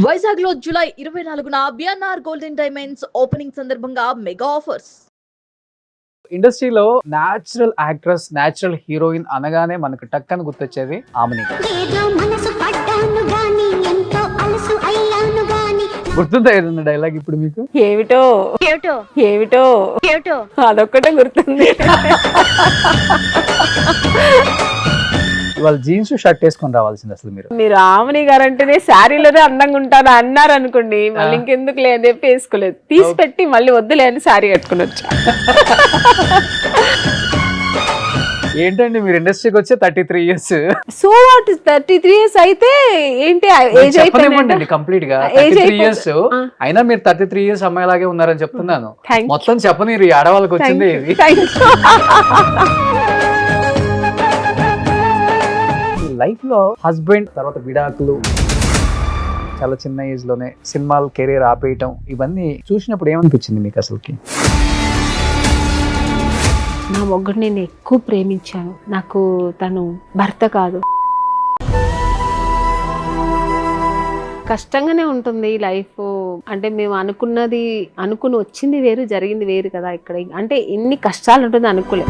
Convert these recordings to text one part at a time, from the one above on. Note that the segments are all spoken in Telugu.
వైజాగ్ లో జూలై 24న బిఎన్ఆర్ గోల్డెన్ డైమండ్స్ ఓపెనింగ్ సందర్భంగా మెగా ఆఫర్స్. ఇండస్ట్రీలో న్యాచురల్ యాక్ట్రెస్, న్యాచురల్ హీరోయిన్ అనగానే మనకు టక్కని గుర్తొచ్చేది ఆమని. గుర్తుందా ఏదన్నా డైలాగ్ ఇప్పుడు మీకు? ఏమిటో ఏమిటో ఏమిటో ఏమిటో అదొక్కటే గుర్తుంది. ఇవాళ జీన్స్ షర్ట్ వేసుకొని రావాల్సింది అసలు మీరు ఆమని గారు అంటేనే శారీలోనే అందంగా ఉంటాను అన్నారు అనుకోండి, మళ్ళీ ఇంకెందుకు లేదు చెప్పి వేసుకోలేదు, తీసి పెట్టి మళ్ళీ వద్దులే అని శారీ కట్టుకుని వచ్చా. ఏంటండి మీరు ఇండస్ట్రీకి వచ్చే 33 years. సో వాట్ 33 years అయితే ఏంటి ఏజ్ అయిపోయింది కంప్లీట్ గా 33 years. అయినా మీరు 33 years అమ్మాయిలాగే ఉన్నారని చెప్తున్నాను. మొత్తం చెప్పనీరు ఈ ఆడవాళ్ళకి వచ్చింది ఇది. లైఫ్ లో హస్బెండ్ తర్వాత విడాకులు, చాలా చిన్న ఏజ్ లోనే సినిమాలు కెరీర్ ఆపేయటం, ఇవన్నీ చూసినప్పుడు ఏమనిపించింది మీకు అసలుకి? నా మొగ్గుడు నేను ఎక్కువ ప్రేమించాను, నాకు తను భర్త కాదు. కష్టంగానే ఉంటుంది లైఫ్. అంటే మేము అనుకుని వచ్చింది వేరు, జరిగింది వేరు కదా. ఇక్కడ అంటే ఎన్ని కష్టాలు ఉంటుంది అనుకోలే.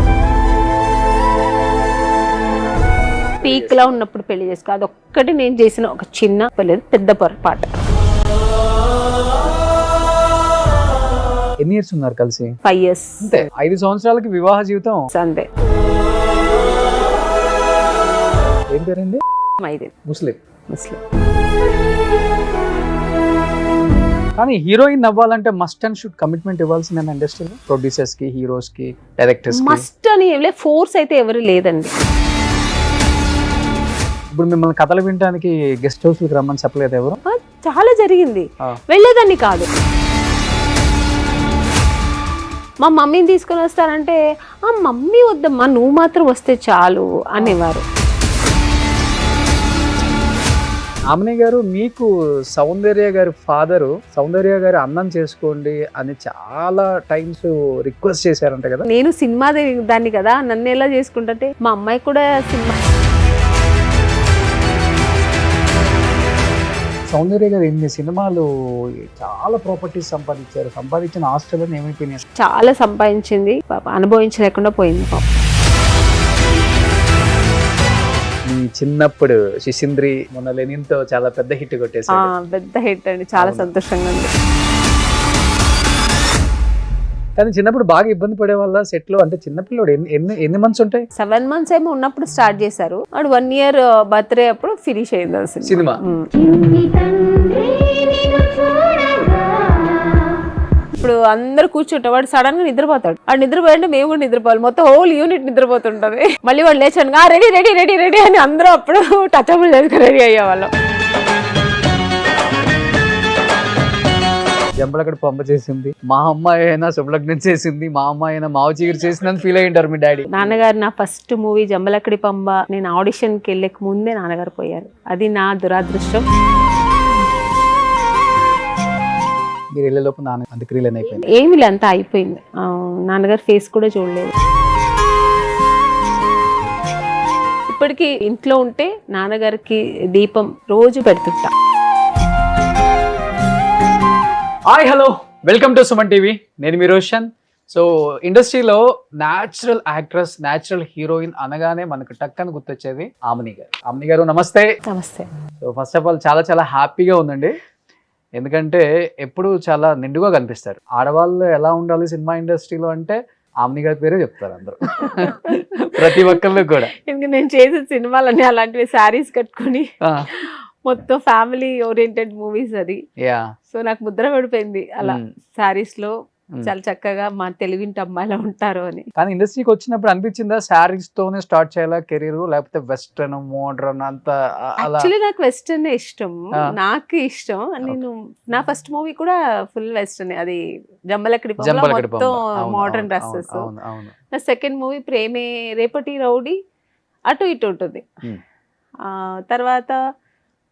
పీక్ లో ఉన్నప్పుడు పెళ్లి చేసుకో, అదొక్కటి నేను చేసిన ఒక చిన్న పెద్ద పొరపాటు. ఎన్ని ఇయర్స్ ఉన్నారు కలిసి? 5 years. అంతే. 5 సంవత్సరాలకి వివాహ జీవితం అంతే. ఏం పేరండి? ముస్లిం. కానీ హీరోయిన్ అవ్వాలంటే మస్ట్ అండ్ షుడ్ కమిట్మెంట్ ఇవ్వాల్సిందే ఇండస్ట్రీలో. ప్రొడ్యూసర్స్ కి, హీరోస్ కి, డైరెక్టర్స్ కి మస్ట్ అని ఏం లేదు, ఫోర్స్ అయితే ఎవరు లేదండి. ఇప్పుడు మిమ్మల్ని కథలు వినడానికి గెస్ట్ హౌస్ కి రమ్మని చెప్పలేదు ఎవరు? చాలా జరిగింది, వెళ్ళేదాన్ని కాదు. మా మమ్మీని తీసుకొని వస్తారంటే ఆ మమ్మీ వద్దమ్మా, నువ్వు మాత్రం వస్తే చాలు అనేవారు. ఆమని గారు, మీకు సౌందర్య గారి ఫాదరు సౌందర్య గారి అన్నం చేసుకోండి అని చాలా టైమ్స్ రిక్వెస్ట్ చేశారంట కదా. నేను సినిమా దాన్ని కదా, నన్ను ఎలా చేసుకుంటే మా అమ్మాయి కూడా సినిమా. సౌందర్య గారు ఎన్ని సినిమాలు, చాలా ప్రాపర్టీస్ సంపాదించిన ఆస్తులను ఏమైపోయినాయి? చాలా సంపాదించింది, అనుభవించలేకుండా పోయింది. మీ చిన్నప్పుడు శిశింద్రి, మొన్న లెనిన్తో చాలా పెద్ద హిట్ కొట్టేసారు. పెద్ద హిట్ అండి, చాలా సంతోషంగా ఉంది. కానీ చిన్నప్పుడు బాగా ఇబ్బంది పడే వాళ్ళ సెట్ లో. అంటే చిన్నపిల్లడు ఎన్ని మంత్స్ ఉంటాయి? 7 months ఏమో ఉన్నప్పుడు స్టార్ట్ చేశారు. వాడు 1 year బర్త్డే అప్పుడు ఫినిష్ అయింది అసలు సినిమా. ఇప్పుడు అందరు కూర్చుంటే వాడు సడన్ గా నిద్రపోతాడు. వాడు నిద్రపోయాలంటే మేము కూడా నిద్రపోవాలి, మొత్తం హోల్ యూనిట్ నిద్రపోతుంటది. మళ్ళీ వాడు లేచాను రెడీ రెడీ రెడీ రెడీ అని అందరూ అప్పుడు టచబుల్ చేసుకుని రెడీ అయ్యేవాళ్ళం. జంబలకడ పంప చేసింది, మా అమ్మాయి అయినా శుభలగ్నం చేసింది, మా అమ్మాయి అయినా మావ చీకటి చేసిందని ఫీల్ అయ్యి ఉంటారు మీ డాడీ. నాన్నగారు నా ఫస్ట్ మూవీ జంబలకడి పంబ, నేను ఆడిషన్ కి వెళ్ళక ముందే నాన్నగారు పోయారు. అది నా దురాదృష్టం. మీరు వెళ్ళేలోపు నాన్న అంత్యక్రియలు అయిపోయింది. ఏమి లే, అంతా అయిపోయింది. నాన్నగారు ఫేస్ కూడా చూడలేదు. ఇప్పటికీ ఇంట్లో ఉంటే నాన్నగారికి దీపం రోజు పెడుతుంటా. Hi, hello, welcome to Suman TV. నేను మీ రోషన్. సో ఇండస్ట్రీలో న్యాచురల్ యాక్ట్రెస్, న్యాచురల్ హీరోయిన్ అనగానే మనకు టక్కని గుర్తొచ్చేది ఆమని గారు. ఆమని గారు నమస్తే. నమస్తే. సో ఫస్ట్ ఆఫ్ ఆల్ చాలా హ్యాపీగా ఉందండి, ఎందుకంటే ఎప్పుడు చాలా నిండుగా కనిపిస్తారు. ఆడవాళ్ళు ఎలా ఉండాలి సినిమా ఇండస్ట్రీలో అంటే ఆమని గారి పేరే చెప్తారు అందరూ, ప్రతి ఒక్కళ్ళు కూడా. ఎందుకంటే నేను చేసే సినిమాలన్నీ అలాంటివి, శారీస్ కట్టుకుని మొత్తం ఫ్యామిలీ ఓరియంటెడ్ మూవీస్ అది. సో నాకు ముద్ర పడిపోయింది అలా శారీస్ లో, చాలా చక్కగా మా తెలుగింటి అమ్మాయిలా ఉంటారు అని. కానీ ఇండస్ట్రీకి వచ్చినప్పుడు అనిపించిందా శారీస్ తోనే స్టార్ట్ చేయాలా కెరీర్, లేకపోతే వెస్ట్రన్ మోడర్న్ అంతా? యాక్చువల్లీ నాకు వెస్టర్న్ ఇష్టం, నాకు ఇష్టం. నేను నా ఫస్ట్ మూవీ కూడా ఫుల్ వెస్టర్న్, అది జంబలకడి మొత్తం మోడర్న్ డ్రెస్సెస్. నా సెకండ్ మూవీ ప్రేమే రేపటి రౌడీ, అటు ఇటు ఉంటుంది. తర్వాత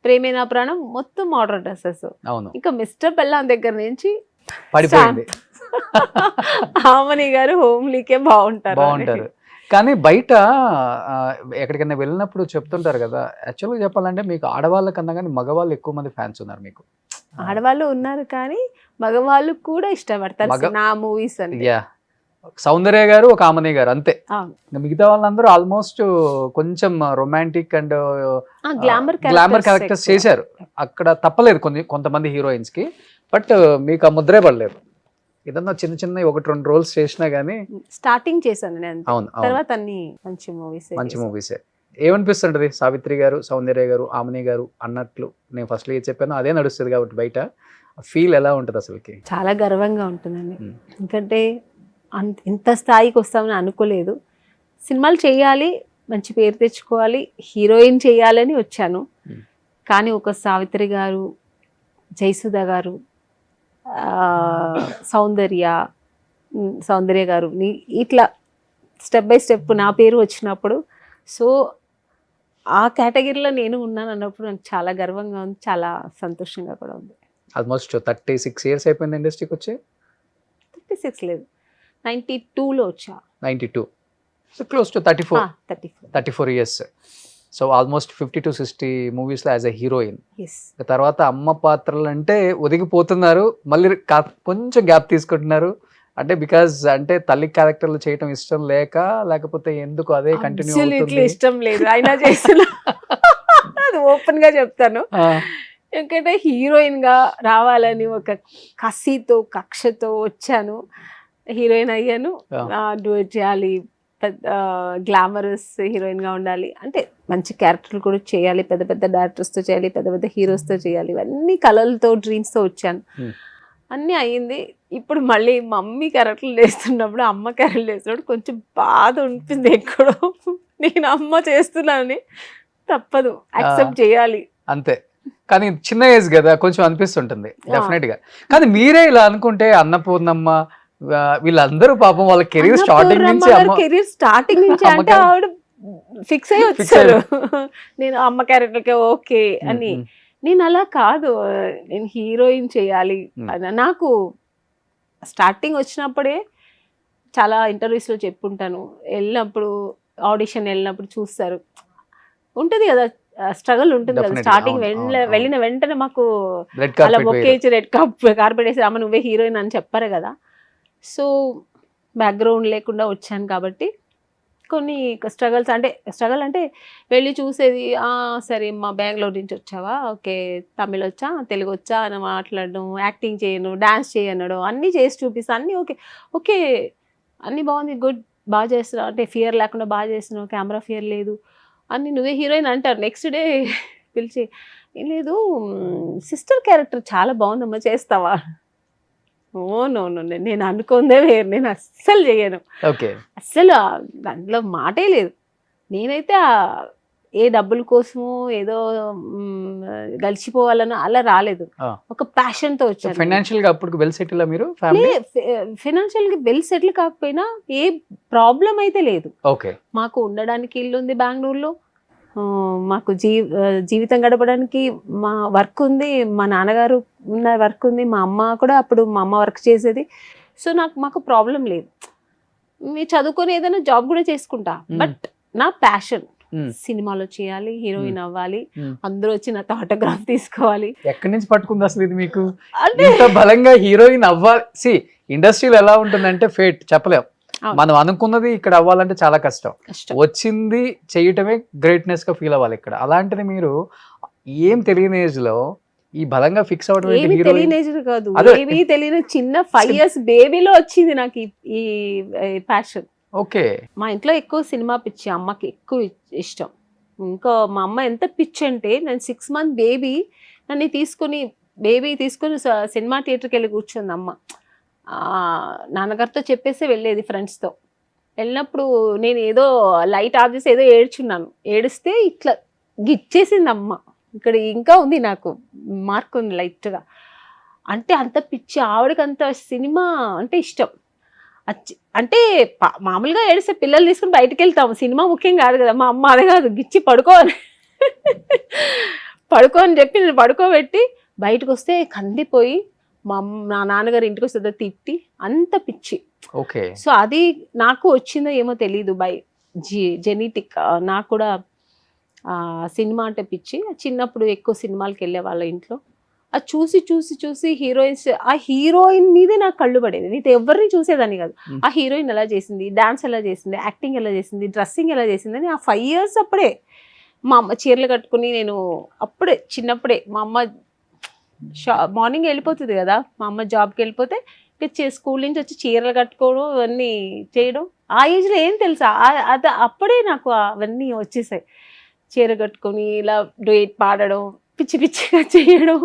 ప్రేమే నా ప్రాణం మొత్తం మోడర్న్ డ్రెస్సెస్. ఇంకా మిస్టర్ బెల్లాన్ దగ్గర నుంచి ఆమని గారు హోమ్లీకే బాగుంటారు. కానీ బయట ఎక్కడికైనా వెళ్ళినప్పుడు చెప్తుంటారు కదా, యాక్చువల్గా చెప్పాలంటే మీకు ఆడవాళ్ళ కన్నా కానీ మగవాళ్ళు ఎక్కువ మంది ఫ్యాన్స్ ఉన్నారు మీకు. ఆడవాళ్ళు ఉన్నారు కానీ మగవాళ్ళు కూడా ఇష్టపడతారు మగ- నా మూవీస్ అంటే. యా సౌందర్య గారు ఒక ఆమని గారు అంతే. అవును. ఇంకా మిగతా వాళ్ళందరూ ఆల్మోస్ట్ కొంచెం romantic and glamour glamour characters చేశారు. అక్కడ తప్పలేదు కొంతమంది హీరోయిన్స్ కి, బట్ మీకు ఆ ముద్రే పడలేదు. ఏదన్నా చిన్న చిన్న 1-2 రోల్స్ చేసినా గానీ. స్టార్టింగ్ చేశాను నేను అంతే. అవును తర్వాత అన్ని మంచి మూవీస్. మంచి మూవీసే. ఏమనిపిస్తుంటది సావిత్రి గారు, సౌందర్య గారు, ఆమని గారు అన్నట్లు నేను ఫస్ట్ లో చెప్పాను అదే నడుస్తుంది కాబట్టి బయట ఫీల్ ఎలా ఉంటది అసలుకి? చాలా గర్వంగా ఉంటుందండి. ఎందుకంటే ఇంత స్థాయికి వస్తామని అనుకోలేదు. సినిమాలు చేయాలి, మంచి పేరు తెచ్చుకోవాలి, హీరోయిన్ చేయాలని వచ్చాను. కానీ ఒక సావిత్రి గారు, జయసుధ గారు, సౌందర్య గారు ఇట్లా స్టెప్ బై స్టెప్ నా పేరు వచ్చినప్పుడు, సో ఆ కేటగిరీలో నేను ఉన్నాను అన్నప్పుడు నాకు చాలా గర్వంగా ఉంది, చాలా సంతోషంగా కూడా ఉంది. ఆల్మోస్ట్ 36 ఇయర్స్ అయిపోయింది ఇండస్ట్రీకి వచ్చి. 36 లేదు, 92లో వచ్చా. 92, so close to 34 years. So almost 50 to 60 మూవీస్లో యాజ్ ఎ హీరోయిన్. తర్వాత అమ్మ పాత్రలు అంటే ఒదిగిపోతున్నారు, మళ్ళీ కొంచెం గ్యాప్ తీసుకుంటున్నారు. అంటే బికాజ్ అంటే తల్లి క్యారెక్టర్లు చేయటం ఇష్టం లేకపోతే ఎందుకు అదే కంటిన్యూ అవుతుంది? ఇష్టం లేదు అయినా చేస్తున్నా, అది ఓపెన్ గా చెప్తాను. ఎందుకంటే హీరోయిన్ గా రావాలని ఒక కసితో కక్షతో వచ్చాను, హీరోయిన్ అయ్యాను. డూయట్ చేయాలి, గ్లామరస్ హీరోయిన్ గా ఉండాలి, అంటే మంచి క్యారెక్టర్లు కూడా చేయాలి, పెద్ద పెద్ద డైరెక్టర్స్ తో చేయాలి, పెద్ద పెద్ద హీరోస్ తో చేయాలి, ఇవన్నీ కలలతో డ్రీమ్స్ తో వచ్చాను. అన్నీ అయ్యింది. ఇప్పుడు మళ్ళీ మమ్మీ క్యారెక్టర్లు వేస్తున్నప్పుడు, అమ్మ క్యారెక్టర్లు వేస్తున్నప్పుడు కొంచెం బాధ ఉంటుంది ఎక్కడో. నేను అమ్మ చేస్తున్నానని తప్పదు, యాక్సెప్ట్ చేయాలి అంతే. కానీ చిన్న ఏజ్ కదా, కొంచెం అనిపిస్తుంటుంది డెఫినెట్ గా. కానీ మీరే ఇలా అనుకుంటే అన్నపూర్ణమ్మ వీళ్ళందరూ పాపం వాళ్ళ కెరీర్ స్టార్టింగ్ నుంచి అంటే ఆవిడ ఫిక్స్ అయ్యి వచ్చారు నేను అమ్మ క్యారెక్టర్కే ఓకే అని. నేను అలా కాదు, నేను హీరోయిన్ చేయాలి. నాకు స్టార్టింగ్ వచ్చినప్పుడే చాలా ఇంటర్వ్యూస్లో చెప్పుంటాను, వెళ్ళినప్పుడు ఆడిషన్ వెళ్ళినప్పుడు చూస్తారు, ఉంటుంది కదా స్ట్రగుల్ ఉంటుంది కదా. స్టార్టింగ్ వెళ్ళిన వెంటనే మాకు అలా మొక్కేసి రెడ్ కార్పెట్ వేసి అమ్మ నువ్వే హీరోయిన్ అని చెప్పారు కదా. సో బ్యాక్గ్రౌండ్ లేకుండా వచ్చాను కాబట్టి కొన్ని స్ట్రగుల్ అంటే వెళ్ళి చూసేది, సరే మా బెంగళూరు నుంచి వచ్చావా, ఓకే తమిళ్ వచ్చా, తెలుగు వచ్చా అని మాట్లాడడం, యాక్టింగ్ చేయను, డాన్స్ చేయనడం, అన్నీ చేసి చూపిస్తాను, అన్నీ ఓకే ఓకే అన్నీ బాగుంది, గుడ్, బాగా చేస్తున్నావు, అంటే ఫియర్ లేకుండా బాగా చేస్తున్నావు, కెమెరా ఫియర్ లేదు అని నువ్వే హీరోయిన్ అంటారు. నెక్స్ట్ డే పిలిచి ఏం లేదు సిస్టర్ క్యారెక్టర్ చాలా బాగుందమ్మా చేస్తావా? ఓ నో నో, నేను అనుకుందే వేరు, నేను అస్సలు చేయను, అస్సలు దాంట్లో మాటే లేదు. నేనైతే ఏ డబ్బుల కోసము ఏదో గడిచిపోవాలనో అలా రాలేదు, ఒక ప్యాషన్ తో వచ్చాను. ఫైనాన్షియల్ గా అప్పుడు వెల్ సెటిల్ మీరు? ఫైనాన్షియల్ గా వెల్ సెటిల్ కాకపోయినా ఏ ప్రాబ్లం అయితే లేదు. ఓకే, మాకు ఉండడానికి ఇల్లు ఉంది బెంగళూరులో, మాకు జీవితం గడపడానికి మా వర్క్ ఉంది, మా నాన్నగారు ఉన్న వర్క్ ఉంది, మా అమ్మ కూడా అప్పుడు మా అమ్మ వర్క్ చేసేది. సో మాకు ప్రాబ్లం లేదు, మీరు చదువుకొని ఏదైనా జాబ్ కూడా చేసుకుంటా. బట్ నా ప్యాషన్ సినిమాలో చేయాలి, హీరోయిన్ అవ్వాలి, అందరూ వచ్చి నాతో ఆటోగ్రాఫ్ తీసుకోవాలి. ఎక్కడి నుంచి పట్టుకుంది అసలు ఇది మీకు ఇంత బలంగా హీరోయిన్ అవ్వాలి? ఇండస్ట్రీలో ఎలా ఉంటుందంటే ఫేట్ చెప్పలేం, మనం అనుకున్నది ఇక్కడ అవ్వాలంటే చాలా కష్టం, వచ్చింది చేయటమే గ్రేట్నెస్ గా ఫీల్ అవ్వాలి ఇక్కడ. అలాంటిది మీరు ఏం తెలియని ఏజ్ లో ఈ బలంగా ఫిక్స్ అవ్వడం, తెలియని ఏజ్ కాదు, ఏమీ తెలియని చిన్న 5 years బేబీలో వచ్చింది నాకు ఈ ప్యాషన్. ఓకే, మా ఇంట్లో ఎక్కువ సినిమా పిచ్చి, అమ్మకి ఎక్కువ ఇష్టం. ఇంకా మా అమ్మ ఎంత పిచ్చి అంటే, నేను 6 month బేబీ నన్ను తీసుకుని సినిమా థియేటర్కి వెళ్ళి కూర్చుంది అమ్మ. నాన్నగారితో చెప్పేసి వెళ్ళేది ఫ్రెండ్స్తో. వెళ్ళినప్పుడు నేను ఏదో లైట్ ఆఫ్ చేసి ఏదో ఏడ్చున్నాను, ఏడిస్తే ఇట్లా గిచ్చేసింది అమ్మ. ఇక్కడ ఇంకా ఉంది, నాకు మార్క్ ఉంది లైట్గా. అంటే అంత పిచ్చి ఆవిడకి, అంత సినిమా అంటే ఇష్టం. అంటే మామూలుగా ఏడిస్తే పిల్లలు తీసుకుని బయటకు వెళ్తాము, సినిమా ముఖ్యం కాదు కదా. మా అమ్మ అదే కాదు, గిచ్చి పడుకో అని చెప్పి నేను పడుకోబెట్టి బయటకు వస్తే కందిపోయి నా నాన్నగారు ఇంటికి వస్తే తిట్టి, అంత పిచ్చి. ఓకే, సో అది నాకు వచ్చిందో ఏమో తెలీదు, బై జెనెటిక్. నాకు కూడా సినిమా అంటే పిచ్చి. చిన్నప్పుడు ఎక్కువ సినిమాలకు వెళ్ళే వాళ్ళ ఇంట్లో, అది చూసి చూసి చూసి హీరోయిన్స్, ఆ హీరోయిన్ మీదే నాకు కళ్ళు పడేది, నీతో ఎవరిని చూసేదాన్ని కాదు. ఆ హీరోయిన్ ఎలా చేసింది, డాన్స్ ఎలా చేసింది, యాక్టింగ్ ఎలా చేసింది, డ్రెస్సింగ్ ఎలా చేసింది అని ఆ 5 years అప్పుడే మా అమ్మ చీరలు కట్టుకుని, నేను అప్పుడే చిన్నప్పుడే మా అమ్మ మార్నింగ్ వెళ్ళిపోతుంది కదా, మా అమ్మ జాబ్కి వెళ్ళిపోతే స్కూల్ నుంచి వచ్చి చీరలు కట్టుకోవడం ఇవన్నీ చేయడం. ఆ ఏజ్లో ఏం తెలుసా, అది అప్పుడే నాకు అవన్నీ వచ్చేసాయి. చీర కట్టుకొని ఇలా డూయట్ పాడడం, పిచ్చి పిచ్చిగా చేయడం,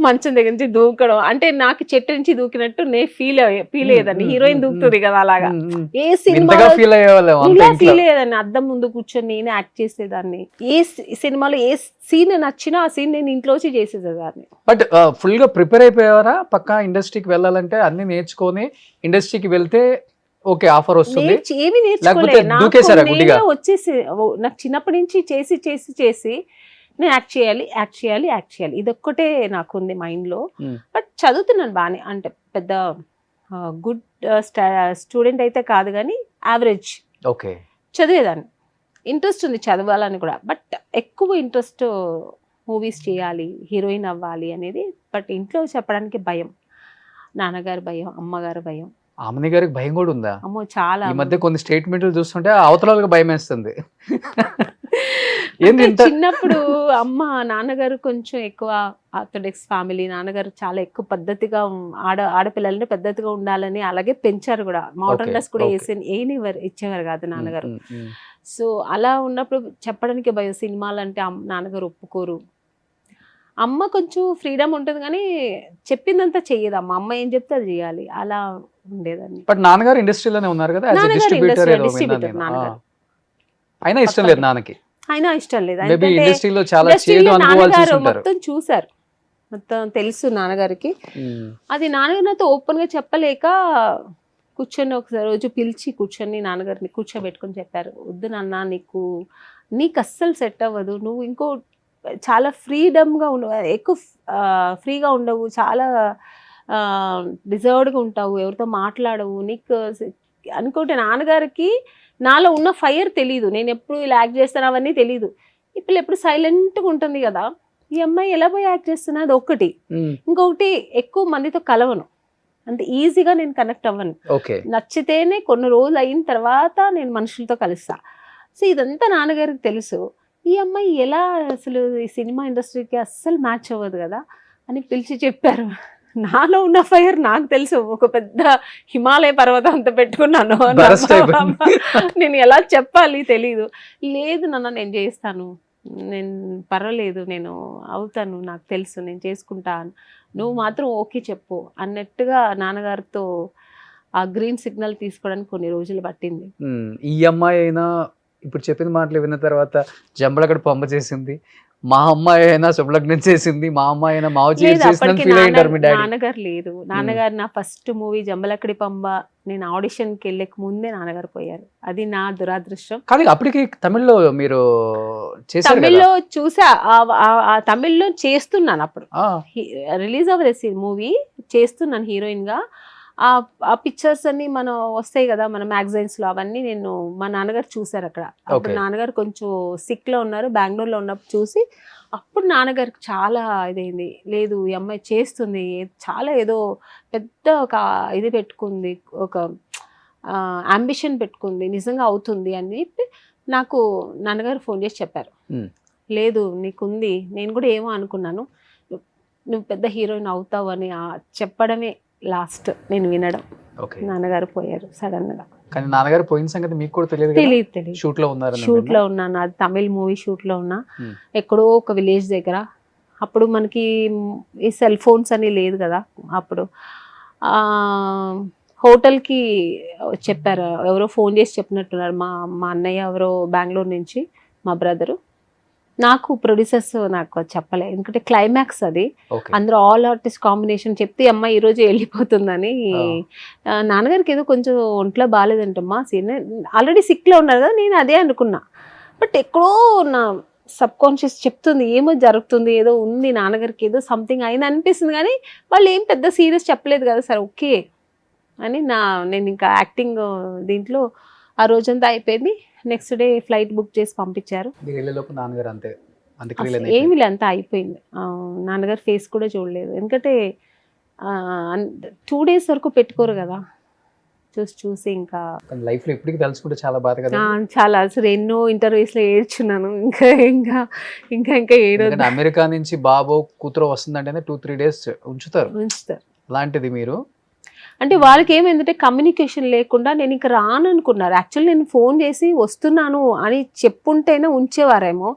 మంచం దగ్గర నుంచి దూకడం. అంటే నాకు చెట్టు నుంచి దూకినట్టు నేను ఫీల్ అయ్యేదాన్ని, హీరోయిన్ దూకుతుంది కదా అలాగా. ఏ సినిమాలో ఇలా ఫీల్ అయ్యేదాన్ని, అద్దం ముందు కూర్చొని నేనే యాక్ట్ చేసేదాన్ని. ఏ సినిమాలో ఏ సీన్ నచ్చినా ఆ సీన్ నేను ఇంట్లోంచి చేసేదాన్ని. బట్ ఫుల్ గా ప్రిపేర్ అయిపోయారా పక్కా ఇండస్ట్రీకి వెళ్ళాలంటే? అన్ని నేర్చుకొని ఇండస్ట్రీకి వెళ్తే ఓకే ఆఫర్ వస్తుంది, ఏమి నేర్చుకోలేదు, వచ్చేసి నాకు చిన్నప్పటి నుంచి చేసి చేసి చేసి నేను యాక్ట్ చేయాలి. ఇదొక్కటే నాకు ఉంది మైండ్లో. బట్ చదువుతున్నాను బాగానే, అంటే పెద్ద గుడ్ స్టూడెంట్ అయితే కాదు కానీ యావరేజ్ ఓకే చదివేదాన్ని. ఇంట్రెస్ట్ ఉంది చదవాలని కూడా, బట్ ఎక్కువ ఇంట్రెస్ట్ మూవీస్ చేయాలి, హీరోయిన్ అవ్వాలి అనేది. బట్ ఇంట్లో చెప్పడానికి భయం, నాన్నగారు భయం, అమ్మగారు భయం. ఆమెని గారికి భయం కూడా ఉందా? అమ్మో చాలా. ఈ మధ్య కొన్ని స్టేట్మెంట్లు చూస్తుంటే అవతల భయం వేస్తుంది. చిన్నప్పుడు అమ్మ నాన్నగారు కొంచెం ఎక్కువ ఆర్థోడాక్స్ ఫ్యామిలీ, నాన్నగారు చాలా ఎక్కువ పద్ధతిగా ఆడపిల్లల్ని పద్ధతిగా ఉండాలని అలాగే పెంచారు కూడా. మోడర్న్ డ్రెస్ కూడా ఇచ్చేవారు కాదు నాన్నగారు. సో అలా ఉన్నప్పుడు చెప్పడానికి భయం. సినిమాలు అంటే నాన్నగారు ఒప్పుకోరు. అమ్మ కొంచెం ఫ్రీడమ్ ఉంటుంది కానీ చెప్పిందంతా చెయ్యదు అమ్మ. అమ్మ ఏం చెప్తే అది చేయాలి, అలా ఉండేదాన్ని. బట్ నాన్నగారు ఇండస్ట్రీలోనే ఉన్నారు కదా, డిస్ట్రిబ్యూటర్ నాన్నగారు. అయినా ఇష్టం లేదు నాన్నకి. అయినా ఇష్టం లేదు, నాన్నగారు మొత్తం చూసారు, మొత్తం తెలుసు నాన్నగారికి. అది నాన్నగారు నాతో ఓపెన్ గా చెప్పలేక కూర్చొని ఒకసారి రోజు పిలిచి కూర్చొని నాన్నగారిని కూర్చోబెట్టుకొని చెప్పారు, వద్దు నాన్న, నీకు అస్సలు సెట్ అవ్వదు, నువ్వు ఇంకో చాలా ఫ్రీడమ్గా ఉండవు, ఎక్కువ ఫ్రీగా ఉండవు, చాలా రిజర్వ్డ్గా ఉంటావు, ఎవరితో మాట్లాడవు, నీకు అనుకుంటే. నాన్నగారికి నాలో ఉన్న ఫైర్ తెలీదు, నేను ఎప్పుడు ఇలా యాక్ట్ చేస్తాను అవన్నీ తెలీదు. ఇప్పుడు ఎప్పుడు సైలెంట్గా ఉంటుంది కదా, ఈ అమ్మాయి ఎలా పోయి యాక్ట్ చేస్తున్నా అది ఒకటి. ఇంకొకటి, ఎక్కువ మందితో కలవను, అంత ఈజీగా నేను కనెక్ట్ అవ్వను. నచ్చితేనే కొన్ని రోజులు అయిన తర్వాత నేను మనుషులతో కలుస్తా. సో ఇదంతా నాన్నగారికి తెలుసు. ఈ అమ్మాయి ఎలా అసలు ఈ సినిమా ఇండస్ట్రీకి అస్సలు మ్యాచ్ అవ్వదు కదా అని పిలిచి చెప్పారు. నాలో ఉన్న ఫైర్ నాకు తెలుసు, ఒక పెద్ద హిమాలయ పర్వతం అంత పెట్టుకున్నాను, నేను ఎలా చెప్పాలి తెలీదు. లేదు నాన్న నేను చేస్తాను, నేను పర్వాలేదు, నేను అవుతాను, నాకు తెలుసు, నేను చేసుకుంటాను, నువ్వు మాత్రం ఓకే చెప్పు అన్నట్టుగా నాన్నగారితో ఆ గ్రీన్ సిగ్నల్ తీసుకోవడానికి కొన్ని రోజులు పట్టింది. ఈ అమ్మాయి అయినా ఇప్పుడు చెప్పిన మాటలు విన్న తర్వాత జంబలకడ పంప చేసింది, మా అమ్మాయి అయినా శుభలగ్నం చేసింది, మా అమ్మాయి అయినా నాన్నగారు లేదు. నాన్నగారు నా ఫస్ట్ మూవీ జంబలకడి పంబ నేను ఆడిషన్కి వెళ్ళక ముందే నాన్నగారు పోయారు, అది నా దురాదృష్టం. కానీ అప్పటికి తమిళ్లో మీరు తమిళ్లో చూసా, తమిళ్లో చేస్తున్నాను, అప్పుడు రిలీజ్ అవ్వలేదు మూవీ, చేస్తున్నాను హీరోయిన్ గా. ఆ పిక్చర్స్ అన్ని మనం వస్తాయి కదా మన మ్యాగజైన్స్ లో, అవన్నీ నేను మా నాన్నగారు చూసారు అక్కడ. అప్పుడు నాన్నగారు కొంచెం సిక్ లో ఉన్నారు, బెంగళూరులో ఉన్నప్పుడు చూసి అప్పుడు నాన్నగారికి చాలా ఇదైంది, లేదు ఈ అమ్మాయి చేస్తుంది, చాలా ఏదో పెద్ద ఒక ఇది పెట్టుకుంది, ఒక అంబిషన్ పెట్టుకుంది, నిజంగా అవుతుంది అని చెప్పి నాకు నాన్నగారు ఫోన్ చేసి చెప్పారు. లేదు నీకుంది, నేను కూడా ఏమో అనుకున్నాను, నువ్వు పెద్ద హీరోయిన్ అవుతావు అని చెప్పడమే లాస్ట్ నేను వినడం. నాన్నగారు పోయారు సడన్ గా. కానీ నాన్నగారు పోయిన సంగతి మీకు కూడా తెలియదు. షూట్ లో ఉన్నాను, అది తమిళ్ మూవీ షూట్ లో ఉన్నా, ఎక్కడో ఒక విలేజ్ దగ్గర. అప్పుడు మనకి ఈ సెల్ ఫోన్స్ అని లేదు కదా, అప్పుడు హోటల్కి చెప్పారు, ఎవరో ఫోన్ చేసి చెప్పినట్టున్నారు, మా అన్నయ్య ఎవరో బెంగళూరు నుంచి, మా బ్రదరు. నాకు ప్రొడ్యూసర్స్ నాకు చెప్పలే, ఎందుకంటే క్లైమాక్స్ అది, అందరూ ఆల్ ఆర్టిస్ట్ కాంబినేషన్ చెప్తే అమ్మ ఈరోజు వెళ్ళిపోతుందని. నాన్నగారికి ఏదో కొంచెం ఒంట్లో బాగాలేదంటమ్మా, ఆల్రెడీ సిక్లో ఉన్నారు కదా, నేను అదే అనుకున్నా. బట్ ఎక్కడో నా సబ్ కాన్షియస్ చెప్తుంది ఏమో జరుగుతుంది, ఏదో ఉంది నాన్నగారికి, ఏదో సంథింగ్ అయింది అనిపిస్తుంది, కానీ వాళ్ళు ఏం పెద్ద సీరియస్ చెప్పలేదు కదా సార్, ఓకే అని నేను ఇంకా యాక్టింగ్ దీంట్లో ఆ రోజంతా అయిపోయింది. నెక్స్ట్ డే ఫ్లైట్ బుక్ చేసి పంపించారు. నాన్నగారు అంతే అంత్యక్రియలు ఏమి లే, అంతా అయిపోయింది. నాన్నగారు ఫేస్ కూడా చూడలేదు, ఎందుకంటే 2 days వరకు పెట్టుకోరు కదా, చూసి ఇంకా లైఫ్ లో ఇప్పటికి తలుచుకుంటే చాలా బాధ కదా. చాలా అసలు ఎన్నో ఇంటర్వ్యూస్ లో ఏడ్చున్నాను. ఇంకా ఇంకా ఇంకా ఇంకా ఎందుకంటే అమెరికా నుంచి బాబు కూతురు వస్తుందంటేనే 2-3 days ఉంచుతారు. అలాంటిది మీరు అంటే వాళ్ళకి ఏమైందంటే కమ్యూనికేషన్ లేకుండా నేను ఇంకా రాను అనుకున్నారు. యాక్చువల్లీ నేను ఫోన్ చేసి వస్తున్నాను అని చెప్పుంటేనే ఉంచేవారేమో.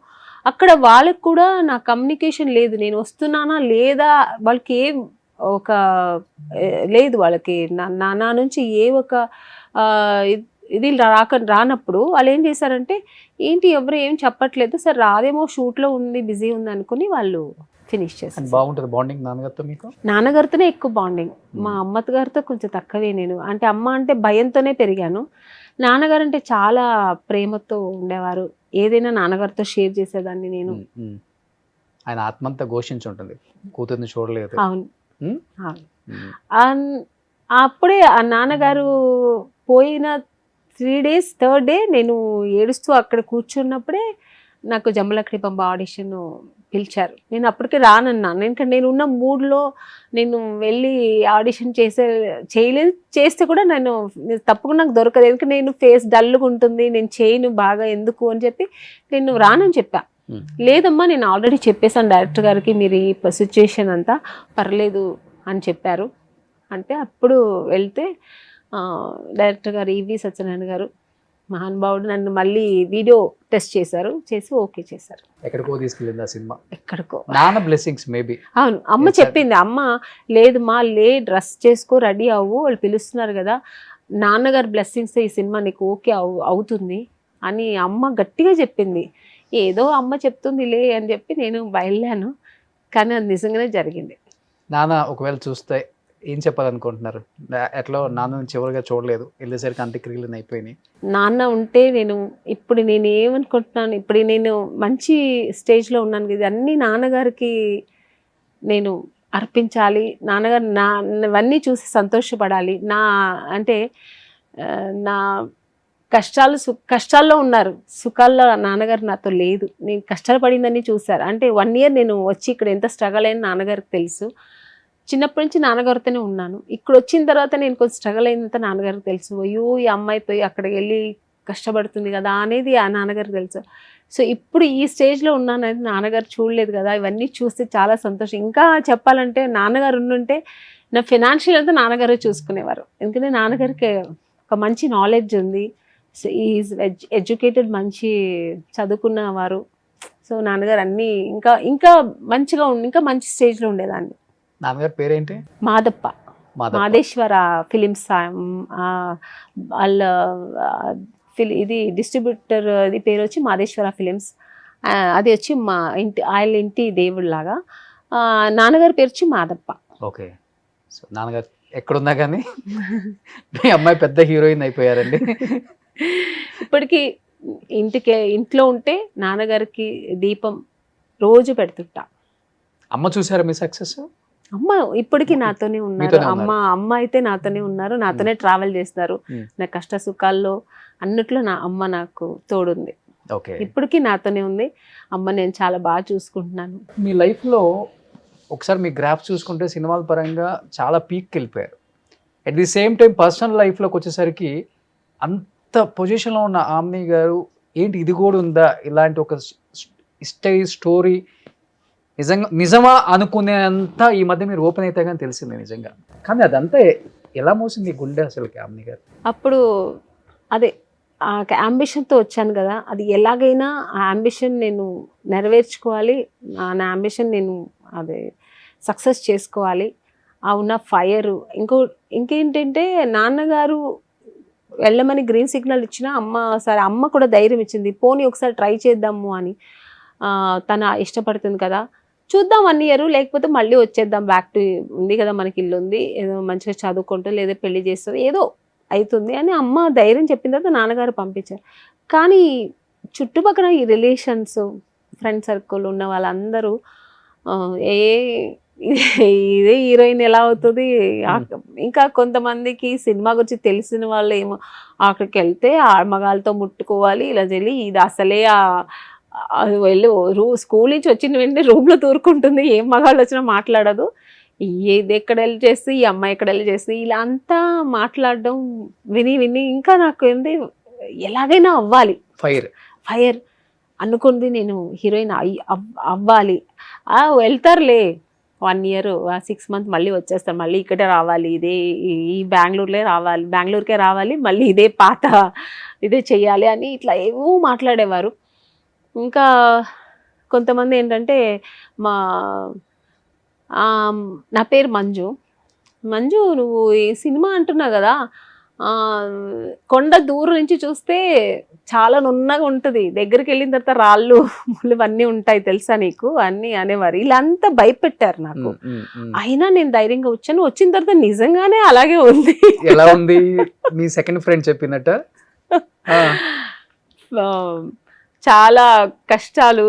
అక్కడ వాళ్ళకి కూడా నా కమ్యూనికేషన్ లేదు, నేను వస్తున్నానా లేదా వాళ్ళకి ఏం ఒక లేదు, వాళ్ళకి నా నుంచి ఏ ఒక ఇది రానప్పుడు వాళ్ళు ఏం చేశారంటే, ఏంటి ఎవరు ఏం చెప్పట్లేదు, సరే రాదేమో షూట్లో ఉంది బిజీ ఉంది అనుకుని వాళ్ళు ఫినిష్ చేశారు. బాగుంటుంది బాండింగ్ నాన్నగారితో మీకు? నాన్నగారితోనే ఎక్కువ బాండింగ్, మా అమ్మగారితో కొంచెం తక్కువే. నేను అంటే అమ్మ అంటే భయంతోనే పెరిగాను, నాన్నగారు అంటే చాలా ప్రేమతో ఉండేవారు. ఏదైనా నాన్నగారితో షేర్ చేసేదాన్ని నేను. ఆయన ఆత్మంతా ఘోషించుంటుంది కూతుర్ని చూడలేదు. అవును, అప్పుడే ఆ నాన్నగారు పోయిన 3 days, 3rd day నేను ఏడుస్తూ అక్కడ కూర్చున్నప్పుడే నాకు జంబలకడి పంప ఆడిషన్ పిలిచారు. నేను అప్పటికే రానన్నాను, ఎందుకంటే నేను ఉన్న మూడ్లో నేను వెళ్ళి ఆడిషన్ చేయలేదు. చేస్తే కూడా నేను తప్పకుండా నాకు దొరకదు, ఎందుకంటే నేను ఫేస్ డల్గా ఉంటుంది, నేను చేయను బాగా ఎందుకు అని చెప్పి నేను రానని చెప్పా. లేదమ్మా నేను ఆల్రెడీ చెప్పేశాను డైరెక్టర్ గారికి, మీరు ఈ సిచ్యుయేషన్ అంతా పర్లేదు అని చెప్పారు. అంటే అప్పుడు వెళ్తే డైరెక్టర్ గారు ఈవి సత్యనారాయణ గారు మహానుభావుడు నన్ను మళ్ళీ వీడియో టెస్ట్ చేశారు, చేసి ఓకే చేశారు. ఎక్కడికో తీసుకెళ్ళింది ఆ సినిమా, ఎక్కడికో. నాన్న బ్లెస్సింగ్స్ మేబీ. అవును, అమ్మ చెప్పింది, అమ్మ లేదు మా డ్రెస్ చేసుకో రెడీ అవ్వు వాళ్ళు పిలుస్తున్నారు కదా, నాన్నగారు బ్లెస్సింగ్స్ ఈ సినిమా నీకు ఓకే అవుతుంది అని అమ్మ గట్టిగా చెప్పింది. ఏదో అమ్మ చెప్తుంది లే అని చెప్పి నేను బయలుదేరాను, కానీ అది నిజంగానే జరిగింది. నాన్న ఒకవేళ చూస్తే ఏం చెప్పాలనుకుంటున్నారు? ఎట్లా నాన్న చివరిగా చూడలేదు, వెళ్ళేసరికి అంత్యక్రియలు అయిపోయినాయి. నాన్న ఉంటే ఇప్పుడు నేను ఏమనుకుంటున్నాను, ఇప్పుడు నేను మంచి స్టేజ్లో ఉన్నాను కదా, అన్నీ నాన్నగారికి నేను అర్పించాలి, నాన్నగారు ఇవన్నీ చూసి సంతోషపడాలి. నా కష్టాల్లో ఉన్నారు, సుఖాల్లో నాన్నగారు నాతో లేదు, నేను కష్టాలు పడిందని చూశారు. అంటే 1 year నేను వచ్చి ఇక్కడ ఎంత స్ట్రగల్ అయిన నాన్నగారికి తెలుసు. చిన్నప్పటి నుంచి నాన్నగారితోనే ఉన్నాను, ఇక్కడ వచ్చిన తర్వాత నేను కొంచెం స్ట్రగల్ అయినంత నాన్నగారికి తెలుసు. అయ్యో ఈ అమ్మాయి పోయి అక్కడికి వెళ్ళి కష్టపడుతుంది కదా అనేది ఆ నాన్నగారికి తెలుసు. సో ఇప్పుడు ఈ స్టేజ్లో ఉన్నానని నాన్నగారు చూడలేదు కదా, ఇవన్నీ చూస్తే చాలా సంతోషం. ఇంకా చెప్పాలంటే నాన్నగారు ఉండుంటే నా ఫినాన్షియల్ అంతా నాన్నగారే చూసుకునేవారు, ఎందుకంటే నాన్నగారికి ఒక మంచి నాలెడ్జ్ ఉంది, ఈజ్ ఎడ్యుకేటెడ్, మంచి చదువుకున్నవారు. సో నాన్నగారు అన్నీ ఇంకా ఇంకా మంచిగా ఇంకా మంచి స్టేజ్లో ఉండేదాన్ని. నాన్నగారి పేరేంటి? మాదప్ప, మాదేశ్వర ఫిలిమ్స్. వాళ్ళ ఇది డిస్ట్రిబ్యూటర్ ఇది పేరు వచ్చి మాదేశ్వర ఫిలిమ్స్, అది వచ్చి మా ఇంటి దేవుడిలాగా. నాన్నగారి పేరు వచ్చి మాదప్ప. ఓకే, సో నాన్నగారు ఎక్కడున్నా కానీ మీ అమ్మాయి పెద్ద హీరోయిన్ అయిపోయారండి. ఇప్పటికీ ఇంట్లో ఉంటే నాన్నగారికి దీపం రోజు పెడుతుంటా. అమ్మ చూసారా మీ సక్సెస్? అమ్మ ఇప్పటికీ నాతోనే ఉన్నారు, అమ్మ అయితే నాతోనే ఉన్నారు, నాతోనే ట్రావెల్ చేస్తారు. నా కష్ట సుఖాల్లో అన్నిట్లో నా అమ్మ నాకు తోడుంది, ఇప్పటికీ నాతోనే ఉంది అమ్మ. నేను చాలా బాగా చూసుకుంటున్నాను. మీ లైఫ్లో ఒకసారి మీ గ్రాఫ్ చూసుకుంటే సినిమాల పరంగా చాలా పీక్కి వెళ్ళిపోయారు. At the same time personal లైఫ్లోకి వచ్చేసరికి అంత పొజిషన్లో ఉన్న ఆమ్ని గారు ఏంటి ఇది కూడా ఉందా, ఇలాంటి ఒక స్టోరీ నిజమా అనుకునేంత ఈ మధ్య మీరు ఓపెన్ అయితే కానీ తెలిసింది నిజంగా. కానీ అదంతా ఎలా మోసింది గుండె అసలుకి ఆమ్ని గారు? అప్పుడు అదే ఆ అంబిషన్తో వచ్చాను కదా, అది ఎలాగైనా ఆ అంబిషన్ నేను నెరవేర్చుకోవాలి, నా అంబిషన్ నేను అదే సక్సెస్ చేసుకోవాలి. ఆ ఉన్న ఫైర్ ఇంకేంటంటే నాన్నగారు వెళ్ళమని గ్రీన్ సిగ్నల్ ఇచ్చినా సరే అమ్మ కూడా ధైర్యం ఇచ్చింది, పోనీ ఒకసారి ట్రై చేద్దాము అని. తన ఇష్టపడుతుంది కదా, చూద్దాం 1 year, లేకపోతే మళ్ళీ వచ్చేద్దాం, బ్యాక్ టు ఉంది కదా మనకి ఇల్లు ఉంది, ఏదో మంచిగా చదువుకుంటూ లేదా పెళ్లి చేస్తుంది ఏదో అవుతుంది అని అమ్మ ధైర్యం చెప్పిన తర్వాత నాన్నగారు పంపించారు. కానీ చుట్టుపక్కల ఈ రిలేషన్స్ ఫ్రెండ్ సర్కిల్ ఉన్న వాళ్ళందరూ ఇదే హీరోయిన్ ఎలా అవుతుంది, ఇంకా కొంతమందికి సినిమా గురించి తెలిసిన వాళ్ళు ఏమో అక్కడికి వెళ్తే ఆ మగాళ్ళతో ముట్టుకోవాలి ఇలా చెల్లి, ఇది అసలే అది వెళ్ళి స్కూల్ నుంచి వచ్చిన వెంటనే రూమ్లో తూరుకుంటుంది, ఏం మగాళ్ళు వచ్చినా మాట్లాడదు. ఇది ఎక్కడ వెళ్ళి చేసి, ఈ అమ్మాయి ఎక్కడ వెళ్ళి చేసి, ఇలా అంతా మాట్లాడడం విని విని ఇంకా నాకు ఏంది ఎలాగైనా అవ్వాలి, ఫైర్ అనుకుంది. నేను హీరోయిన్ అవ్వాలి. వెళ్తారులే 1 year 6 months మళ్ళీ వచ్చేస్తారు, మళ్ళీ ఇక్కడే రావాలి, ఇదే ఈ బెంగళూరుకే రావాలి, మళ్ళీ ఇదే చెయ్యాలి అని ఇట్లా ఏవో మాట్లాడేవారు. ఇంకా కొంతమంది ఏంటంటే నా పేరు మంజు, నువ్వు ఈ సినిమా అంటున్నావు కదా, కొండ దూరం నుంచి చూస్తే చాలా నున్నగా ఉంటుంది, దగ్గరికి వెళ్ళిన తర్వాత రాళ్ళు ముళ్ళు అన్నీ ఉంటాయి తెలుసా నీకు అన్నీ అనేవారు. ఇలా అంతా భయపెట్టారు నాకు. అయినా నేను ధైర్యంగా వచ్చాను. వచ్చిన తర్వాత నిజంగానే అలాగే ఉంది. ఎలా ఉంది మీ సెకండ్ ఫ్రెండ్ చెప్పినట్ట? చాలా కష్టాలు,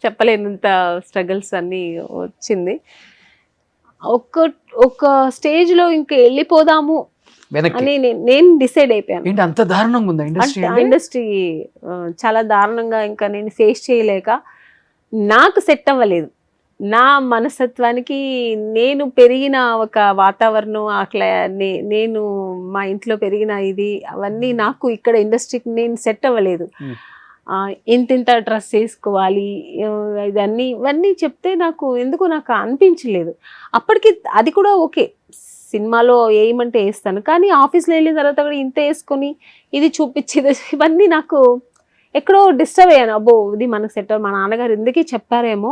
చెప్పలేనంత స్ట్రగుల్స్ అన్నీ వచ్చింది. ఒక స్టేజ్ లో ఇంకా వెళ్ళిపోదాము అని నేను డిసైడ్ అయిపోయాను. అంత దారుణంగా ఉందా ఇండస్ట్రీ? చాలా దారుణంగా. ఇంకా నేను ఫేస్ చేయలేక నాకు సెట్ అవ్వలేదు. నా మనస్తత్వానికి, నేను పెరిగిన ఒక వాతావరణం, అట్లా నేను మా ఇంట్లో పెరిగిన ఇది అవన్నీ నాకు ఇక్కడ ఇండస్ట్రీకి నేను సెట్ అవ్వలేదు. ఇంత డ్రెస్ వేసుకోవాలి ఇవన్నీ చెప్తే నాకు అనిపించలేదు. అప్పటికి అది కూడా ఓకే, సినిమాలో వేయమంటే వేస్తాను, కానీ ఆఫీస్లో వెళ్ళిన తర్వాత కూడా ఇంత వేసుకొని ఇది చూపించేది ఇవన్నీ నాకు ఎక్కడో డిస్టర్బ్ అయ్యాను. అబ్బో ఇది మనకు సెట్, మా నాన్నగారు ఎందుకే చెప్పారేమో,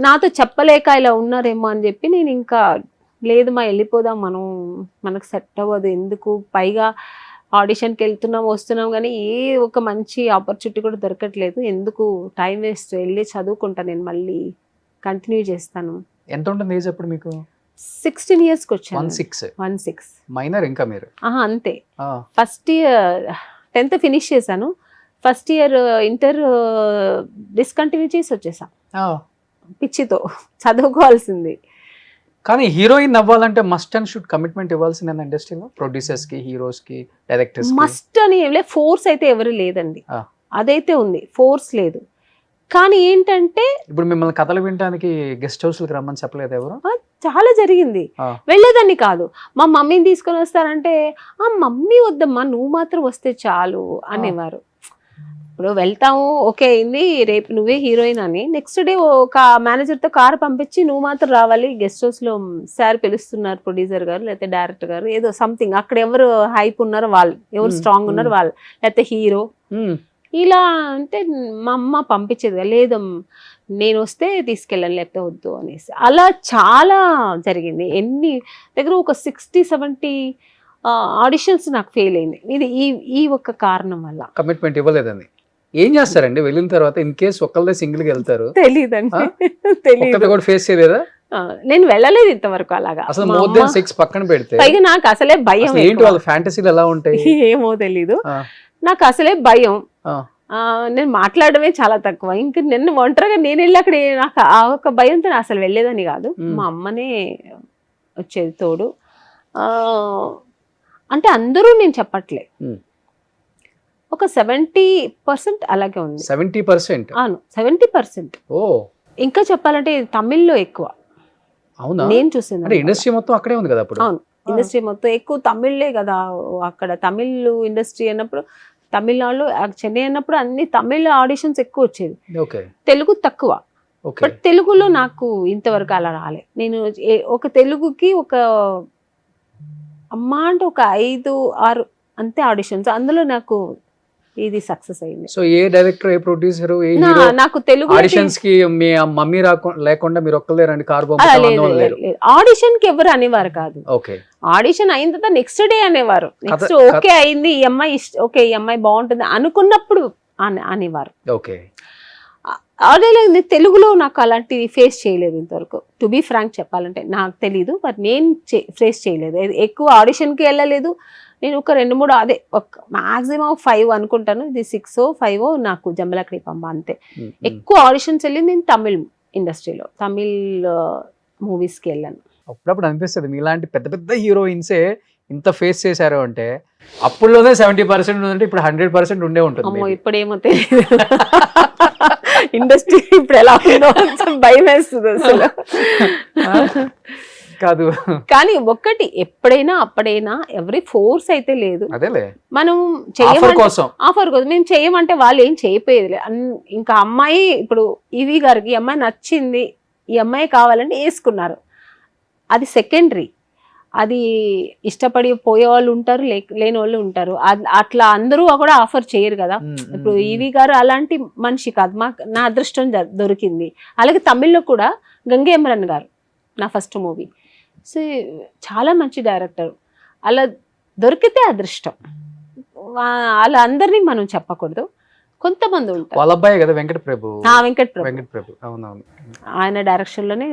నాతో చెప్పలేక ఇలా ఉన్నారేమో అని చెప్పి నేను ఇంకా లేదు మా వెళ్ళిపోదాం, మనకు సెట్ అవ్వదు ఎందుకు, పైగా ఆడిషన్కి వెళ్తున్నాం వస్తున్నాం కానీ ఏ ఒక మంచి ఆపర్చునిటీ కూడా దొరకట్లేదు, ఎందుకు టైం వేస్ట్, వెళ్ళి చదువుకుంటా, నేను మళ్ళీ కంటిన్యూ చేస్తాను. ఎంత ఉంటుంది ఏజ్ అప్పుడు మీకు? 16 yearsకి వచ్చాను. 16 మైనర్ ఇంకా మీరు? అంతే. ఫస్ట్ ఇయర్ 10th ఫినిష్ చేశాను, ఫస్ట్ ఇయర్ ఇంటర్ డిస్కంటిన్యూ చేసి వచ్చేసా పిచ్చితో, చదువుకోవాల్సింది. కానీ హీరోయిన్ అవ్వాలంటే మస్ట్ అండ్ షుడ్ కమిట్మెంట్ ఇవ్వాల్సిందే ఇండస్ట్రీలో, ప్రొడ్యూసర్స్ కి, హీరోస్ కి, డైరెక్టర్స్ కి. మస్ట్ అని ఏం లేదు, ఫోర్స్ అయితే ఎవరు లేదండి, అదైతే ఉంది, ఫోర్స్ లేదు. కానీ ఏంటంటే ఇప్పుడు మిమ్మల్ని కథలు వినడానికి గెస్ట్ హౌస్లకు రమ్మని చెప్పలేదు ఎవరు? చాలా జరిగింది, వెళ్ళేదాన్ని కాదు. మా మమ్మీని తీసుకొని వస్తారంటే మమ్మీ వద్దమ్మా నువ్వు మాత్రం వస్తే చాలు అనేవారు. ఇప్పుడు వెళ్తాము ఓకే అయింది, రేపు నువ్వే హీరోయిన్ అని, నెక్స్ట్ డే ఒక మేనేజర్తో కారు పంపించి నువ్వు మాత్రం రావాలి, గెస్ట్ హౌస్లో సార్ పిలుస్తున్నారు, ప్రొడ్యూసర్ గారు లేకపోతే డైరెక్టర్ గారు, ఏదో సంథింగ్, అక్కడ ఎవరు హైప్ ఉన్నారో వాళ్ళు, ఎవరు స్ట్రాంగ్ ఉన్నారో వాళ్ళు, లేకపోతే హీరో, ఇలా అంటే మా అమ్మ పంపించేది లేదు, నేను వస్తే తీసుకెళ్ళాను లేకపోతే వద్దు అనేసి. అలా చాలా జరిగింది. ఎన్ని దగ్గర ఒక 60-70 ఆడిషన్స్ నాకు ఫెయిల్ అయింది. ఇది ఈ ఒక్క కారణం వల్ల. కమిట్మెంట్ ఇవ్వలేదని. ఏం చేస్తారండి వెళ్ళిన తర్వాత? ఇన్ కేస్ ఒక్కళ్ళే సింగిల్ గా వెళ్తారు, తెలీదండి, తెలియదు కూడా ఫేస్ చేయలేదా? నేను వెళ్ళలేదు ఇంతవరకు అలాగా. అసలు మోర్ దెన్ 6 పక్కన పెడితే పైగా నాకు అసలే భయం. ఏంటి వాళ్ళ ఫ్యాంటసీలు ఎలా ఉంటాయి ఏమో తెలీదు, నాకు అసలే భయం. నేను మాట్లాడమే చాలా తక్కువ. ఇంక నిన్న ఒంటరిగా నేను వెళ్ళి అక్కడ నాకు ఆ ఒక భయంతో అసలు వెళ్ళేదని కాదు, మా అమ్మనే వచ్చేది తోడు. అంటే అందరూ నేను చెప్పట్లే, ఒక 70% అలాగే ఉంది. 70%? అవును, 70%. ఇంకా చెప్పాలంటే తమిళ్లో ఎక్కువ. అవునా? నేను చూసింది ఇండస్ట్రీ మొత్తం అక్కడే ఉంది కదా అప్పుడు. అవును, ఇండస్ట్రీ మొత్తం ఎక్కువ తమిళ్లే కదా అక్కడ. తమిళ్ ఇండస్ట్రీ అన్నప్పుడు, తమిళనాడులో చెన్నై అన్నప్పుడు అన్ని తమిళ ఆడిషన్స్ ఎక్కువ వచ్చేది, తెలుగు తక్కువ. బట్ తెలుగులో నాకు ఇంతవరకు అలా రాలే. నేను ఒక తెలుగుకి ఒక అమ్మ అంటే ఒక 5-6 అంతే ఆడిషన్స్, అందులో నాకు ఇది సక్సెస్ అయింది. సో ఏ డైరెక్టర్, ఏ ప్రొడ్యూసర్, ఏ హీరో నాకు తెలుగు ఆడిషన్స్ కి మీ మమ్మీ లేకుండా మీరు ఒక్కలే రండి కార్ ఆడిషన్ కి ఎవరు అనేవారు కాదు. ఆడిషన్ అయిన తర్వాత నెక్స్ట్ డే అనేవారు, నెక్స్ట్ ఓకే అయింది ఈ అమ్మాయి, ఓకే ఈ అమ్మాయి బాగుంటుంది అనుకున్నప్పుడు అనేవారు. అదే తెలుగులో నాకు అలాంటివి ఫేస్ చేయలేదు ఇంతవరకు. టు బీ ఫ్రాంక్ చెప్పాలంటే నాకు తెలీదు, బట్ నేను ఫేస్ చేయలేదు. ఎక్కువ ఆడిషన్కి వెళ్ళలేదు నేను. ఒక 2-3 అదే ఒక మాక్సిమం 5 అనుకుంటాను, ఇది 6-5 నాకు జంబలకడి పంబ అంతే. ఎక్కువ ఆడిషన్స్ వెళ్ళి నేను తమిళ్ ఇండస్ట్రీలో, తమిళ్ మూవీస్కి వెళ్ళాను. అప్పుడప్పుడు అనిపిస్తుంది మీలాంటి పెద్ద పెద్ద హీరోయిన్సే ఇంత ఫేస్ చేశారు అంటే అప్పుడులోనే 70% ఉందంటే ఇప్పుడు 100% ఉండే ఉంటుంది అమ్మో maybe. ఇప్పుడేమో తెలియదు. ఇండస్ట్రీ ఇప్పుడు ఎలా ఉందో భయం వేస్తుంది అసలు. కాదు కానీ ఒక్కటి ఎప్పుడైనా అప్పుడైనా ఎవరి ఫోర్స్ అయితే లేదు. అదేలే మనం ఆఫర్ చేయమంటే కోసం ఆఫర్ కోసం మేము చేయమంటే వాళ్ళు ఏం చేయపోయేది ఇంకా అమ్మాయి ఇప్పుడు ఈవి గారికి ఈ అమ్మాయి నచ్చింది, ఈ అమ్మాయి కావాలంటే వేసుకున్నారు, అది సెకండరీ. అది ఇష్టపడి పోయే వాళ్ళు ఉంటారు, లేని వాళ్ళు ఉంటారు. అట్లా అందరూ కూడా ఆఫర్ చేయరు కదా. ఇప్పుడు ఈవి గారు అలాంటి మనిషి కాదు, నా అదృష్టం దొరికింది. అలాగే తమిళ్లో కూడా గంగేమరన్ గారు నా ఫస్ట్ మూవీ. సో చాలా మంచి డైరెక్టర్, అలా దొరికితే అదృష్టం. అలా అందరినీ మనం చెప్పకూడదు, కొంతమంది ఉంటారు. వాళ్ళ అబ్బాయి కదా వెంకట ప్రభు. వెంకట్ ప్రభు అవునవును. ఆయన డైరెక్షన్ లోనే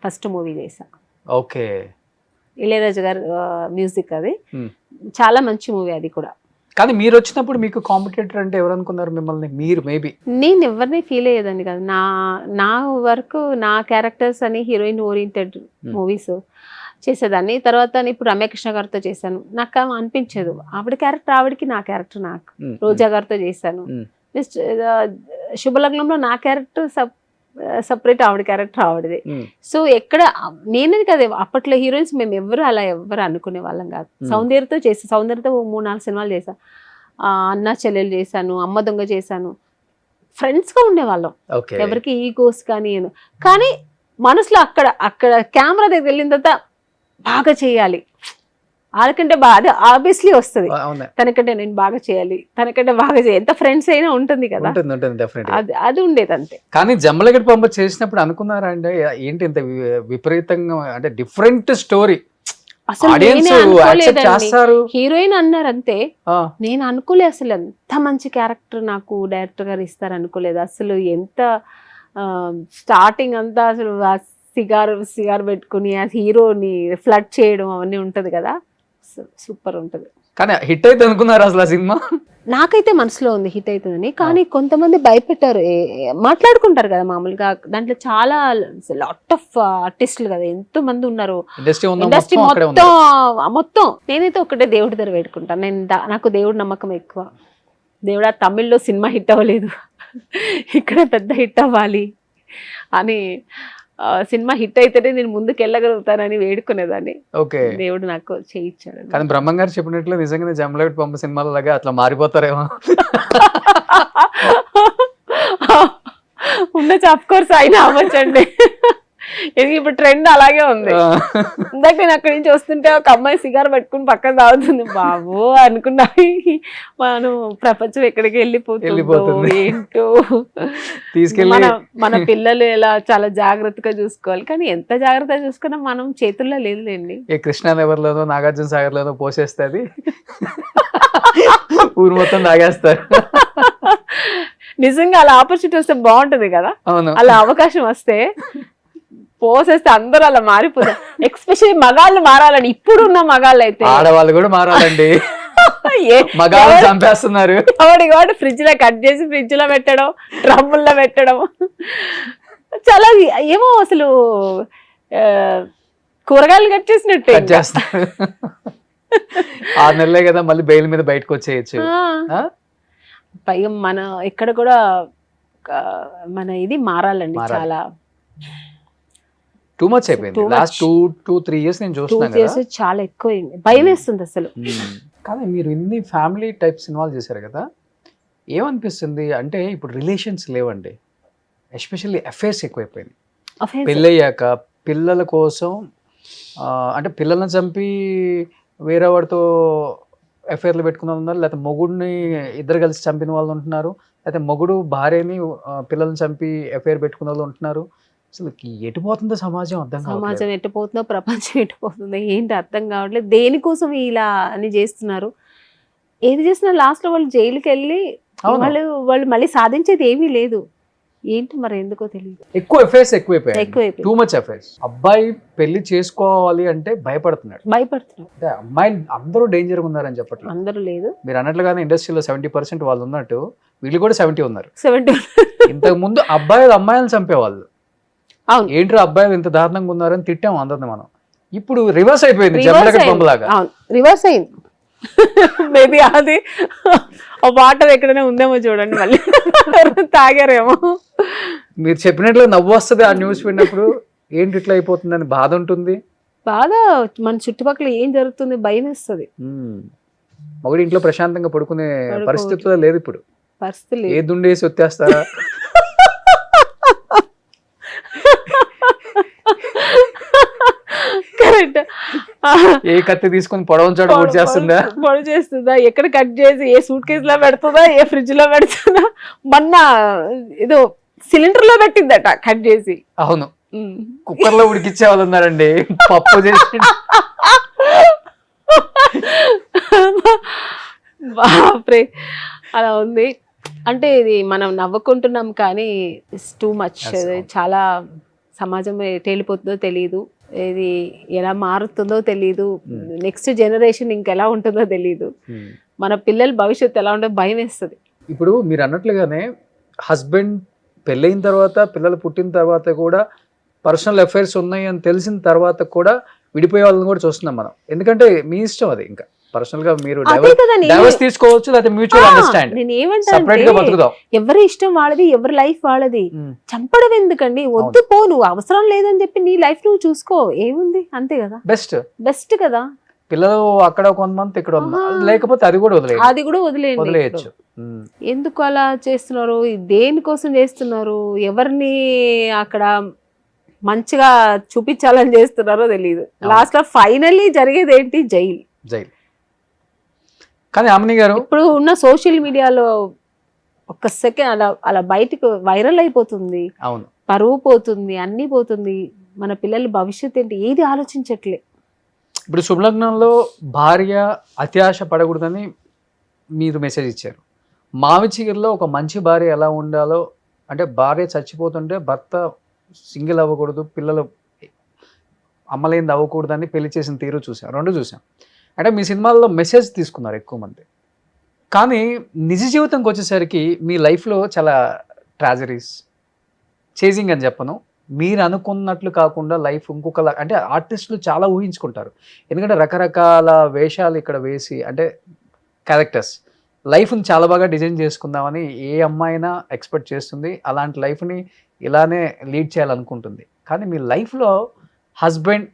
ఫస్ట్ మూవీ చేశా. ఓకే. ఇళయరాజు గారు మ్యూజిక్, అది చాలా మంచి మూవీ అది కూడా. కానీ మీరు వచ్చినప్పుడు మీకు కాంపిటేటర్ అంటే ఎవరు అనుకున్నారు మిమ్మల్ని? మీరు మేబీ. నేను ఎవరిని ఫీల్ అయ్యేదాన్ని కాదు. నా వరకు నా క్యారెక్టర్స్ అని హీరోయిన్ ఓరియంటెడ్ మూవీస్ చేసేదాన్ని. తర్వాత ఇప్పుడు రమ్యకృష్ణ గారితో చేశాను, నాకు అనిపించదు ఆవిడ క్యారెక్టర్ ఆవిడకి, నా క్యారెక్టర్ నాకు. రోజా గారితో చేశాను. శుభలగ్నంలో నా క్యారెక్టర్ సపరేట్, ఆవిడ క్యారెక్టర్ ఆవిడది. సో ఎక్కడ నేనది కదా, అప్పట్లో హీరోయిన్స్ మేము ఎవరు అలా ఎవరు అనుకునే వాళ్ళం కాదు. సౌందర్యతో చేసాను, సౌందర్యతో 3-4 సినిమాలు చేశాను. అన్నా చెల్లెలు చేశాను, అమ్మ దొంగ చేశాను. ఫ్రెండ్స్ గా ఉండేవాళ్ళం, ఎవరికి ఈగోస్ కానీ మనసులో అక్కడ కెమెరా దగ్గర వెళ్ళిన తర్వాత బాగా చేయాలి, వాళ్ళకంటే బాగా ఆబ్వియస్లీ వస్తుంది, తనకంటే నేను బాగా చేయాలి, తనకంటే బాగా చేయాలి. ఎంత ఫ్రెండ్స్ అయినా ఉంటుంది కదా, అది ఉండేది అంతే. కానీ జమ్మలగడ్డ పంప చేసినప్పుడు అనుకున్నారా అంటే ఏంటి ఇంత విపరీతంగా, అంటే డిఫరెంట్ స్టోరీ అసలు హీరోయిన్ అన్నారు అంతే, నేను అనుకోలే అసలు ఎంత మంచి క్యారెక్టర్ నాకు డైరెక్టర్ గారు ఇస్తారు అనుకోలేదు అసలు. ఎంత స్టార్టింగ్ అంతా అసలు సిగార్ పెట్టుకుని ఆ హీరోని ఫ్లడ్ చేయడం అవన్నీ ఉంటది కదా, సూపర్ ఉంటది. కానీ హిట్ అయితే అనుకున్నారు అసలు ఆ సినిమా? నాకైతే మనసులో ఉంది హిట్ అవుతుందని, కానీ కొంతమంది భయపెట్టారు, మాట్లాడుకుంటారు కదా మామూలుగా. దాంట్లో చాలా లాట్ ఆఫ్ ఆర్టిస్టులు కదా, ఎంతో మంది ఉన్నారు, ఇండస్ట్రీ మొత్తం. నేనైతే ఒకటే దేవుడి దగ్గర పెట్టుకుంటాను. నాకు దేవుడి నమ్మకం ఎక్కువ. దేవుడా తమిళ్లో సినిమా హిట్ అవ్వలేదు, ఇక్కడ పెద్ద హిట్ అవ్వాలి అని, సినిమా హిట్ అయితేనే నేను ముందుకు వెళ్ళగలుగుతానని వేడుకునేదాన్ని. దేవుడు నాకు చేయించాడు. కానీ బ్రహ్మం గారు చెప్పినట్లు నిజంగానే జమ్మలగడ్డ పంప సినిమాల లాగా అట్లా మారిపోతారేమో. ఉండొచ్చు, ఆఫ్ కోర్స్ అయినా అవ్వచ్చండి. ఇప్పుడు ట్రెండ్ అలాగే ఉంది. ఇందాక నేను అక్కడి నుంచి వస్తుంటే ఒక అమ్మాయి సిగార్ పెట్టుకుని పక్కన తాగుతుంది, బాబు అనుకున్నా మనం ప్రపంచం ఎక్కడికి వెళ్ళిపోతుంది ఏంటో. మన పిల్లలు ఎలా చాలా జాగ్రత్తగా చూసుకోవాలి, కానీ ఎంత జాగ్రత్తగా చూసుకున్నా మనం చేతుల్లో లేదులేండి. కృష్ణానగర్ లోనో నాగార్జున సాగర్ లోనో పోసేస్తుంది, ఊరు మొత్తం తాగేస్తారు. నిజంగా అలా ఆపర్చునిటీ వస్తే బాగుంటది కదా, అలా అవకాశం వస్తే పోసేస్తే అందరూ అలా మారిపోతారు. ఎస్పెషల్లీ మగాళ్ళు మారాలని, ఇప్పుడున్న మగాళ్ళు అయితే ఆడవాళ్ళు కూడా మారాలండి. మగాళ్ళు చంపేస్తున్నారు. వాడు ఫ్రిడ్జ్ లో కట్ చేసి ఫ్రిడ్జ్ లో పెట్టడం, డ్రమ్ముల్లో పెట్టడం, చాలా ఏమో అసలు కూరగాయలు కట్ చేసినట్టు చేస్తారు. 6 నెలలే కదా, మళ్ళీ బెయిల్ మీద బయటకు వచ్చేయచ్చు. పైగా మన ఇక్కడ కూడా మన ఇది మారాలండి, చాలా టూ మచ్ అయిపోయింది. లాస్ట్ 2-3 ఇయర్స్ నేను చూస్తున్నాను, చాలా ఎక్కువైంది, భయం వేస్తుంది అసలు. కానీ మీరు ఇన్ని ఫ్యామిలీ టైప్ సినిమాలు చేశారు కదా, ఏమనిపిస్తుంది అంటే ఇప్పుడు రిలేషన్స్ లేవండి, ఎస్పెషల్లీ అఫైర్స్ ఎక్కువైపోయింది. పెళ్ళయ్యాక పిల్లల కోసం అంటే పిల్లల్ని చంపి వేరే వాడితో అఫైర్లు పెట్టుకున్న ఉన్నారు, లేకపోతే మొగుడిని ఇద్దరు కలిసి చంపిన వాళ్ళు ఉంటున్నారు, లేకపోతే మొగుడు భార్యని పిల్లల్ని చంపి అఫైర్ పెట్టుకున్న వాళ్ళు ఉంటున్నారు. అసలు ఎటుపోతుందో సమాజం అర్థం కావట్లేదు. సమాజం ఎటుపోతుందో, ప్రపంచం ఎటుపోతుందో ఏంటి అర్థం కావట్లేదు. దేనికోసం ఇలా అని చేస్తున్నారు, ఏది చేస్తున్నారు లాస్ట్ లో వాళ్ళు జైలుకి వెళ్ళి వాళ్ళు మళ్ళీ సాధించేది ఏమీ లేదు. ఏంటి మరి ఎందుకో తెలియదు, ఎక్కువ అఫైర్స్ ఎక్కువైపోయాయి, టూ మచ్ అఫైర్స్. అబ్బాయి పెళ్లి చేసుకోవాలి అంటే భయపడుతున్నాడు. అంటే అమ్మాయి అందరూ డేంజర్ ఉన్నారని చెప్పట్లేదు, అందరూ లేదు. మీరు అన్నట్లుగానే ఇండస్ట్రీలో 70% వాళ్ళు ఉన్నట్టు వీళ్ళు కూడా 70 ఉన్నారు. 70 ఇంతకు ముందు అబ్బాయిలు అమ్మాయిలను చంపేవాళ్ళు, ఏంట్రా అబ్బాయిలు ఇంత దారుణంగా ఉన్నారని తిట్టాము అందరిని మనం. ఇప్పుడు రివర్స్ అయిపోయింది, జమ్మలకడి పంపలాగా. అవును, రివర్స్ అయింది. మేబీ అది ఆ వాటర్ ఎక్కడైనా ఉందేమో చూడండి, మళ్ళీ తాగారేమో. మీరు చెప్పినట్లు నవ్వు వస్తుంది ఆ న్యూస్ విన్నప్పుడు. ఏంటి ఇట్లా అయిపోతుందని బాధ ఉంటుంది. బాధ, మన చుట్టుపక్కల ఏం జరుగుతుంది భయం వేస్తుంది. ఒకటి ఇంట్లో ప్రశాంతంగా పడుకునే పరిస్థితిలో లేదు ఇప్పుడు. పరిస్థితి ఏ దుండేసి వచ్చేస్తారా. కరెక్ట్. ఏ కత్తి తీసుకొని పొడవంచాడు పొడి చేస్తుందా, పొడి చేస్తుందా, ఎక్కడ కట్ చేసి ఏ సూట్ కేసు లో పెడుతుందా, ఏ ఫ్రిడ్జ్ లో పెడుతుందా. మొన్న ఏదో సిలిండర్ లో పెట్టిందట కట్ చేసి. అవును, కుక్కర్ లో ఉడికిచ్చే వాళ్ళు ఉన్నారండి, పప్పు చేసి. బాప్రే, అలా ఉంది. అంటే ఇది మనం నవ్వుకుంటున్నాం కానీ ఇట్స్ టూ మచ్. చాలా సమాజం తేలిపోతుందో తెలియదు, ఇది ఎలా మారుతుందో తెలియదు, నెక్స్ట్ జనరేషన్ ఇంకెలా ఉంటుందో తెలియదు, మన పిల్లల భవిష్యత్తు ఎలా ఉంటుందో భయం వేస్తుంది. ఇప్పుడు మీరు అన్నట్లుగానే హస్బెండ్ పెళ్ళైన తర్వాత, పిల్లలు పుట్టిన తర్వాత కూడా పర్సనల్ అఫైర్స్ ఉన్నాయి అని తెలిసిన తర్వాత కూడా విడిపోయే వాళ్ళని కూడా చూస్తున్నాం మనం. ఎందుకంటే మీ ఇష్టం అది, ఇంకా పర్సనల్ గా మీరు డైవర్స్ తీసుకోవచ్చు, లేకపోతే మ్యూచువల్ అండర్స్టాండింగ్. నేను ఏమంటా, ఎవరి ఇష్టం వాళ్ళది, ఎవరి లైఫ్ వాళ్ళది. చంపడం ఎందుకండి, వద్దు పో, నువ్వు అవసరం లేదని చెప్పి నీ లైఫ్ నువ్వు చూసుకో, ఏముంది, అంతే కదా. బెస్ట్ కదా. పిల్లలు అక్కడ కొంతమంది ఇక్కడ లేకపోతే అది కూడా వదిలేయచ్చు. ఎందుకు అలా చేస్తున్నారు, దేనికోసం చేస్తున్నారు, ఎవరిని అక్కడ మంచిగా చూపించాలని చేస్తున్నారో తెలియదు. లాస్ట్ లో ఫైనల్లీ జరిగేది ఏంటి, జైలు. కానీ ఆమెని గారు ఇప్పుడు ఉన్న సోషల్ మీడియాలో ఒక్క సెకండ్ అలా అలా బయటకు వైరల్ అయిపోతుంది. అవును, పరువు పోతుంది, అన్ని పోతుంది. మన పిల్లల భవిష్యత్తు ఏంటి, ఏది ఆలోచించట్లే. ఇప్పుడు శుభలగ్నంలో భార్య అత్యాశ పడకూడదని మీరు మెసేజ్ ఇచ్చారు. మావి చిగురులో ఒక మంచి భార్య ఎలా ఉండాలో, అంటే భార్య చచ్చిపోతుంటే భర్త సింగిల్ అవ్వకూడదు, పిల్లలు అమ్మలేంది అవ్వకూడదని పెళ్లి చేసిన తీరు చూసాం, రెండు చూసాం. అంటే మీ సినిమాల్లో మెసేజ్ తీసుకున్నారు ఎక్కువ మంది. కానీ నిజ జీవితంకి వచ్చేసరికి మీ లైఫ్లో చాలా ట్రాజరీస్, చేజింగ్ అని చెప్పను, మీరు అనుకున్నట్లు కాకుండా లైఫ్ ఇంకొకలా. అంటే ఆర్టిస్టులు చాలా ఊహించుకుంటారు, ఎందుకంటే రకరకాల వేషాలు ఇక్కడ వేసి, అంటే క్యారెక్టర్స్, లైఫ్ని చాలా బాగా డిజైన్ చేసుకుందామని ఏ అమ్మాయినా ఎక్స్పెక్ట్ చేస్తుంది. అలాంటి లైఫ్ని ఇలానే లీడ్ చేయాలనుకుంటుంది. కానీ మీ లైఫ్లో హస్బెండ్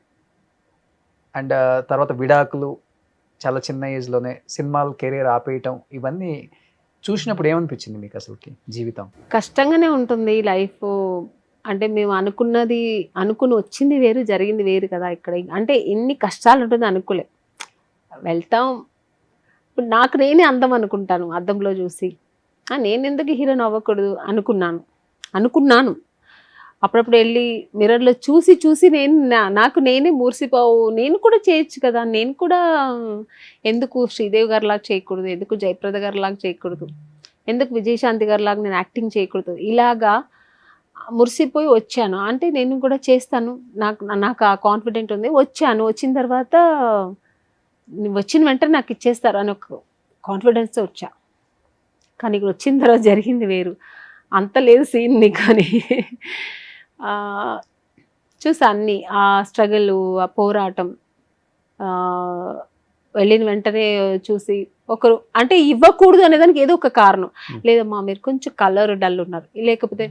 అండ్ తర్వాత విడాకులు, చాలా చిన్న ఏజ్లోనే సినిమాలు కెరీర్ ఆపేయటం, ఇవన్నీ చూసినప్పుడు ఏమనిపించింది మీకు అసలుకి? జీవితం కష్టంగానే ఉంటుంది లైఫ్. అంటే మేము అనుకుని వచ్చింది వేరు, జరిగింది వేరు కదా. ఇక్కడ అంటే ఎన్ని కష్టాలు ఉంటుంది అనుకోలే. వెళ్తాం, ఇప్పుడు నాకు నేనే అందం అనుకుంటాను అద్దంలో చూసి. నేను ఎందుకు హీరోయిన్ అవ్వకూడదు అనుకున్నాను. అప్పుడప్పుడు వెళ్ళి మిర్రర్లో చూసి నాకు నేనే మూర్సిపోవు, నేను కూడా చేయొచ్చు కదా, నేను కూడా ఎందుకు శ్రీదేవి గారిలాగా చేయకూడదు, ఎందుకు జయప్రద గారిలాగా చేయకూడదు, ఎందుకు విజయశాంతి గారిలాగా నేను యాక్టింగ్ చేయకూడదు, ఇలాగా మురిసిపోయి వచ్చాను. అంటే నేను కూడా చేస్తాను, నాకు ఆ కాన్ఫిడెంట్ ఉంది. వచ్చిన తర్వాత వచ్చిన వెంటనే నాకు ఇచ్చేస్తారు అని ఒక కాన్ఫిడెన్స్తో వచ్చా. కానీ ఇక్కడ వచ్చిన తర్వాత జరిగింది వేరు. అంత లేదు సీన్ని, కానీ చూసా అన్నీ, ఆ స్ట్రగుల్, ఆ పోరాటం. వెళ్ళిన వెంటనే చూసి ఒకరు అంటే ఇవ్వకూడదు అనేదానికి ఏదో ఒక కారణం. లేదమ్మా మీరు కొంచెం కలర్ డల్ ఉన్నారు, లేకపోతే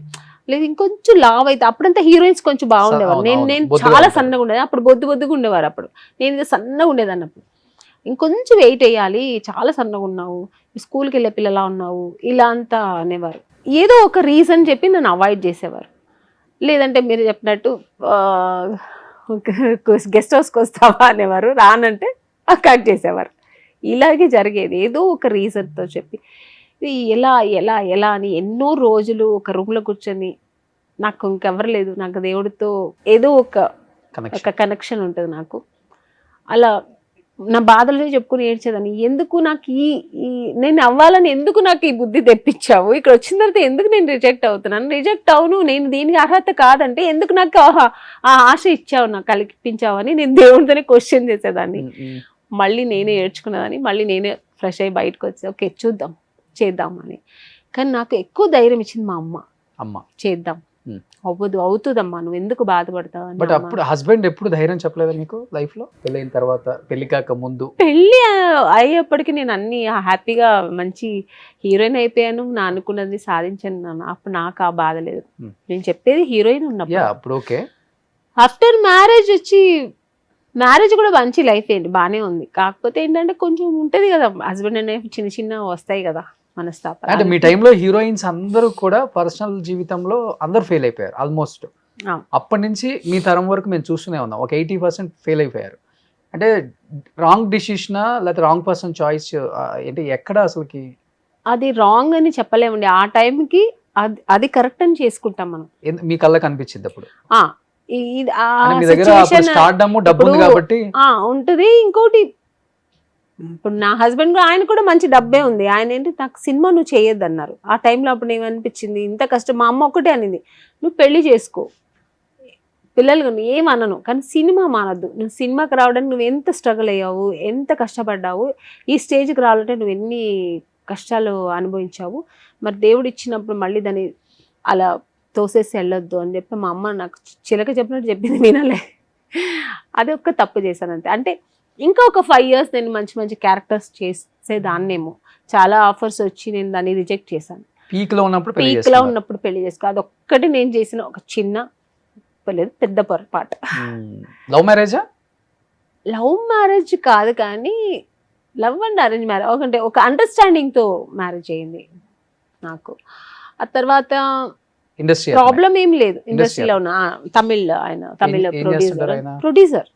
లేదు ఇంకొంచెం లావ్ అయితే. అప్పుడంతా హీరోయిన్స్ కొంచెం బాగుండేవారు, నేను చాలా సన్నగా ఉండేది. అప్పుడు బొద్దుగా ఉండేవారు, అప్పుడు నేను సన్నగా ఉండేదాన్ని. అప్పుడు ఇంకొంచెం వెయిట్ వేయాలి, చాలా సన్నగా ఉన్నావు, స్కూల్కి వెళ్ళే పిల్లలా ఉన్నావు, ఇలా అంతా అనేవారు. ఏదో ఒక రీజన్ చెప్పి నన్ను అవాయిడ్ చేసేవారు. లేదంటే మీరు చెప్పినట్టు గెస్ట్ హౌస్కి వస్తావా అనేవారు, రానంటే కట్ చేసేవారు. ఇలాగే జరిగేది ఏదో ఒక రీజన్తో చెప్పి. ఇది ఎలా ఎలా ఎలా అని ఎన్నో రోజులు ఒక రూమ్లో కూర్చొని, నాకు ఇంకెవరు లేదు, నాకు దేవుడితో ఏదో ఒక కనెక్షన్ ఉంటుంది నాకు. అలా నా బాధలనే చెప్పుకుని ఏడ్చేదాన్ని. ఎందుకు నాకు నేను అవ్వాలని ఎందుకు నాకు ఈ బుద్ధి తెప్పించావు, ఇక్కడ వచ్చిన తర్వాత ఎందుకు నేను రిజెక్ట్ అవును, నేను దీనికి అర్హత కాదంటే ఎందుకు నాకు ఆ ఆశ ఇచ్చావు, నాకు కల్పించావు అని నేను దేవుడితోనే క్వశ్చన్ చేసేదాన్ని. మళ్ళీ నేనే ఏడ్చుకునేదాన్ని, మళ్ళీ నేనే ఫ్రెష్ అయ్యి బయటకు వచ్చి ఓకే చేద్దాం అని. కానీ నాకు ఎక్కువ ధైర్యం ఇచ్చింది మా అమ్మ. చేద్దాం, అవ్వదు, అవుతుందమ్మా, నువ్వు ఎందుకు బాధపడతావు అని బట్ అమ్మ. అప్పుడు హస్బెండ్ ఎప్పుడు ధైర్యం చెప్పలేదా మీకు లైఫ్ లో, పెళ్ళైన తర్వాత, పెళ్లి కాక ముందు? పెళ్ళి అయ్యేప్పటికి నేను అన్ని హ్యాపీగా మంచి హీరోయిన్ అయిపోయాను, నా అనుకున్నది సాధించాను నాన్న. అప్పుడు నాకు ఆ బాధ లేదు. నేను చెప్పేది హీరోయిన్ ఉన్నప్పుడు. యా అప్పుడు ఓకే. ఆఫ్టర్ మ్యారేజ్ వచ్చి, మ్యారేజ్ కూడా మంచి లైఫ్ ఏంటి, బాగానే ఉంది. కాకపోతే ఏంటంటే కొంచెం ఉంటది కదా హస్బెండ్ అండ్ వైఫ్, చిన్న చిన్న వస్తాయి కదా మనస్తాపాలు. అంటే మీ టైంలో హీరోయిన్స్ అందరూ కూడా పర్సనల్ జీవితంలో అందరూ ఫెయిల్ అయిపోయారు ఆల్మోస్ట్. అప్పటి నుంచి మీ తరం వరకు మేము చూస్తూనే ఉన్నాం, ఒక 80% ఫెయిల్ అయిపోయారు. అంటే రాంగ్ డిసిషనా లేకపోతే రాంగ్ పర్సన్ చాయిస్ అంటే ఎక్కడ అసలుకి? అది రాంగ్ అని చెప్పలేమండి. ఆ టైంకి అది కరెక్ట్ అని చేసుకుంటాం మనం. మీ కళ్ళకి అనిపించింది అప్పుడు? మీ దగ్గర స్టార్డమ్ డబ్బు ఉంది కాబట్టి ఉంటది. ఇంకోటి, ఇప్పుడు నా హస్బెండ్ కూడా, ఆయన కూడా మంచి డబ్బే ఉంది. ఆయన ఏంటి, నాకు సినిమా నువ్వు చేయొద్దు అన్నారు. ఆ టైంలో అప్పుడు ఏమనిపించింది, ఇంత కష్టం. మా అమ్మ ఒకటే అనింది, నువ్వు పెళ్లి చేసుకో, పిల్లలు ఏమనను, కానీ సినిమా మానద్దు. నువ్వు సినిమాకి రావడానికి నువ్వు ఎంత స్ట్రగుల్ అయ్యావు, ఎంత కష్టపడ్డావు, ఈ స్టేజ్కి రావాలంటే నువ్వు ఎన్ని కష్టాలు అనుభవించావు, మరి దేవుడు ఇచ్చినప్పుడు మళ్ళీ దాన్ని అలా తోసేసి వెళ్ళొద్దు అని చెప్పి మా అమ్మ నాకు చిలక చెప్పినట్టు చెప్పింది, వినలే. అది ఒక్క తప్పు చేశాను అంతే. అంటే ఇంకా ఒక 5 years నేను మంచి మంచి క్యారెక్టర్స్ చేసేదాన్నేమో. చాలా ఆఫర్స్ వచ్చి నేను దాన్ని రిజెక్ట్ చేశాను. పీక్ లో ఉన్నప్పుడు పెళ్లి చేసుకో, అది ఒక్కటి నేను చేసిన ఒక చిన్న పెద్ద పొరపాటు. లవ్ మ్యారేజా? లవ్ మ్యారేజ్ కాదు, కానీ లవ్ అండ్ అరేంజ్ మ్యారేజ్. అంటే ఒక అండర్స్టాండింగ్తో మ్యారేజ్ అయింది నాకు. ఆ తర్వాత ఇండస్ట్రీ ప్రాబ్లం ఏం లేదు. ఇండస్ట్రీలో ఉన్న తమిళ్ ప్రొడ్యూసర్.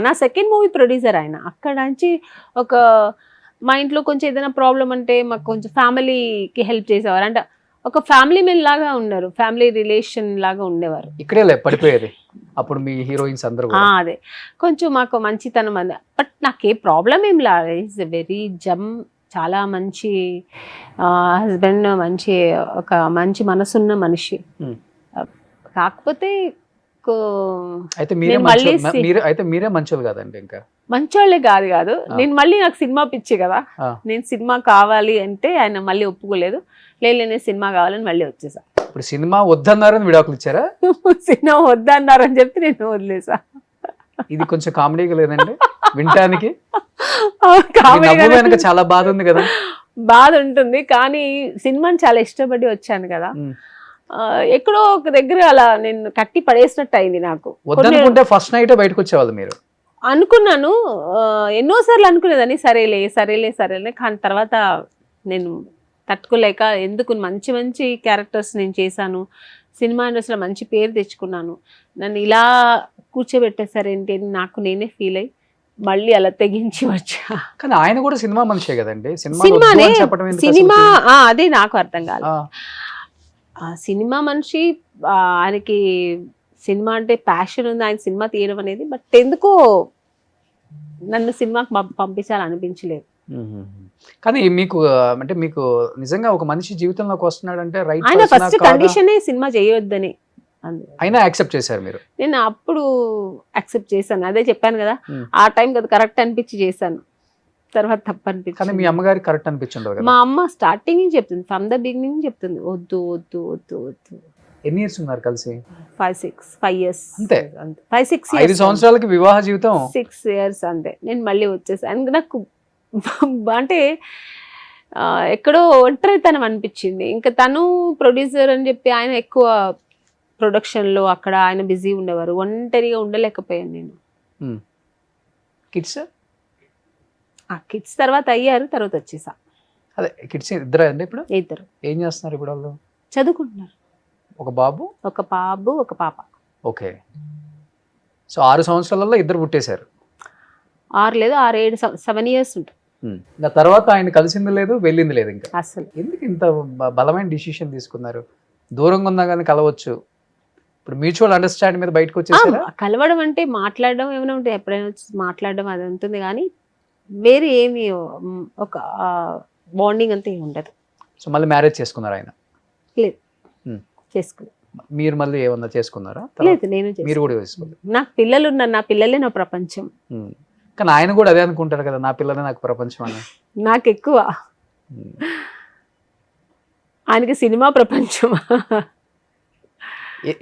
నా సెకండ్ మూవీ ప్రొడ్యూసర్ ఆయన. అక్కడ నుంచి ఒక మా ఇంట్లో కొంచెం ఏదైనా ప్రాబ్లం అంటే మాకు కొంచెం ఫ్యామిలీకి హెల్ప్ చేసేవారు. అంటే ఒక ఫ్యామిలీ మెన్ లాగా ఉన్నారు, ఫ్యామిలీ రిలేషన్ లాగా ఉండేవారు. ఇక్కడే పడిపోయేది అప్పుడు మీ హీరోయిన్స్ అందరూ. అదే కొంచెం మాకు మంచితనం అది. బట్ నాకు ఏ ప్రాబ్లం ఏం లేదు. ఈజ్ వెరీ చాలా మంచి హస్బెండ్, ఒక మంచి మనసున్న మనిషి. కాకపోతే మీరే మంచోళ్ళు కదండి. ఇంకా మంచోళ్ళే కాదు. నేను మళ్ళీ నాకు సినిమా పిచ్చి కదా, నేను సినిమా కావాలి అంటే ఆయన మళ్ళీ ఒప్పుకోలేదు. నేను సినిమా కావాలని మళ్ళీ వచ్చేసా. ఇప్పుడు సినిమా వద్దన్నారని విడాకులు ఇచ్చారా? సినిమా వద్దన్నారని చెప్పి నేను వదిలేసా. ఇది కొంచెం కామెడీగా లేదండి వినటానికి? కామెడీ చాలా బాధ ఉంది కదా. బాధ ఉంటుంది, కానీ సినిమాని చాలా ఇష్టపడి వచ్చాను కదా, ఎక్కడో ఒక దగ్గర అలా నేను కట్టి పడేసినట్టు అయింది నాకు. వద్దనుకుంటే ఫస్ట్ నైట్ బయటకు వచ్చేవాళ్ళు మీరు? అనుకున్నాను, ఎన్నోసార్లు అనుకునేదాన్ని, సరేలే. కానీ తర్వాత నేను తట్టుకోలేక, ఎందుకు మంచి మంచి క్యారెక్టర్స్ నేను చేశాను, సినిమా ఇండస్ట్రీలో మంచి పేరు తెచ్చుకున్నాను, నన్ను ఇలా కూర్చోబెట్టేసారేంటి అని నాకు నేనే ఫీల్ అయ్యి మళ్ళీ అలా తెగించి వచ్చా. కానీ ఆయన కూడా సినిమా మనిషే కదండి. సినిమా అదే నాకు అర్థం కాలేదు. సినిమా మనిషి, ఆయనకి సినిమా అంటే ప్యాషన్ ఉంది, ఆయన సినిమా తీయడం అనేది. బట్ ఎందుకో నన్ను సినిమాకి పంపించాలనిపించలేదు. కానీ మీకు అంటే మీకు నిజంగా ఒక మనిషి జీవితంలోకి వస్తున్నాడంటే రైట్. ఆయన ఫస్ట్ కండిషనే సినిమా చేయొద్దని అయినా యాక్సెప్ట్ చేశారు మీరు? నేను అప్పుడు యాక్సెప్ట్ చేశాను, అదే చెప్పాను కదా, ఆ టైం కదా కరెక్ట్ అనిపించి చేశాను. తర్వాత తప్పు అనిపించింది. కానీ మీ అమ్మగారికి కరెక్ట్ అనిపించండి కదా? మా అమ్మ స్టార్టింగ్ చెప్తుంది, ఫ్రమ్ ద బిగినింగ్ చెప్తుంది, వద్దు. ఎన్ని ఇయర్స్ ఉన్నారు కలిసి? 5 years అంతే. 5-6 years. 5 సంవత్సరాలకి వివాహ జీవితం. 6 years అంతే. నేను మళ్ళీ వచ్చేసాను. నాకు అంటే ఎక్కడో ఒంటరితనం అనిపించింది. ఇంకా తను ప్రొడ్యూసర్ అని చెప్పి ఆయన ఎక్కువ ప్రొడక్షన్లో అక్కడ ఆయన బిజీ ఉండేవారు, ఒంటరిగా ఉండలేకపోయాను నేను. కిడ్స్? కిడ్స్ తర్వాత అయ్యారు, తర్వాత వచ్చేసా. అదే కిడ్స్ ఇద్దరు అండి ఇప్పుడు? ఇద్దరు. ఏం చేస్తున్నారు ఇప్పుడు వాళ్ళు? చదువుకుంటున్నారు. ఒక బాబు, ఒక పాప. ఓకే. సో 6 సంవత్సరాలలో ఇద్దరు పుట్టేశారు? 6 లేదు, 7 years ఉంటుంది. తర్వాత ఆయన కలిసింది లేదు, వెళ్ళింది లేదు ఇంకా అసలు. ఎందుకు ఇంత బలమైన డిసిషన్ తీసుకున్నారు? దూరంగా ఉన్నా కానీ కలవచ్చు, ఇప్పుడు మ్యూచువల్ అండర్స్టాండింగ్ మీద బయటకు వచ్చేసారా? కలవడం అంటే మాట్లాడడం ఏమైనా ఉంటే ఎప్పుడైనా మాట్లాడడం అది ఉంటుంది, కానీ వేరే ఏమి ఒక బాండింగ్ అంతా ఏమి ఉండదు. సో మళ్ళీ మ్యారేజ్ చేసుకున్నారు ఆయన? లేదు, చేసుకున్నారు. మీరు మళ్ళీ ఏమన్నా చేసుకున్నారా? లేదు, నేను మీరు కూడా చేసుకున్నారు. నాకు పిల్లలు ఉన్నారు, నా పిల్లలే నా ప్రపంచం. కానీ ఆయన కూడా అదే అనుకుంటారు కదా, నా పిల్లలే నాకు ప్రపంచం అని. నాకు ఎక్కువ, ఆయనకి సినిమా ప్రపంచం.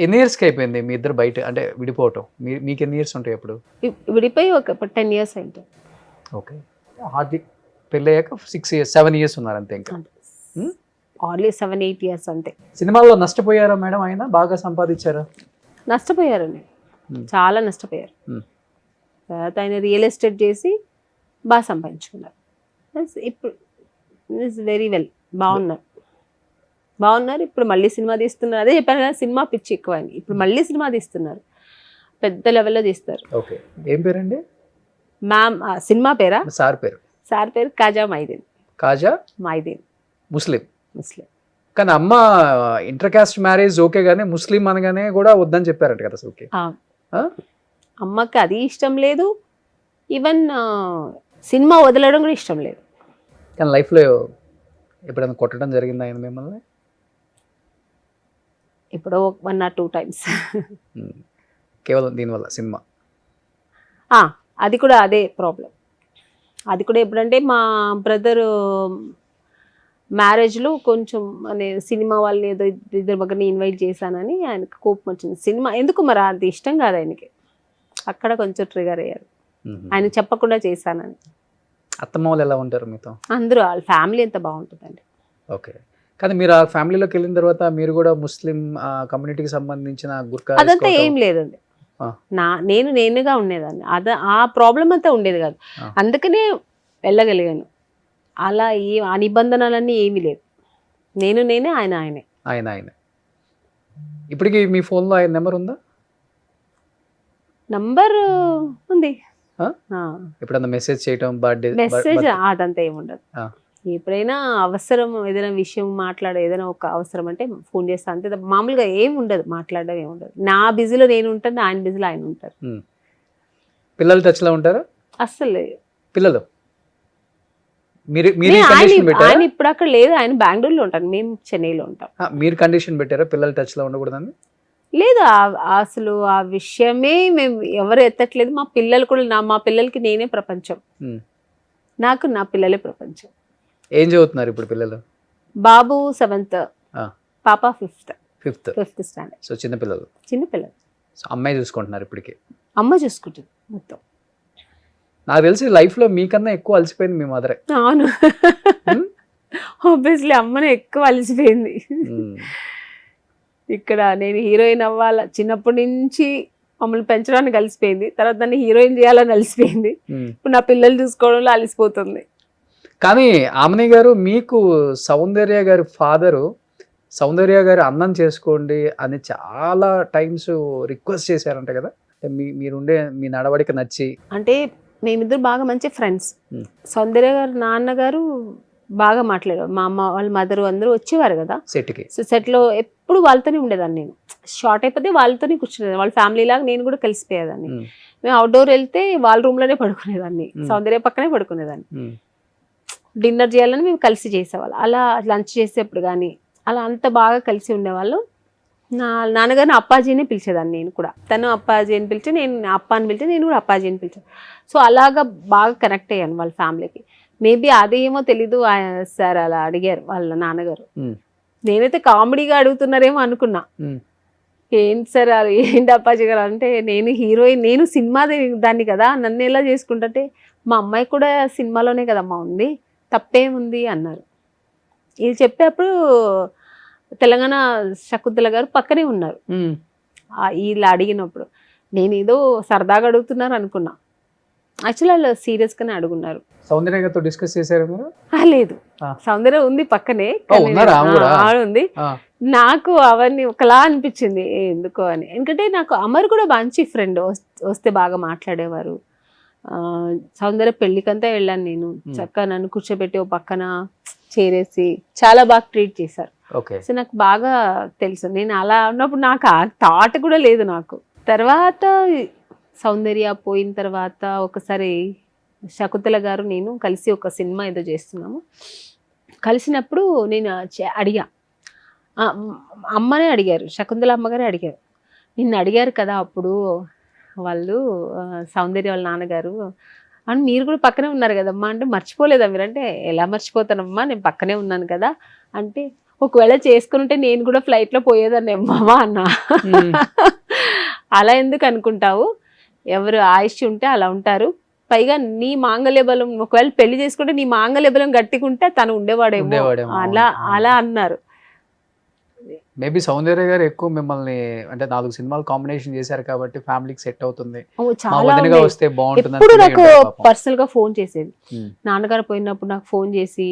ఎన్ని ఇయర్స్కి అయిపోయింది మీ ఇద్దరు బయట అంటే విడిపోవటం? మీకు ఎన్ని ఇయర్స్ ఉంటాయి అప్పుడు? విడిపోయి ఒక 10 years అయింది. ఓకే. హార్దిక్ పెళ్ళి అయ్యాక 7 years ఉన్నారు అంతే ఇంకా. ఆన్లీ 7-8 years అంతే. సినిమాల్లో నష్టపోయారా మేడం? ఆయన బాగా సంపాదించారా? నష్టపోయారండి, చాలా నష్టపోయారు. తర్వాత ఆయన రియల్ ఎస్టేట్ చేసి బాగా సంపాదించుకున్నారు. ఇప్పుడు వెరీ వెల్ బాగున్నారు. ఇప్పుడు మళ్ళీ సినిమా తీస్తున్నారు. అదే చెప్పాను కదా, సినిమా పిచ్చి ఎక్కువ అని. ఇప్పుడు మళ్ళీ సినిమా తీస్తున్నారు, పెద్ద లెవెల్లో తీస్తారు. ఓకే. ఏం పేరండి మ్యామ్? సినిమా పేరా? సార్ పేరు కాజా మైదీన్. కాజా మైదీన్. ముస్లిం. కానీ అమ్మ ఇంటర్ కాస్ట్ మ్యారేజ్ ఓకే గానీ ముస్లిం అనగానే కూడా వద్దని చెప్పారంట కదా అసలుకి. అమ్మకి అది ఇష్టం లేదు, ఈవెన్ సినిమా వదలడం కూడా ఇష్టం లేదు. కానీ లైఫ్లో ఎప్పుడైనా కొట్టడం జరిగింది ఆయన మిమ్మల్ని? ఎప్పుడో 1 or 2 times. కేవలం దీనివల్ల సినిమా? అది కూడా అదే ప్రాబ్లం. అది కూడా ఎప్పుడంటే మా బ్రదర్ మ్యారేజ్లో కొంచెం అనే సినిమా వాళ్ళని ఏదో ఇద్దరు మగని ఇన్వైట్ చేశానని ఆయనకు కోపం వచ్చింది. సినిమా ఎందుకు మరి అది ఇష్టం కాదు ఆయనకి. అక్కడ కొంచెం ట్రిగర్ అయ్యారు, ఆయన చెప్పకుండా చేశానని. అత్తమ్మ వాళ్ళు ఎలా ఉంటారు మీతో? అందరూ వాళ్ళ ఫ్యామిలీ ఎంత బాగుంటుందండి. ఓకే. కానీ మీరు ఆ ఫ్యామిలీలోకి వెళ్ళిన తర్వాత మీరు కూడా ముస్లిం కమ్యూనిటీకి సంబంధించిన గుర్కా అదంతా ఏం లేదండి. నేనుగా ఉండేదాన్ని, ఆ ప్రాబ్లం అంతా ఉండేది కాదు. అందుకనే వెళ్ళగలిగాను. అలా ఆ నిబంధనలన్నీ ఏమీ లేదు. నేనే ఆయనే. ఇప్పటికి మీ ఫోన్లో ఆయన నెంబర్ ఉందా? నంబర్ ఉంది. ఎప్పుడన్నా మెసేజ్ చేయటం, మెసేజ్ అదంతా ఏముండదు. ఎప్పుడైనా అవసరం, ఏదైనా విషయం ఏదైనా ఒక అవసరం అంటే ఫోన్ చేస్తా అంతే. మామూలుగా ఏమి ఉండదు, మాట్లాడడం ఏముండదు. నా బిజీలో నేను ఉంటాను, ఆయన బిజీలో ఆయన ఉంటారు. పిల్లలు టచ్ లో ఉంటారు? అస్సలు పిల్లలు ఆయన ఇప్పుడు అక్కడ లేదు, ఆయన బెంగళూరులో ఉంటారు, మేము చెన్నైలో ఉంటాం. మీరు కండిషన్ పెట్టారా పిల్లలు టచ్ లో ఉండకూడదని? లేదు, అసలు ఆ విషయమే మేము ఎవరు ఎత్తట్లేదు. మా పిల్లలు కూడా మా పిల్లలకి నేనే ప్రపంచం, నాకు నా పిల్లలే ప్రపంచం. ఏం చదువుతున్నారు ఇప్పుడు పిల్లలు? బాబు 7th, పాప 5th స్టాండర్డ్. సో చిన్న పిల్లలు. సో అమ్మాయి చూసుకుంటున్నారు ఇప్పటికి? అమ్మ చూసుకుంటుంది మొత్తం. నాకు తెలిసి లైఫ్ లో మీకన్నా ఎక్కువ అలసిపోయింది మీ మదరే. అవును, ఆబ్వియస్లీ అమ్మనే ఎక్కువ అలసిపోయింది. ఇక్కడ నేను హీరోయిన్ అవ్వాల, చిన్నప్పటి నుంచి మమ్మల్ని పెంచడానికి అలసిపోయింది. తర్వాత దాన్ని హీరోయిన్ చేయాలని అలసిపోయింది. ఇప్పుడు నా పిల్లలు చూసుకోవడంలో అలసిపోతుంది. కానీ ఆమని గారు, మీకు సౌందర్య గారి ఫాదరు సౌందర్య గారి అన్నం చేసుకోండి అని చాలా టైమ్స్ రిక్వెస్ట్ చేశారంట కదా. మీరుండే మీ నడవడిక నచ్చి, అంటే మేమిద్దరు బాగా మంచి ఫ్రెండ్స్. సౌందర్య గారు నాన్నగారు బాగా మాట్లాడారు. మా అమ్మ వాళ్ళ మదరు అందరూ వచ్చేవారు కదా సెట్కి. సో సెట్లో ఎప్పుడు వాళ్ళతోనే ఉండేదాన్ని. నేను షార్ట్ అయిపోతే వాళ్ళతోనే కూర్చునేదాన్ని. వాళ్ళ ఫ్యామిలీ లాగా నేను కూడా కలిసిపోయేదాన్ని. మేము అవుట్డోర్ వెళ్తే వాళ్ళ రూమ్లోనే పడుకునేదాన్ని, సౌందర్య పక్కనే పడుకునేదాన్ని. డిన్నర్ చేయాలని మేము కలిసి చేసేవాళ్ళం. అలా లంచ్ చేసేప్పుడు కానీ అలా అంత బాగా కలిసి ఉండేవాళ్ళం. నా నాన్నగారిని అప్పాజీని పిలిచేదాన్ని. నేను కూడా తను అప్పాజీ అని పిలిచి, నేను అప్ప అని పిలిచి, నేను కూడా అప్పాజీ అని పిలిచాను. సో అలాగా బాగా కనెక్ట్ అయ్యాను వాళ్ళ ఫ్యామిలీకి. మేబీ అదేమో తెలీదు, సార్ అలా అడిగారు వాళ్ళ నాన్నగారు. నేనైతే కామెడీగా అడుగుతున్నారేమో అనుకున్నా. ఏంటి సార్ ఏంటి అప్పాజీ గారు అంటే, నేను హీరోయిన్, నేను సినిమా దాన్ని కదా, నన్ను ఎలా చేసుకుంటే, మా అమ్మాయి కూడా సినిమాలోనే కదమ్మా ఉంది, తప్పేముంది అన్నారు. ఇది చెప్పేప్పుడు తెలంగాణ శకుంతల గారు పక్కనే ఉన్నారు. ఇలా అడిగినప్పుడు నేను ఏదో సరదాగా అడుగుతున్నారు అనుకున్నా. యాక్చువల్లీ వాళ్ళు సీరియస్గానే అడుగున్నారు. సౌందర్య గారితో డిస్కస్ చేశారు మీరు? లేదు, సౌందర్య ఉంది పక్కనే ఉంది. నాకు అవన్నీ ఒకలా అనిపించింది ఎందుకో అని. ఎందుకంటే నాకు అమర్ కూడా మంచి ఫ్రెండ్, వస్తే బాగా మాట్లాడేవారు. సౌందర్య పెళ్లికంతా వెళ్ళాను నేను. చక్కగా నన్ను కూర్చోబెట్టి ఓ పక్కన చేరేసి చాలా బాగా ట్రీట్ చేశారు. సో నాకు బాగా తెలుసు. నేను అలా ఉన్నప్పుడు నాకు ఆ థాట్ కూడా లేదు నాకు. తర్వాత సౌందర్య పోయిన తర్వాత ఒకసారి శకుంతల గారు నేను కలిసి ఒక సినిమా ఏదో చేస్తున్నాము. కలిసినప్పుడు నేను అడిగా, అమ్మనే అడిగారు, శకుంతల అమ్మగారే అడిగారు, నిన్ను అడిగారు కదా అప్పుడు వాళ్ళు సౌందర్య వాళ్ళ నాన్నగారు అని, మీరు కూడా పక్కనే ఉన్నారు కదమ్మా అంటే, మర్చిపోలేదా మీరు అంటే, ఎలా మర్చిపోతానమ్మా నేను పక్కనే ఉన్నాను కదా అంటే, ఒకవేళ చేసుకుని ఉంటే నేను కూడా ఫ్లైట్ లో పోయేదాన్ని మామ అన్న. అలా ఎందుకు అనుకుంటావు, ఎవరు ఆయుష్ ఉంటే అలా ఉంటారు, పైగా నీ మాంగళ్య బలం ఒకవేళ పెళ్లి చేసుకుంటే నీ మాంగళ్య బలం గట్టికుంటే తను ఉండేవాడేమో అలా అన్నారు. మేబీ సౌందర్య గారు ఎక్కువ మిమ్మల్ని అంటే 4 సినిమాలు కాంబినేషన్ చేశారు కాబట్టి ఫ్యామిలీకి సెట్ అవుతుంది, చాలా వస్తే బాగుంటుంది. ఎప్పుడు నాకు పర్సనల్ గా ఫోన్ చేసేది, నాన్నగారు పోయినప్పుడు నాకు ఫోన్ చేసి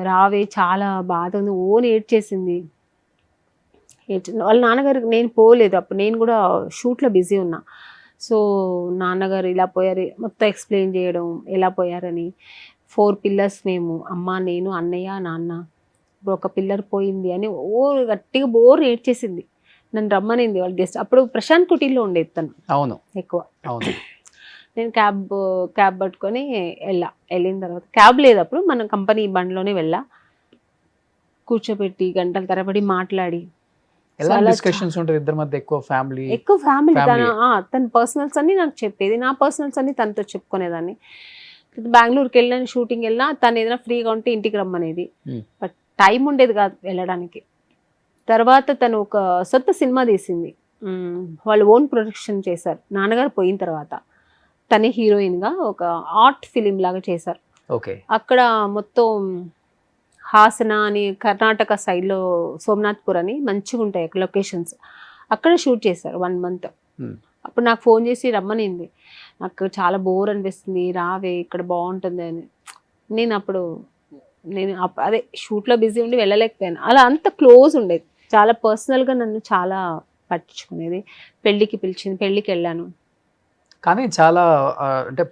రావే చాలా బాధ ఉంది, ఓన్ ఏడ్ చేసింది. వాళ్ళ నాన్నగారికి నేను పోలేదు అప్పుడు, నేను కూడా షూట్లో బిజీ ఉన్నా. సో నాన్నగారు ఇలా పోయారు మొత్తం ఎక్స్ప్లెయిన్ చేయడం, ఎలా పోయారని. 4 పిల్లర్స్ మేము, అమ్మ నేను అన్నయ్య నాన్న, ఇప్పుడు ఒక పిల్లర్ పోయింది అని గట్టిగా బోర్ ఏడ్ చేసింది. నన్ను రమ్మనింది వాళ్ళు గెస్ట్, అప్పుడు ప్రశాంత్ కుటీలో ఉండేది తను. అవును ఎక్కువ. అవును నేను క్యాబ్ పట్టుకొని వెళ్ళిన తర్వాత క్యాబ్ లేదు అప్పుడు, మన కంపెనీ బండిలోనే వెళ్ళా. కూర్చోబెట్టి గంటల తరబడి మాట్లాడి డిస్కషన్స్ ఉంటాయి ఇద్దరి మధ్య, ఎక్కువ ఫ్యామిలీ. తన పర్సనల్స్ అన్ని నాకు చెప్పేది, నా పర్సనల్స్ అన్ని తనతో చెప్పుకునేదాన్ని. బెంగళూరుకి వెళ్ళిన షూటింగ్ వెళ్ళినా తను ఏదైనా ఫ్రీగా ఉంటే ఇంటికి రమ్మనేది, బట్ టైం ఉండేది కాదు వెళ్ళడానికి. తర్వాత తను ఒక సొంత సినిమా తీసింది, వాళ్ళు ఓన్ ప్రొడక్షన్ చేశారు నాన్నగారు పోయిన తర్వాత. తనే హీరోయిన్గా ఒక ఆర్ట్ ఫిలిం లాగా చేశారు. అక్కడ మొత్తం హాసన అని కర్ణాటక సైడ్లో సోమనాథ్పూర్ అని మంచిగా ఉంటాయి అక్కడ లొకేషన్స్, అక్కడ షూట్ చేశారు 1 month. అప్పుడు నాకు ఫోన్ చేసి రమ్మనింది, నాకు చాలా బోర్ అనిపిస్తుంది రావే ఇక్కడ బాగుంటుంది అని. నేను అదే షూట్లో బిజీ ఉండి వెళ్ళలేకపోయాను. అలా అంత క్లోజ్ ఉండేది, చాలా పర్సనల్గా నన్ను చాలా పట్టించుకునేది. పెళ్ళికి పిలిచింది, పెళ్ళికి వెళ్ళాను. కానీ చాలా అంటే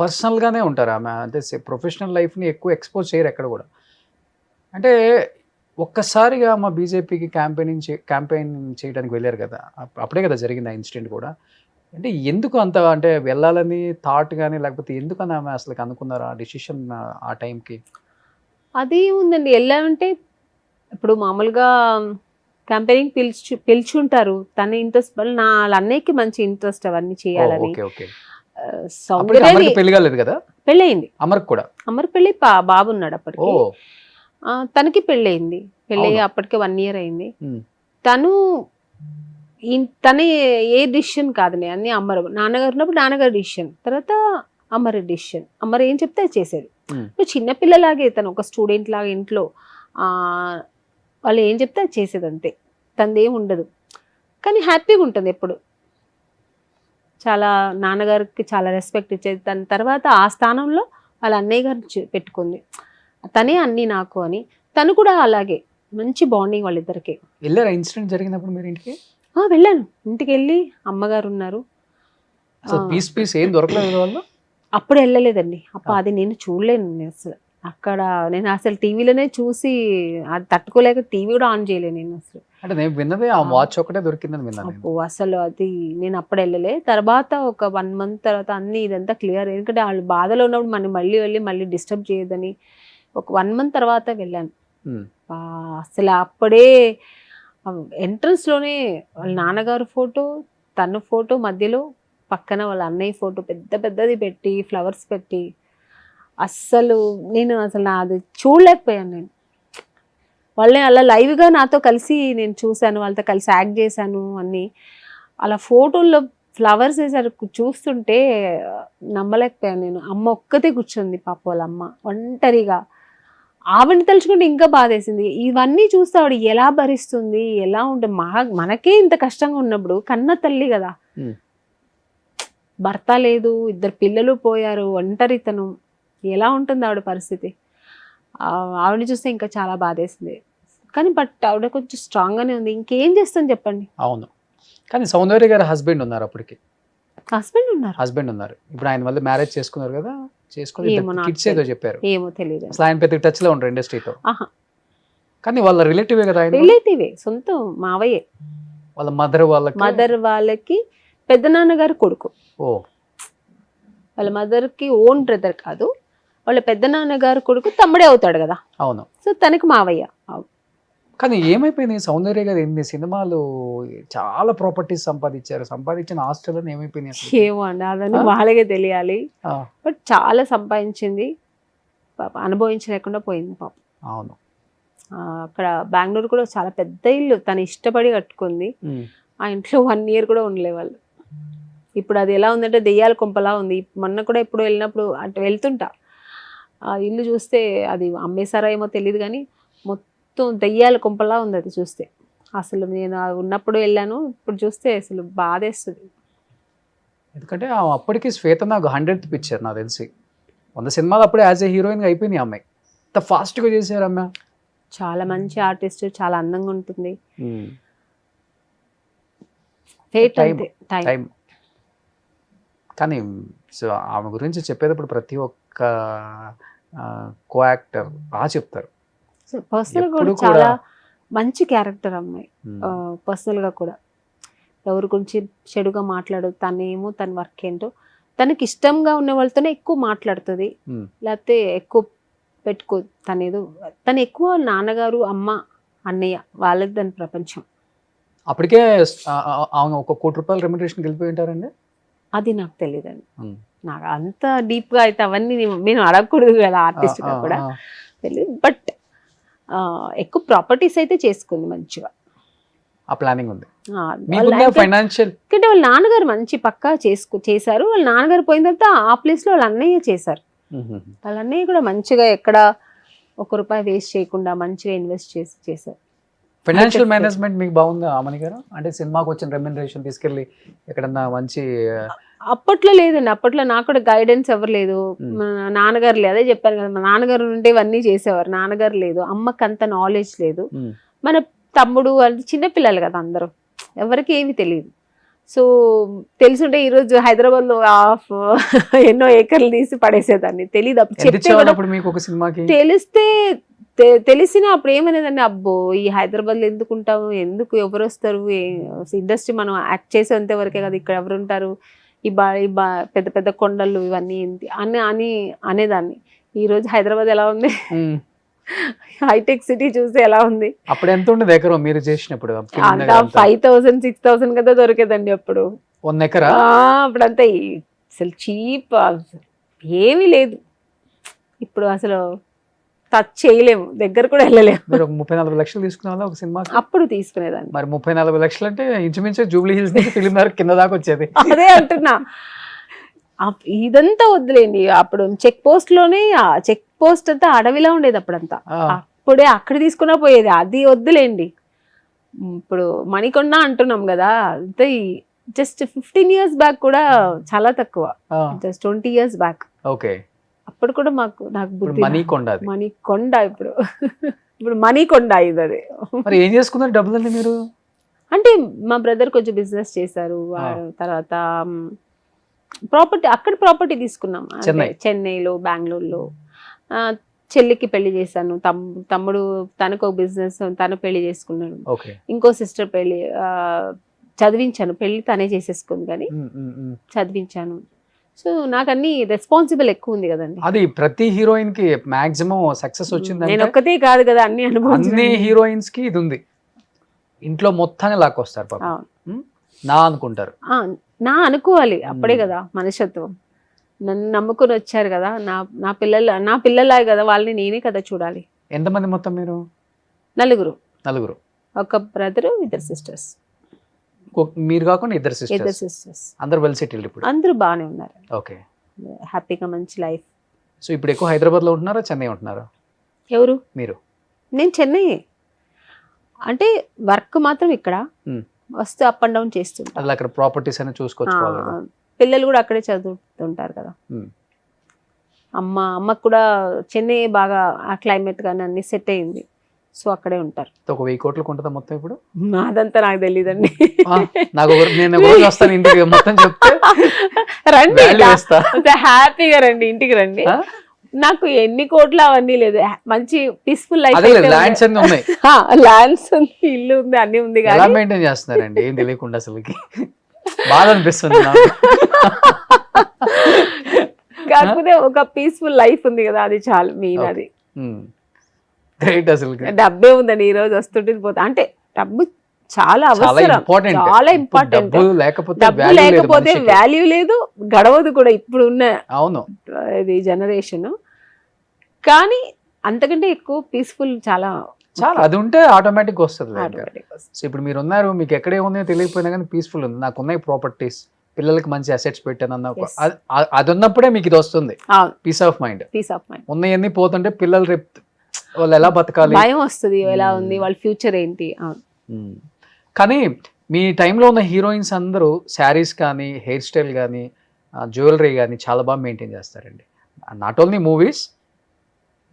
పర్సనల్గానే ఉంటారు ఆమె, అంటే ప్రొఫెషనల్ లైఫ్ని ఎక్కువ ఎక్స్పోజ్ చేయరు ఎక్కడ కూడా. అంటే ఒక్కసారిగా మా బీజేపీకి క్యాంపెయిన్ చేయడానికి వెళ్ళారు కదా, అప్పుడే కదా జరిగింది ఆ ఇన్సిడెంట్ కూడా. అంటే ఎందుకు అంత అంటే వెళ్ళాలని థాట్ కానీ, లేకపోతే ఎందుకని ఆమె అసలు అనుకున్నారు ఆ డెసిషన్ ఆ టైంకి? అది ఉందండి, వెళ్ళామంటే ఇప్పుడు మామూలుగా క్యాంపెయినింగ్ పిలుచుంటారు, తన ఇంట్రెస్ట్ వల్ల నా అన్నయ్యకి మంచి ఇంట్రెస్ట్ అవన్నీ చేయాలని. పెళ్లి కాలేదు కదా? పెళ్ళయింది అమర్కి కూడా. అమర్ పెళ్ళి బాబు ఉన్నాడు అప్పటికి, తనకి పెళ్ళయింది. పెళ్ళయి అప్పటికే 1 year అయింది. తన ఏ డిసిషన్ కాదని అన్ని అమ్మరు, నాన్నగారు ఉన్నప్పుడు నాన్నగారు డిసిషన్, తర్వాత అమర్ డిసిషన్. అమర్ ఏం చెప్తే అది చేసేది. చిన్నపిల్లలాగే తను ఒక స్టూడెంట్ లాగా ఇంట్లో వాళ్ళు ఏం చెప్తే అది చేసేది అంతే, తనదేం ఉండదు. కానీ హ్యాపీగా ఉంటుంది ఎప్పుడు. చాలా నాన్నగారికి చాలా రెస్పెక్ట్ ఇచ్చేది. తన తర్వాత ఆ స్థానంలో వాళ్ళ అన్నయ్య గారు పెట్టుకుంది, తనే అన్ని నాకు అని. తను కూడా అలాగే మంచి బాండింగ్ వాళ్ళిద్దరికి. వెళ్ళారా ఇన్సిడెంట్ జరిగినప్పుడు మీరు ఇంటికి? వెళ్ళాను, ఇంటికి వెళ్ళి అమ్మగారు ఉన్నారు. పీస్ ఏం దొరకలేదు వాళ్ళు? అప్పుడు వెళ్ళలేదండి, అది నేను చూడలేను అసలు. అక్కడ నేను అసలు టీవీలోనే చూసి అది తట్టుకోలేక టీవీ కూడా ఆన్ చేయలేను నేను అసలు. అంటే నేను విన్నదే ఆ వాచ్ ఒకటే దొరికిందని విన్నాను. అసలు అది నేను అప్పుడు వెళ్ళలే. తర్వాత ఒక 1 month తర్వాత అన్ని ఇదంతా క్లియర్, ఎందుకంటే వాళ్ళు బాధలో ఉన్నప్పుడు మనం మళ్ళీ డిస్టర్బ్ చేయదని ఒక 1 month తర్వాత వెళ్ళాను. అసలు అప్పుడే ఎంట్రన్స్ లోనే వాళ్ళ నాన్నగారు ఫోటో, తన ఫోటో మధ్యలో పక్కన వాళ్ళ అన్నయ్య ఫోటో పెద్దది పెట్టి ఫ్లవర్స్ పెట్టి, నేను అసలు అది చూడలేకపోయాను. నేను వాళ్ళని అలా లైవ్గా నాతో కలిసి నేను చూశాను, వాళ్ళతో కలిసి యాక్ట్ చేశాను అన్నీ. అలా ఫోటోల్లో ఫ్లవర్స్ వేసారు చూస్తుంటే నమ్మలేకపోయాను నేను. అమ్మ ఒక్కతే కూర్చుంది పాప, వాళ్ళ అమ్మ ఒంటరిగా. ఆవిడని తలుచుకుంటే ఇంకా బాధేసింది. ఇవన్నీ చూస్తే ఆవిడ ఎలా భరిస్తుంది, ఎలా ఉంటుంది. మనకే ఇంత కష్టంగా ఉన్నప్పుడు కన్న తల్లి కదా, భర్త లేదు, 2 పిల్లలు పోయారు, ఒంటరితను, ఎలా ఉంటుంది ఆవిడ పరిస్థితి. ఆవిడని చూస్తే ఇంకా చాలా బాధేసింది. కానీ బట్ ఆవిడ కొంచెం స్ట్రాంగ్గానే ఉంది. ఇంకేం చేస్తాను చెప్పండి. అవును, కానీ సౌందర్య గారు హస్బెండ్ ఉన్నారు అప్పటికి. హస్బెండ్ ఉన్నారు. ఇప్పుడు ఆయన మళ్ళీ మ్యారేజ్ చేసుకున్నారు కదా, చేసుకుని కిడ్స్ ఏదో చెప్పారు. ఏమో తెలియదు. అసలు ఆయన పెద్ద టచ్ లో ఉంటారు ఇండస్ట్రీతో. కానీ వాళ్ళ రిలేటివే కదా ఆయన? రిలేటివే, సొంత మావయ్యే. వాళ్ళ మదర్ వాళ్ళకి పెద్దనాన్నగారు కొడుకు. వాళ్ళ మదర్కి ఓన్ బ్రదర్ కాదు, వాళ్ళ పెద్దనాన్నగారు కొడుకు తమ్ముడే అవుతాడు కదా. అవును. సో తనకి మావయ్య. కానీ ఏమైపోయింది సౌందర్య గారు, 8 సినిమాలు, చాలా ప్రాపర్టీస్ సంపాదించిన ఆస్తులను ఏమైపోయినాయి? ఏమో అండి, అదని వాళ్ళకే తెలియాలి. బట్ చాలా సంపాదించింది, పాప అనుభవించలేకుండా పోయింది పాప. అవును. అక్కడ బెంగళూరు కూడా చాలా పెద్ద ఇల్లు, తను ఇష్టపడి కట్టుకుంది. ఆ ఇంట్లో 1 year కూడా ఉండలే వాళ్ళు. ఇప్పుడు అది ఎలా ఉందంటే దెయ్యాల కొంపలా ఉంది. మొన్న కూడా ఎప్పుడు వెళ్ళినప్పుడు అంటే వెళ్తుంటా, ఆ ఇల్లు చూస్తే అది అమ్మేశారా ఏమో తెలియదు కానీ మొత్తం దెయ్యాల కొంపలా ఉంది అది చూస్తే. అసలు నేను ఉన్నప్పుడు వెళ్ళాను, ఇప్పుడు చూస్తే అసలు బాధేస్తుంది. ఎందుకంటే అప్పటికి శ్వేత నాకు 100th పిక్చర్ నాకు తెలిసి 100 సినిమాలు అప్పుడే యాజ్ ఏ హీరోయిన్గా అయిపోయింది. అమ్మాయి ఇంత ఫాస్ట్గా చేశారు అమ్మ. చాలా మంచి ఆర్టిస్ట్, చాలా అందంగా ఉంటుంది. ఫేట్ అంతే, టైం. కానీ సో ఆమె గురించి చెప్పేటప్పుడు ప్రతి ఒక్క కో యాక్టర్ బాగా చెప్తారు. పర్సనల్ కూడా చాలా మంచి క్యారెక్టర్ అమ్మాయి. పర్సనల్ గా కూడా ఎవరి గురించి చెడుగా మాట్లాడదు. తనేమో తన వర్క్ ఏంటో, తనకి ఇష్టంగా ఉన్న వాళ్ళతోనే ఎక్కువ మాట్లాడుతుంది, లేకపోతే ఎక్కువ పెట్టుకో. తను ఎక్కువ నాన్నగారు, అమ్మ, అన్నయ్య వాళ్ళది దాని ప్రపంచం. అప్పటికే ఆమె ఒక ₹1 కోటి రెమ్యునరేషన్ వెళ్ళిపోయి ఉంటారండి. అది నాకు తెలియదండి. నాకు అంత డీప్ గా అయితే అవన్నీ నేను అడగకూడదు కదా ఆర్టిస్ట్ గా కూడా తెలియదు. బట్ ఎక్కువ ప్రాపర్టీస్ అయితే చేసుకుంది మంచిగా. ఆ ప్లానింగ్ ఉంది. ఫైనాన్షియల్ అంటే వాళ్ళ నాన్నగారు మంచి పక్కా చేశారు. వాళ్ళ నాన్నగారు పోయిన తర్వాత ఆ ప్లేస్ లో వాళ్ళ అన్నయ్య చేశారు. వాళ్ళ అన్నయ్య కూడా మంచిగా ఎక్కడ ₹1 వేస్ట్ చేయకుండా మంచిగా ఇన్వెస్ట్ చేశారు. ఫైనాన్షియల్ మేనేజ్మెంట్ మీకు బాగుందా అమని గారు? అంటే సినిమాకి వచ్చిన రెమ్యునరేషన్ తీసుకెళ్ళి ఎక్కడన్నా మంచి. అప్పట్లో లేదండి, అప్పట్లో నాకు కూడా గైడెన్స్ ఎవరు లేదు. నాన్నగారు లేదు, అదే చెప్పాను కదా, మా నాన్నగారు నుండి ఇవన్నీ చేసేవారు. నాన్నగారు లేదు, అమ్మకి అంత నాలెడ్జ్ లేదు. మన తమ్ముడు వాళ్ళు చిన్నపిల్లలు కదా అందరూ, ఎవరికి ఏమి తెలియదు. సో తెలుసుంటే ఈరోజు హైదరాబాద్ లో ఎన్నో ఏకర్లు తీసి పడేసేదాన్ని. తెలియదు అప్పుడు. తెలిస్తే తెలిసినా అప్పుడు ఏమనేదండి, అబ్బో ఈ హైదరాబాద్ లో ఎందుకు ఉంటాము, ఎందుకు ఎవరు వస్తారు, ఇండస్ట్రీ మనం యాక్ట్ చేసేంత వరకే కదా, ఇక్కడ ఎవరు ఉంటారు, ఈ పెద్ద పెద్ద కొండలు ఇవన్నీ ఏంటి అని అనేదాన్ని. ఈ రోజు హైదరాబాద్ ఎలా ఉంది, హైటెక్ సిటీ చూస్తే ఎలా ఉంది. అప్పుడు ఎంత ఉండేది ఎకరం మీరు చేసినప్పుడు? 5,000 6,000 కదా దొరికేదండి అప్పుడు. 1 ఎకరా అప్పుడంతా అసలు చీప్, ఏమీ లేదు. ఇప్పుడు అసలు టచ్ చేయలేము, దగ్గర కూడా వెళ్ళలేము. 30-40 లక్షలు తీసుకున్నా ఒక సినిమా అప్పుడు తీసుకునేదాన్ని. మరి 30-40 లక్షలు అంటే ఇంచుమించు జూబ్లీ హిల్స్ నుంచి ఫిలింనగర్ కింద దాకా వచ్చేది. అదే అంటున్నా, ఇదంతా వద్దులేండి. అప్పుడు చెక్ పోస్ట్ లోనే, చెక్ పోస్ట్ అంతా అడవిలా ఉండేది అప్పుడంతా. అప్పుడే అక్కడ తీసుకున్నా పోయేది, అది వద్దులేండి. ఇప్పుడు మణికొండ అంటున్నాం కదా, అంతే జస్ట్ 15 years బ్యాక్ కూడా చాలా తక్కువ, జస్ట్ 20 years బ్యాక్. ఓకే, అప్పుడు కూడా నాకు బుద్ధి మణికొండ ఇప్పుడు మణికొండ అయింది అది. మరి ఏం చేసుకున్నారు డబ్బులు మీరు? అంటే మా బ్రదర్ కొంచెం బిజినెస్ చేశారు, తర్వాత ప్రాపర్టీ తీసుకున్నాం చెన్నైలో, బెంగళూరులో. చెల్లికి పెళ్లి చేశాను, తమ్ముడు తనకు ఒక బిజినెస్, తను పెళ్లి చేసుకున్నాడు. ఇంకో సిస్టర్ పెళ్లి చదివించాను, పెళ్లి తనే చేసేసుకుంది కానీ చదివించాను. సో నాకు అన్ని రెస్పాన్సిబుల్ ఎక్కువ ఉంది కదండి. అది ప్రతి హీరోయిన్ కి మాక్సిమం సక్సెస్ వచ్చింది. నేను ఒక్కతే కాదు కదా, అన్ని హీరోయిన్స్ కి ఇది ఉంది. ఇంట్లో మొత్తాన్ని లాక్కొస్తారు పాపం, నా అనుకుంటారు. నా అనుకోవాలి, అప్పుడే కదా మనుషత్వం. నన్ను నమ్ముకుని వచ్చారు కదా, నా పిల్లలా కదా, వాళ్ళని నేనే కదా చూడాలి. ఎంతమంది మొత్తం మీరు? 4. ఒక బ్రదరు, 2 sisters. మీరు కాకుండా 2 sisters. అందరూ వెల్ సెటిల్డ్ ఇప్పుడు? అందరూ బాగానే ఉన్నారు. ఓకే, హ్యాపీగా మంచి లైఫ్. సో ఇప్పుడు ఎక్కువ హైదరాబాద్ లో ఉంటున్నారా, చెన్నై ఉంటున్నారా? ఎవరు? మీరు? నేను చెన్నై, అంటే వర్క్ మాత్రం ఇక్కడ వస్తూ అప్ అండ్ డౌన్ చేస్తుంటారు. అలా అక్కడ ప్రాపర్టీస్ అని చూసుకోవచ్చు. పిల్లలు కూడా అక్కడే చదువుతుంటారు కదా. అమ్మకు కూడా చెన్నై బాగా ఆ క్లైమేట్ కానీ అన్ని సెట్ అయింది, సో అక్కడే ఉంటారు. ఒక 1000 కోట్లకు ఉంటుందా మొత్తం ఇప్పుడు? అదంతా నాకు తెలియదండి. మొత్తం చెప్తే రండి, హ్యాపీగా రండి, ఇంటికి రండి. నాకు ఎన్ని కోట్లు అవన్నీ లేదు, మంచి పీస్ఫుల్ లైఫ్. ల్యాండ్స్ అన్ని ఉన్నాయి, ల్యాండ్స్ ఉంది, ఇల్లు ఉంది, అన్ని ఉంది. ఎలా మెయింటైన్ చేస్తున్నారండి ఏం తెలియకుండా? అసలుకి బాగా అనిపిస్తుంది కాకపోతే ఒక పీస్ఫుల్ లైఫ్ ఉంది కదా, అది చాలు. మెయిన్ అది గ్రేట్. అసలు డబ్బే ఉందండి, ఈ రోజు వస్తుంటుంది పోతా. అంటే డబ్బు చాలా అవసరం, చాలా ఇంపార్టెంట్. డబ్బు లేకపోతే వాల్యూ లేదు, గడవదు కూడా ఇప్పుడు ఉన్న ఇది జనరేషన్. కానీ అంతకంటే ఎక్కువ పీస్ఫుల్ చాలా చాలా అది ఉంటే ఆటోమేటిక్ వస్తుంది. Automatic వస్తుంది. సో ఇప్పుడు మీరు ఉన్నారు, మీకు ఎక్కడే ఉన్నాయో తెలియకపోయినా కానీ పీస్ఫుల్ ఉంది, నాకు ఉన్నాయి ప్రాపర్టీస్, పిల్లలకి మంచి అసెట్స్ పెట్టాను అన్న Yes. అది ఉన్నప్పుడే మీకు ఇది వస్తుంది, అవును, peace of mind. Peace of mind. ఉన్నాయన్నీ పోతుంటే పిల్లలు రేపు వాళ్ళు ఎలా బతకాలి, భయం వస్తుంది, ఎలా ఉంది వాళ్ళ ఫ్యూచర్ ఏంటి. అవును. కానీ మీ టైంలో ఉన్న హీరోయిన్స్ అందరూ శారీస్ కానీ, హెయిర్ స్టైల్ కానీ, జ్యువెలరీ కానీ చాలా బాగా మెయింటైన్ చేస్తారండి. నాట్ ఓన్లీ మూవీస్,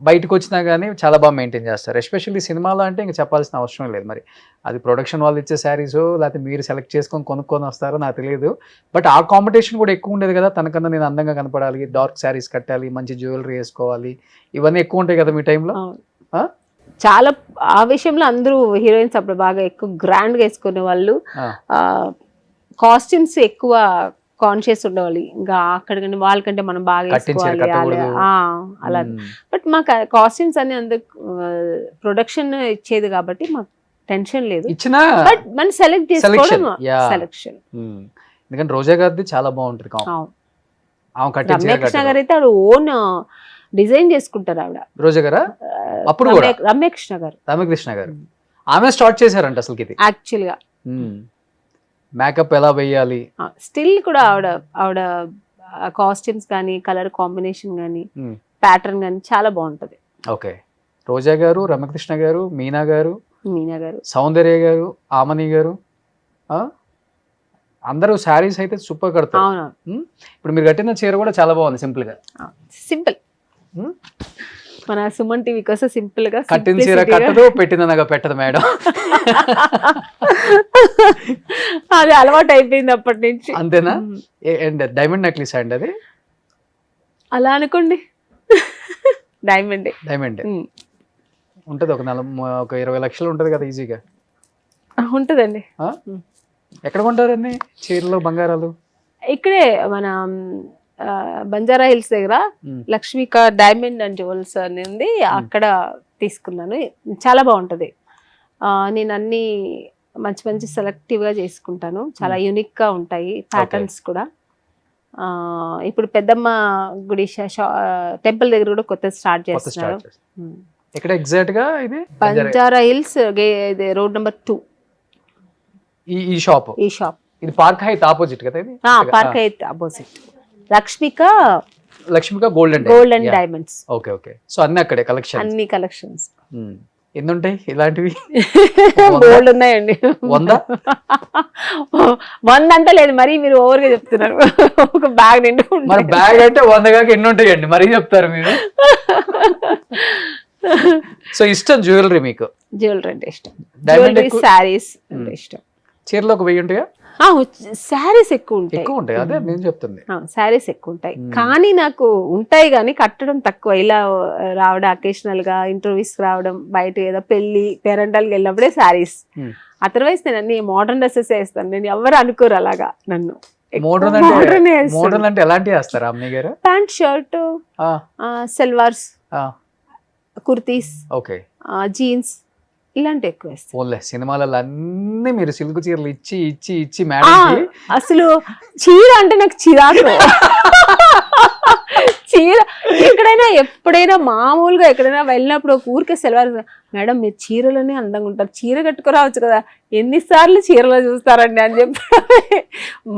బయటకు వచ్చినా కానీ చాలా బాగా మెయింటైన్ చేస్తారు. ఎస్పెషల్లీ సినిమాలో అంటే ఇంకా చెప్పాల్సిన అవసరం లేదు. మరి అది ప్రొడక్షన్ వాళ్ళు ఇచ్చే శారీస్ లేకపోతే మీరు సెలెక్ట్ చేసుకొని కొనుక్కొని వస్తారో నాకు తెలియదు. బట్ ఆ కాంపిటీషన్ కూడా ఎక్కువ ఉండేది కదా, తనకన్నా నేను అందంగా కనపడాలి, డార్క్ శారీస్ కట్టాలి, మంచి జ్యువెలరీ వేసుకోవాలి, ఇవన్నీ ఎక్కువ ఉంటాయి కదా మీ టైంలో. అవును. చాలా ఆ విషయంలో అందరూ హీరోయిన్స్ అప్పుడు బాగా ఎక్కువ గ్రాండ్ గా వేసుకునే వాళ్ళు. కాస్ట్యూమ్స్ ఎక్కువ కాన్షియస్ ఉండేవాళ్ళు, ఇంకా అక్కడ వాళ్ళకంటే మనం బాగా వేసుకోవాలి అలా. బట్ మాకు కాస్ట్యూమ్స్ అన్ని అందరు ప్రొడక్షన్ ఇచ్చేది కాబట్టి మాకు టెన్షన్ లేదు. బట్ మనం సెలెక్ట్ చేసుకోవడం సెలెక్షన్. ఎందుకంటే రోజా గారిది చాలా బాగుంటుంది. రమ్యకృష్ణ గారు అయితే ఆవిడ ఓన్ డిజైన్ చేసుకుంటారు ఆవిడ. రోజా గారా? అప్పుడు రమ్యకృష్ణ గారు ఆమె స్టార్ట్ చేశారంట అసలు ఇది యాక్చువల్ గా. మేకప్ ఎలా వేయాలి, స్టిల్ కూడా ఆవిడ కాస్ట్యూమ్స్ కానీ, కలర్ కాంబినేషన్ కానీ, ప్యాటర్న్ కానీ చాలా బాగుంటది. ఓకే. రోజా గారు, రమకృష్ణ గారు, మీనా గారు, సౌందర్య గారు, ఆమని గారు, అందరూ శారీస్ అయితే సూపర్ కడతారు. ఇప్పుడు మీరు కట్టిన చీర కూడా చాలా బాగుంది, సింపుల్ గా. సింపుల్. మన సుమన్ టీవీ కోసం సింపుల్ గా. కట్టిన చీర కట్టదు, పెట్టిన నగ పెట్టదు మేడం. అది అలవాటు అయిపోయింది అప్పటి నుంచి. అంతేనా? డైమండ్ నెక్లెస్ అండి అది? అలా అనుకోండి. డైమండ్ ఉంటది, ఒక 20 లక్షలు ఉంటది కదా ఈజీగా. ఉంటదండి. ఎక్కడ కొంటారండి చీరలు, బంగారాలు? ఇక్కడే మన బంజారా హిల్స్ దగ్గర లక్ష్మిక డైమండ్ అండ్ జ్యువెల్స్ అని ఉంది, అక్కడ తీసుకున్నాను. చాలా బాగుంటది. నేను అన్ని మంచి మంచి సెలెక్టివ్ గా చేసుకుంటాను, చాలా యూనిక్ గా ఉంటాయి ప్యాటర్న్స్ కూడా. ఇప్పుడు పెద్దమ్మ గుడి టెంపుల్ దగ్గర కూడా కొత్త స్టార్ట్ చేస్తున్నారు. ఎక్కడ ఎగ్జాక్ట్ గా? ఇది బంజారా హిల్స్ రోడ్ నెంబర్ 2. ఈ షాప్ ఇది పార్క్ హైత్ ఆపోజిట్ కదా? ఇది park Hayath opposite. Lakshmika gold and diamonds. Okay okay. So అన్ని అక్కడే అన్ని కలెక్షన్స్. ఎన్ని ఉంటాయి ఇలాంటివి? గోల్డ్ ఉన్నాయండి. 100 అంటే లేదు, మరి మీరు ఓవర్ గా చెప్తున్నారు. ఒక బ్యాగ్ నిండు. మరి బ్యాగ్ అంటే 100 కాక ఎన్ని ఉంటాయండి మరీ చెప్తారు మీరు. సో ఇష్టం జ్యువెలరీ మీకు? జ్యువెలరీ అంటే ఇష్టం, శారీస్ అంటే ఇష్టం. చీరలో ఒక 1000 ఉంటాయా? శారీస్ ఎక్కువ ఉంటాయి. అదే నేను చెప్తుంది, శారీస్ ఎక్కువ ఉంటాయి. కానీ నాకు ఉంటాయి కానీ కట్టడం తక్కువ. ఇలా రావడం, అకేషనల్ గా ఇంటర్వ్యూస్ రావడం, బయట ఏదో పెళ్లి పేరెంటల్కి వెళ్ళినప్పుడే శారీస్. అదర్వైజ్ నేను అన్ని మోడర్న్ డ్రెస్సెస్ వేస్తాను. నేను ఎవరు అనుకోరు అలాగా నన్ను. మోడర్న్ అంటే ఎలాంటివి వేస్తారా అమ్మ గారు? Pant, shirt, salwars, kurtis, jeans ఇలాంటి ఎక్కువ వేస్తాను. ఓన్లే సినిమాలలో అన్ని మీరు సిల్క్ చీరలు ఇచ్చి ఇచ్చి ఇచ్చి మేడం. అసలు చీర అంటే నాకు చిరాకు. చీర ఎక్కడైనా ఎప్పుడైనా మామూలుగా ఎక్కడైనా వెళ్ళినప్పుడు ఒక ఊరికే సెలవారు, మేడం మీరు చీరలోనే అందంగా ఉంటారు, చీర కట్టుకురావచ్చు కదా, ఎన్నిసార్లు చీరలో చూస్తారండి అని చెప్పి.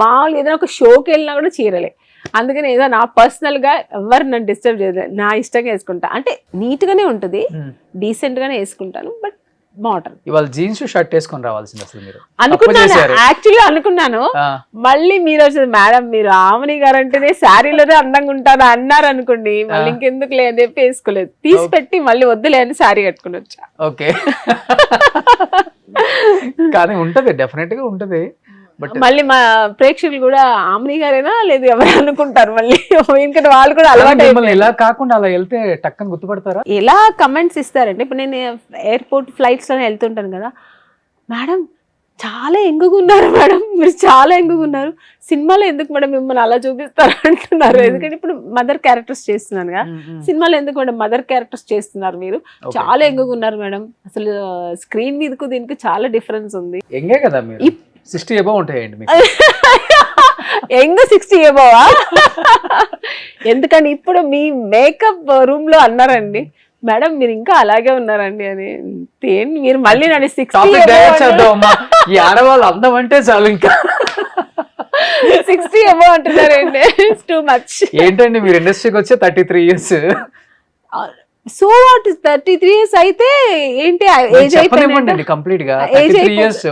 మామూలుగా ఏదైనా ఒక షోకి వెళ్ళినా కూడా చీరలే. అందుకని ఏదో నా పర్సనల్ గా ఎవరు నన్ను డిస్టర్బ్ చేయలేదు, నా ఇష్టంగా వేసుకుంటా. అంటే నీట్ గానే ఉంటుంది, డీసెంట్ గానే వేసుకుంటాను, బట్ మోడర్న్. ఇవాళ జీన్స్ షర్ట్ వేసుకొని రావాల్సింది అసలు మీరు అనుకున్నాను. యాక్చువల్లీ అనుకున్నాను, మళ్ళీ మీరు వచ్చేది మేడం మీరు ఆమని గారు అంటేనే శారీలోనే అందంగా ఉంటారు అన్నారు అనుకోండి, మళ్ళీ ఇంకెందుకు లే అని చెప్పి వేసుకోలేదు. తీసి పెట్టి మళ్ళీ వద్దులే అని శారీ కట్టుకుని వచ్చా. ఓకే. కానీ ఉంటది, డెఫినెట్ గా ఉంటది. మళ్ళీ మా ప్రేక్షకులు కూడా ఆమని గారేనా లేదు ఎవరు అనుకుంటారు మళ్ళీ, ఎందుకంటే వాళ్ళు కూడా అలవాటు. ఇలా కాకుండా అలా వెళ్తే టక్కని గుర్తుపడతారా? ఎలా కమెంట్స్ ఇస్తారంటే, ఇప్పుడు నేను ఎయిర్పోర్ట్ ఫ్లైట్స్ లో వెళ్తుంటాను కదా, మేడం చాలా ఎంగుగా ఉన్నారు మేడం, మీరు చాలా ఎంగుగా ఉన్నారు, సినిమాలో ఎందుకు మేడం మిమ్మల్ని అలా చూపిస్తారు అంటున్నారు. ఎందుకంటే ఇప్పుడు మదర్ క్యారెక్టర్స్ చేస్తున్నాను కదా, సినిమాలో ఎందుకు మేడం మదర్ క్యారెక్టర్స్ చేస్తున్నారు, మీరు చాలా ఎంగుగా ఉన్నారు మేడం, అసలు స్క్రీన్ మీదకు దీనికి చాలా డిఫరెన్స్ ఉంది. ఎంగే కదా మీరు 60 అబౌవ్ ఉంటాయండి మీకు. ఎంగ 60 అబౌవా? ఎందుకంటే ఇప్పుడు మీ మేకప్ రూమ్ లో అన్నారండి, మేడం మీరు ఇంకా అలాగే ఉన్నారండి అని. ఏంటి మీరు మళ్ళీ నన్ను 60 టాపిక్ డైరెక్ట్ చేద్దాం అమ్మా. ఈ ఆడవాళ్ళు అందం అంటే చాలు ఇంకా 60 ఏమో అంటున్నారండి. Too much. ఏంటండి మీరు ఇండస్ట్రీకి వచ్చి 33 years. సో వాట్ 33 years అయితే ఏంటి ఏజ్ చెప్పనివ్వండి కంప్లీట్ గా 33 years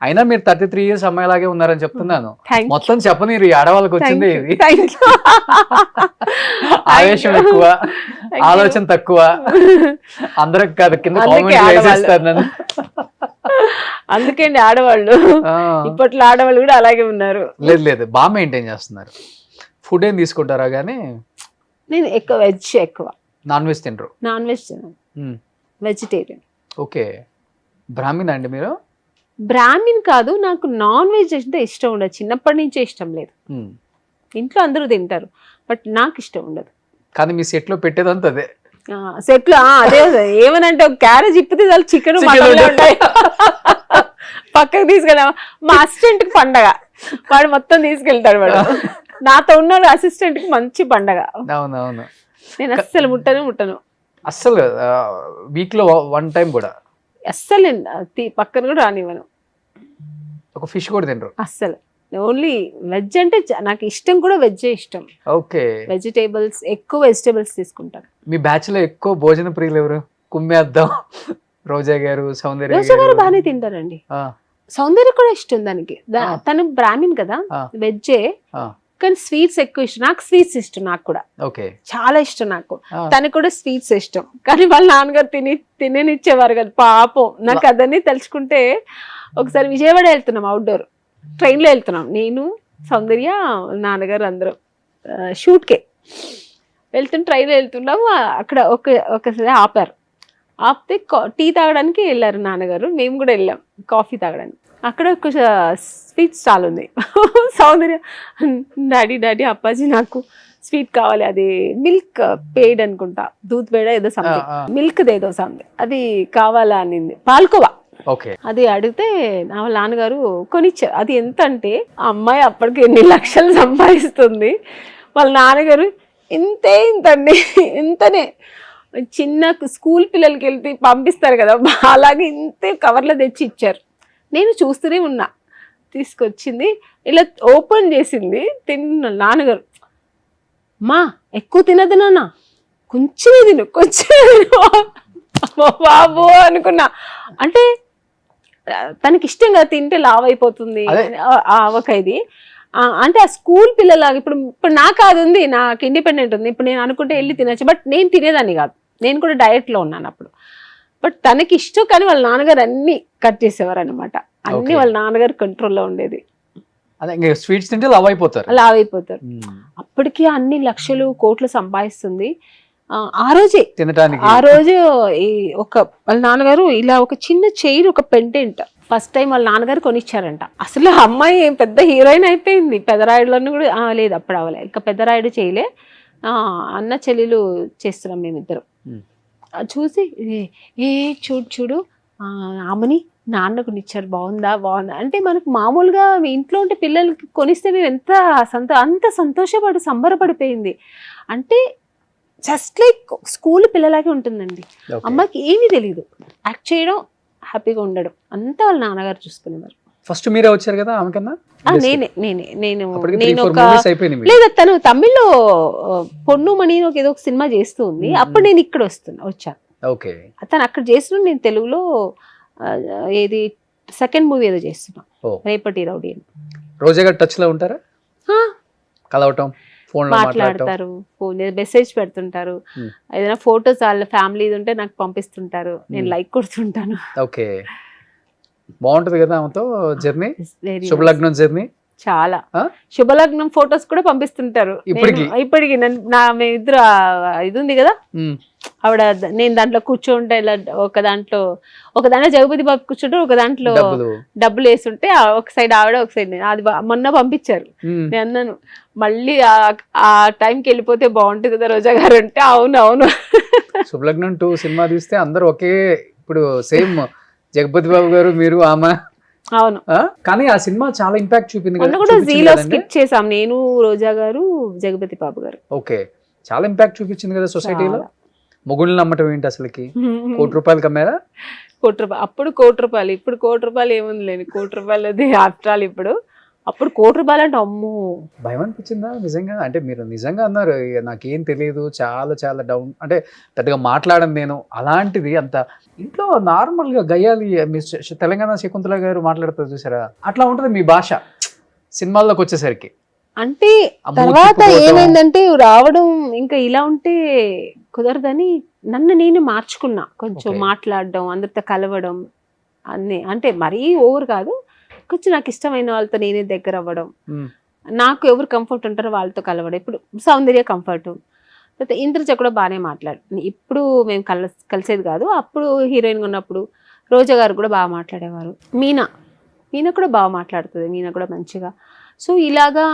అయినా మీరు 33 years అమ్మాయిలాగే ఉన్నారని చెప్తున్నాను. మొత్తం చెప్పని ఈ ఆడవాళ్ళకి వచ్చింది ఇది. ఆవేశం ఎక్కువ, ఆలోచన తక్కువ, అందరికి కాదు కింద కామెంట్ వేసేస్తారు నన్ను. అందుకే అండి ఆడవాళ్ళు ఇప్పట్లో ఆడవాళ్ళు కూడా అలాగే ఉన్నారు. లేదు లేదు బాగా మెయింటైన్ చేస్తున్నారు. ఫుడ్ ఏం తీసుకుంటారా గానీ? నేను ఎక్కువ వెజ్, ఎక్కువ నాన్ వెజ్ తినరు. నాన్ వెజ్ తినను, వెజిటేరియన్. ఓకే. బ్రాహ్మణ అండి మీరు? బ్రాహ్మిన్ కాదు, నాకు నాన్ వెజ్ అంటే ఇష్టం ఉండదు, చిన్నప్పటి నుంచే ఇష్టం లేదు. ఇంట్లో అందరూ తింటారు బట్ నాకు ఇష్టం ఉండదు. కానీ మీ సెట్ లో పెట్టేదంతా అదే. సెట్ లో అదే ఏమనంటే ఒక క్యారేజ్ ఇప్పితే చాలు చికెన్ మటన్లు ఉంటాయి. పక్కకు తీసుకెళ్ళా మా అసిస్టెంట్ కి పండగ, వాడు మొత్తం తీసుకెళ్తాడు. వాడు నాతో ఉన్నాడు అసిస్టెంట్ కి మంచి పండగ. అవునవును. నేను అస్సలు ముట్టను అస్సలు. వీక్ లో 1 time కూడా అస్సలు నేను పక్కన కూడా రానివ్వను. ఒక ఫిష్ కూడా తినరు అస్సలు. ఓన్లీ వెజ్ అంటే నాకు ఇష్టం కూడా వెజ్ ఇష్టం. ఓకే. వెజిటేబుల్స్ ఎక్కువ వెజిటేబుల్స్ తీసుకుంటాను. మీ బ్యాచ్ లో ఎక్కువ భోజన ప్రియులు ఎవరు? కుమ్మేద్దాం. రోజా గారు, సౌందర్య రోజా గారు బాగానే తింటారండి. సౌందర్య కూడా ఇష్టం దానికి. తను బ్రాహ్మిన్ కదా, వెజ్జే కానీ స్వీట్స్ ఎక్కువ ఇష్టం. నాకు స్వీట్స్ ఇష్టం, నాకు కూడా చాలా ఇష్టం. నాకు తనకు కూడా స్వీట్స్ ఇష్టం. కానీ వాళ్ళ నాన్నగారు తినేనిచ్చేవారు కదా పాపం. నాకు అదన్నీ తలుచుకుంటే ఒకసారి విజయవాడ వెళ్తున్నాం, అవుట్డోర్ ట్రైన్ లో వెళ్తున్నాం, నేను సౌందర్య నాన్నగారు అందరం షూట్కే వెళ్తున్న ట్రైన్ వెళ్తున్నాం. అక్కడ ఒకసారి ఆపారు, ఆపితే టీ తాగడానికి వెళ్ళారు నాన్నగారు, మేము కూడా వెళ్ళాం కాఫీ తాగడానికి. అక్కడ ఒక స్వీట్ స్టాల్ ఉంది. సౌందర్య డాడీ అప్పాజీ నాకు స్వీట్ కావాలి, అది మిల్క్ పేడ్ అనుకుంటా, దూద్ పేడ ఏదో సంథింగ్, మిల్క్ ఏదో సంథింగ్ అది కావాలా అనింది, పాల్కోవా. అది అడిగితే వాళ్ళ నాన్నగారు కొనిచ్చారు. అది ఎంత అంటే ఆ అమ్మాయి అప్పటికి ఎన్ని లక్షలు సంపాదిస్తుంది, వాళ్ళ నాన్నగారు ఇంతండి, ఇంతనే చిన్న స్కూల్ పిల్లలకి వెళ్తే పంపిస్తారు కదా అలాగే ఇంతే కవర్లో తెచ్చి ఇచ్చారు. నేను చూస్తూనే ఉన్నా, తీసుకొచ్చింది ఇలా ఓపెన్ చేసింది, తిన్న నాన్నగారు మా ఎక్కువ తినదు నాన్న, కొంచెమే తిను బాబు అనుకున్నా. అంటే తనకి ఇష్టం కదా, తింటే లావ్ అయిపోతుంది ఒక ఇది. అంటే ఆ స్కూల్ పిల్లలాగా ఇప్పుడు నాకు అది ఉంది, నాకు ఇండిపెండెంట్ ఉంది, ఇప్పుడు నేను అనుకుంటే వెళ్ళి తినచ్చు. బట్ నేను తినేదాన్ని కాదు, నేను కూడా డయట్ లో ఉన్నాను అప్పుడు. బట్ తనకి ఇష్టం, కానీ వాళ్ళ నాన్నగారు అన్ని కట్ చేసేవారు అనమాట. అన్ని వాళ్ళ నాన్నగారు కంట్రోల్లో ఉండేది. స్వీట్స్ తింటే లావ్ అయిపోతారు. అప్పటికి అన్ని లక్షలు కోట్లు సంపాదిస్తుంది. ఆ రోజే తినడానికి, ఆ రోజు వాళ్ళ నాన్నగారు ఇలా ఒక చిన్న చైన్, ఒక పెండెంట్ ఫస్ట్ టైం వాళ్ళ నాన్నగారు కొనిచ్చారంట. అసలు అమ్మాయి ఏం పెద్ద హీరోయిన్ అయిపోయింది. పెద్దరాయుడులను కూడా లేదు, అప్పుడు అవ్వలే, ఇంకా పెద్దరాయుడు చేయలే, అన్న చెల్లెలు చేస్తున్నాం మేమిద్దరం. చూసి చూడు ఆమెని నాన్న కొనిచ్చారు, బాగుందా అంటే మనకు మామూలుగా ఇంట్లో ఉంటే పిల్లలకి కొనిస్తే మేము అంత సంబరపడిపోయింది. అంటే జస్ట్ లైక్ స్కూల్ పిల్లలాగే ఉంటుందండి. అమ్మకి ఏమీ తెలియదు, యాక్ట్ చేయడం, హ్యాపీగా ఉండడం అంతా వాళ్ళ నాన్నగారు చూసుకునేవారు. ఫస్ట్ మీరే వచ్చారు కదా ఆమెకన్నా? నేను లేదా తను తమిళ్లో పొన్ను మణి ఏదో ఒక సినిమా చేస్తూ ఉంది, అప్పుడు నేను ఇక్కడ వచ్చాను. తను అక్కడ చేస్తున్నా, నేను తెలుగులో ఏది సెకండ్ మూవీ ఏదో చేస్తున్నా, రేపటి రౌడీ అని. రోజా గారు టచ్ లో ఉంటారా? కలవటం, మాట్లాడతారు, మెసేజ్ పెడుతుంటారు, ఏదైనా ఫొటోస్ వాళ్ళ ఫ్యామిలీ ఉంటే నాకు పంపిస్తుంటారు, నేను లైక్ కొడుతుంటాను. ఓకే, బాగుంటది కదా ఆమెతో జర్నీ, శుభలగ్నం జర్నీ. చాలా శుభలగ్నం ఫొటోస్ కూడా పంపిస్తుంటారు ఇప్పటికి. మేమిద్దరు ఇది ఉంది కదా ఆవిడ, నేను దాంట్లో కూర్చుంటే ఇలా ఒక దాంట్లో జగపతి బాబు కూర్చుంటే, ఒక దాంట్లో డబ్బులు వేస్తుంటే ఒక సైడ్ ఆవిడ, ఒక సైడ్ నేను. అది మొన్న పంపించారు. నేను అన్నాను మళ్ళీ ఆ టైంకి వెళ్ళిపోతే బాగుంటుంది కదా రోజా గారు అంటే, అవును. శుభలగ్నం 2 సినిమా తీస్తే అందరు ఒకే, ఇప్పుడు సేమ్ జగపతి బాబు గారు, మీరు, ఆమె. అవును, కానీ ఆ సినిమా చాలా ఇంపాక్ట్ చూపింది కదా. కూడా జీలో స్కిప్ చేసాం, నేను, రోజా గారు, జగపతి బాబు గారు. ఓకే, చాలా ఇంపాక్ట్ చూపించింది కదా సొసైటీలో. మొగుళ్ళు నమ్మటం ఏంటి అసలుకి? ₹1,00,00,000 కమ్మారా? ₹1,00,00,000 అప్పుడు ₹1,00,00,000, ఇప్పుడు ₹1,00,00,000 ఏముంది లేని ₹1,00,00,000 అది ఆఫ్టర్ ఆల్. ఇప్పుడు అప్పుడు ₹1,00,00,000 అంటే అమ్మో భయం అనిపించిందా నిజంగా? అంటే మీరు నిజంగా అన్నారు నాకేం తెలియదు, చాలా చాలా డౌన్, అంటే పెద్దగా మాట్లాడను నేను, అలాంటిది అంత ఇంట్లో నార్మల్ గా గయ్యాలి తెలంగాణ శకుంతల గారు మాట్లాడుతారు చూసారా, అట్లా ఉంటది మీ భాష సినిమాల్లోకి వచ్చేసరికి. అంటే తర్వాత ఏమైందంటే రావడం ఇంకా ఇలా ఉంటే కుదరదని నన్ను నేను మార్చుకున్నా, కొంచెం మాట్లాడడం, అందరితో కలవడం అన్ని, అంటే మరీ ఓవర్ కాదు, కొంచెం నాకు ఇష్టమైన వాళ్ళతో నేనే దగ్గర అవ్వడం, నాకు ఎవరు కంఫర్ట్ ఉంటారో వాళ్ళతో కలవడం. ఇప్పుడు సౌందర్య కంఫర్ట్, తర్వాత ఇంద్రజ కూడా బాగానే మాట్లాడు. ఇప్పుడు మేము కలిసేది కాదు, అప్పుడు హీరోయిన్గా ఉన్నప్పుడు రోజా గారు కూడా బాగా మాట్లాడేవారు. మీనా కూడా బాగా మాట్లాడుతుంది, మీనా కూడా మంచిగా. సో ఇలాగా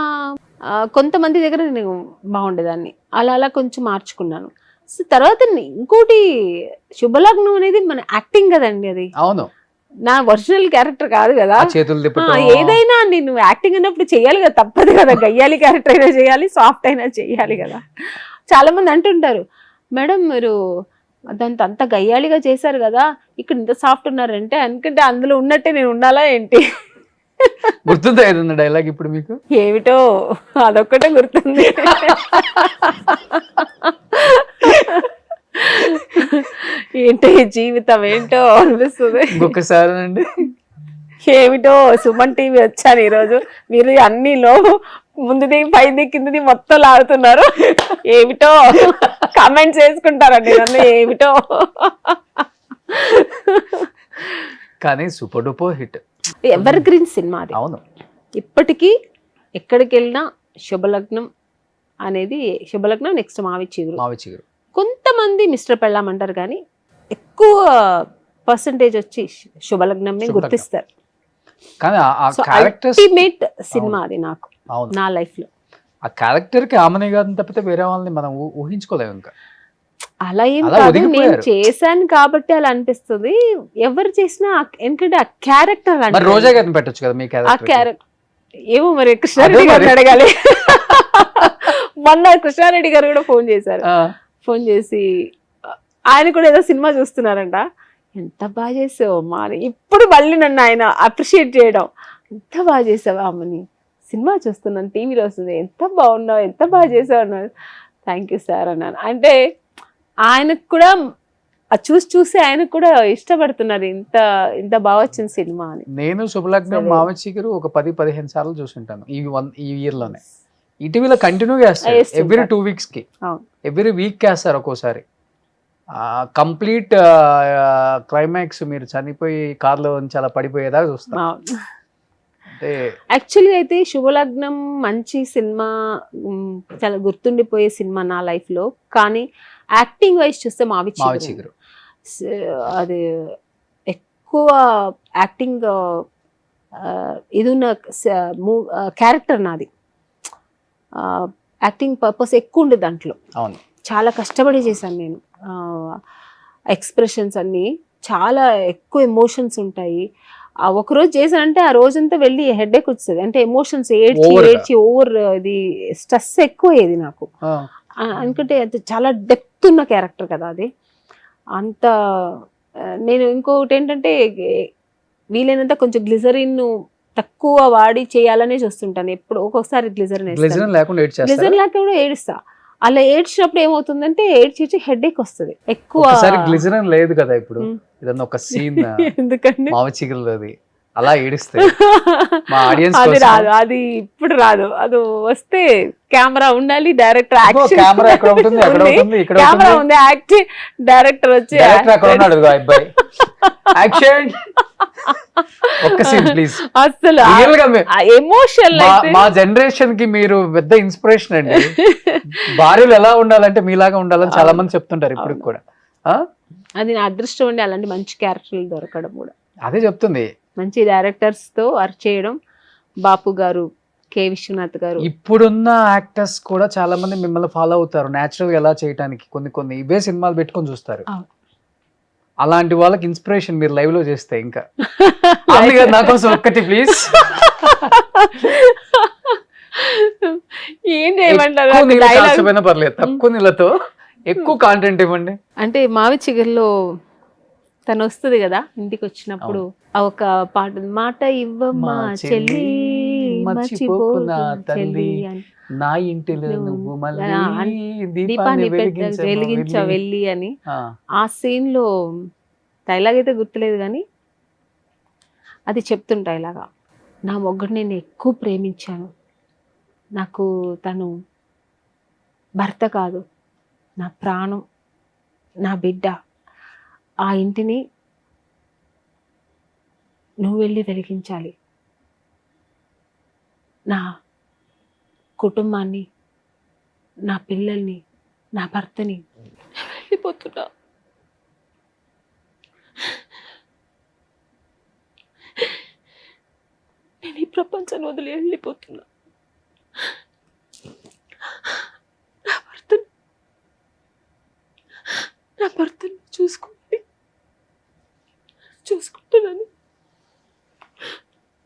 కొంతమంది దగ్గర నేను బాగుండేదాన్ని, అలా అలా కొంచెం మార్చుకున్నాను. సో తర్వాత ఇంకోటి శుభలగ్నం అనేది మన యాక్టింగ్ కదండి, అది అవును నా ఒరిజినల్ క్యారెక్టర్ కాదు కదా. చేతులు ఏదైనా నేను యాక్టింగ్ అన్నప్పుడు చెయ్యాలి కదా, తప్పదు కదా. గయ్యాలి క్యారెక్టర్ అయినా చేయాలి, సాఫ్ట్ అయినా చెయ్యాలి కదా. చాలా మంది అంటుంటారు మేడం మీరు అదంతా అంత గయ్యాలిగా చేశారు కదా, ఇక్కడ ఇంత సాఫ్ట్ ఉన్నారంటే, అనుకుంటే అందులో ఉన్నట్టే నేను ఉండాలా ఏంటి? గుర్తుందా ఏదన్నా డైలాగ్ ఇప్పుడు మీకు? ఏమిటో అదొక్కటే గుర్తుంది. ఏంటో జీవితం ఏంటో అనిపిస్తుంది ఇంకొకసారి అండి. ఏమిటో సుమన్ టీవీ వచ్చాను ఈరోజు, మీరు అన్నిలో ముందుది పైది కిందది మొత్తం లాగుతున్నారు, ఏమిటో కామెంట్స్ వేసుకుంటారండి నన్ను, ఏమిటో. కానీ super duper hit, ever green cinema అది. అవును, ఇప్పటికీ ఎక్కడికి వెళ్ళినా శుభలగ్నం అనేది, శుభలగ్నం నెక్స్ట్ మావి చిగురు. కొంతమంది మిస్టర్ పెళ్ళాం అంటారు కానీ ఎక్కువ పర్సంటేజ్ వచ్చి శుభలగ్నం గుర్తిస్తారు. కానీ అల్టిమేట్ సినిమా అది నాకు, నా లైఫ్ లో. ఆ క్యారెక్టర్ కి ఆమెని గారిని తప్పితే వేరే వాళ్ళని మనం ఊహించుకోలేము ఇంకా. అలా ఏం కాదు, నేను చేశాను కాబట్టి అలా అనిపిస్తుంది. ఎవరు చేసినా ఎందుకంటే ఆ క్యారెక్టర్ రోజా గారిని పెట్టొచ్చు కదా మీ క్యారెక్టర్. ఏమో మరి కృష్ణారెడ్డి గారిని అడగాలి. మొన్న కృష్ణారెడ్డి గారు కూడా ఫోన్ చేసి ఆయన కూడా ఏదో సినిమా చూస్తున్నారంట, ఎంత బాగా చేసావు అమ్మా అని. ఇప్పుడు మళ్ళీ నన్ను ఆయన అప్రిషియేట్ చేయడం, ఎంత బాగా చేసావా అమ్మని, సినిమా చూస్తున్నాను టీవీలో వస్తుంది, ఎంత బాగున్నావు, ఎంత బాగా చేసావు అన్నారు. థ్యాంక్ యూ సార్ అన్నాను. అంటే ఆయనకు కూడా చూసి ఆయనకు కూడా ఇష్టపడుతున్నారు, ఇంత బాగా వచ్చిన సినిమా అని. నేను శుభలగ్నం మావి చిగురు ఒక 10-15 సార్లు చూసుంటాను ఈ ఇయర్ లోనే. ఈటీవీలో కంటిన్యూగా వేస్తారు, ఎవ్రీ 2 weeks కి, ఎవ్రీ వీక్ వేస్తారు. ఒక్కోసారి కంప్లీట్ క్లైమాక్స్ మీరు చనిపోయి కార్లో నుంచి అలా పడిపోయేదాకా చూస్తాం. అంటే యాక్చువల్గా అయితే శుభలగ్నం మంచి సినిమా, చాలా గుర్తుండిపోయే సినిమా నా లైఫ్ లో. కానీ యాక్టింగ్ వైజ్ చూస్తే మావి చిగురు అది ఎక్కువ యాక్టింగ్ ఇది ఉన్న క్యారెక్టర్ నాది. యాక్టింగ్ పర్పస్ ఎక్కువ ఉండేది దాంట్లో. అవును, చాలా కష్టపడి చేశాను నేను. ఎక్స్ప్రెషన్స్ అన్నీ చాలా ఎక్కువ ఎమోషన్స్ ఉంటాయి. ఒకరోజు చేశానంటే ఆ రోజంతా వెళ్ళి హెడేక్ వస్తుంది, అంటే ఎమోషన్స్ ఏడ్చి ఓవర్ ఇది స్ట్రెస్ ఎక్కువ అయ్యేది నాకు. ఎందుకంటే అది చాలా డెప్త్ ఉన్న క్యారెక్టర్ కదా అది. అంత నేను ఇంకొకటి ఏంటంటే వీలైనంత కొంచెం గ్లిజరిన్ తక్కువ వాడి చేయాలనే చూస్తుంటాను ఎప్పుడు. ఒక్కొక్కసారి గ్లిజరిన్ లేకుండా ఏడుస్తా. అలా ఏడ్చినప్పుడు ఏమవుతుందంటే ఏడ్చి హెడేక్ వస్తుంది ఎక్కువ. గ్లిజరిన్ లేదు కదా ఇప్పుడు, ఇదన్నా ఒక సీన్ ఎందుకంటే మావి చిగురులోది అలా ఏడిస్తే మా ఆడియన్స్ అది రాదు, అది ఇప్పుడు రాదు. అది వస్తే కెమెరా ఉండాలి, డైరెక్టర్ కెమెరా ఎక్కడ ఉంటుంది, కెమెరా ఉంది, యాక్టింగ్ డైరెక్టర్ వచ్చి అక్కడ ఉన్నాడు అబ్బాయి యాక్షన్ ఒక్క సీన్ ప్లీజ్. అసలు ఎమోషన్ మా జనరేషన్ కి మీరు పెద్ద ఇన్స్పిరేషన్ అండి. భార్యలు ఎలా ఉండాలంటే మీలాగా ఉండాలని చాలా మంది చెప్తుంటారు ఇప్పుడు కూడా. అది నా అదృష్టం అండి, అలాంటి మంచి క్యారెక్టర్లు దొరకడం కూడా. అదే చెప్తుంది, మంచి డైరెక్టర్స్ తో వర్క్ చేయడం. బాపు గారు, కె విశ్వనాథ్ గారు, ఇప్పుడున్న యాక్టర్స్ కూడా చాలా మంది మిమ్మల్ని ఫాలో అవుతారు నేచురల్ గా ఎలా చేయడానికి. కొన్ని ఇవే సినిమాలు పెట్టుకొని చూస్తారు. అలాంటి వాళ్ళకి ఇన్స్పిరేషన్ మీరు లైవ్ లో చేస్తే ఇంకా. నా కోసం ఒక్కటి ప్లీజ్. ఏం చేయమంటారు, పర్లేదు, తక్కువ నీళ్ళతో ఎక్కువ కాంటెంట్ ఇవ్వండి. అంటే మావి చిగురులో తను వస్తుంది కదా ఇంటికి వచ్చినప్పుడు ఆ ఒక పాట ఉంది, మాట ఇవ్వమ్మా మా చెల్లి మర్చిపోకు నా మర్చిపోకు తల్లి, చెల్లి అని. నా ఇంటిలో నువ్వు మళ్ళీ దీపాన్ని దీపాన్ని వెలిగించమ్మా వెలిగించా వెళ్ళి. వెళ్ళి అని ఆ, ఆ సీన్ లో డైలాగ్ అయితే గుర్తులేదు కానీ అది చెప్తుంటా ఇలాగా, నా మొగ్గుడు నేను ఎక్కువ ప్రేమించాను, నాకు తను భర్త కాదు, నా ప్రాణం, నా బిడ్డ, ఆ ఇంటిని నువ్వు వెళ్ళి వెలిగించాలి, నా కుటుంబాన్ని, నా పిల్లల్ని, నా భర్తని, వెళ్ళిపోతున్నా, నేను ఈ ప్రపంచాన్ని వదిలి వెళ్ళిపోతున్నా, నా భర్తని చూసుకుంటానని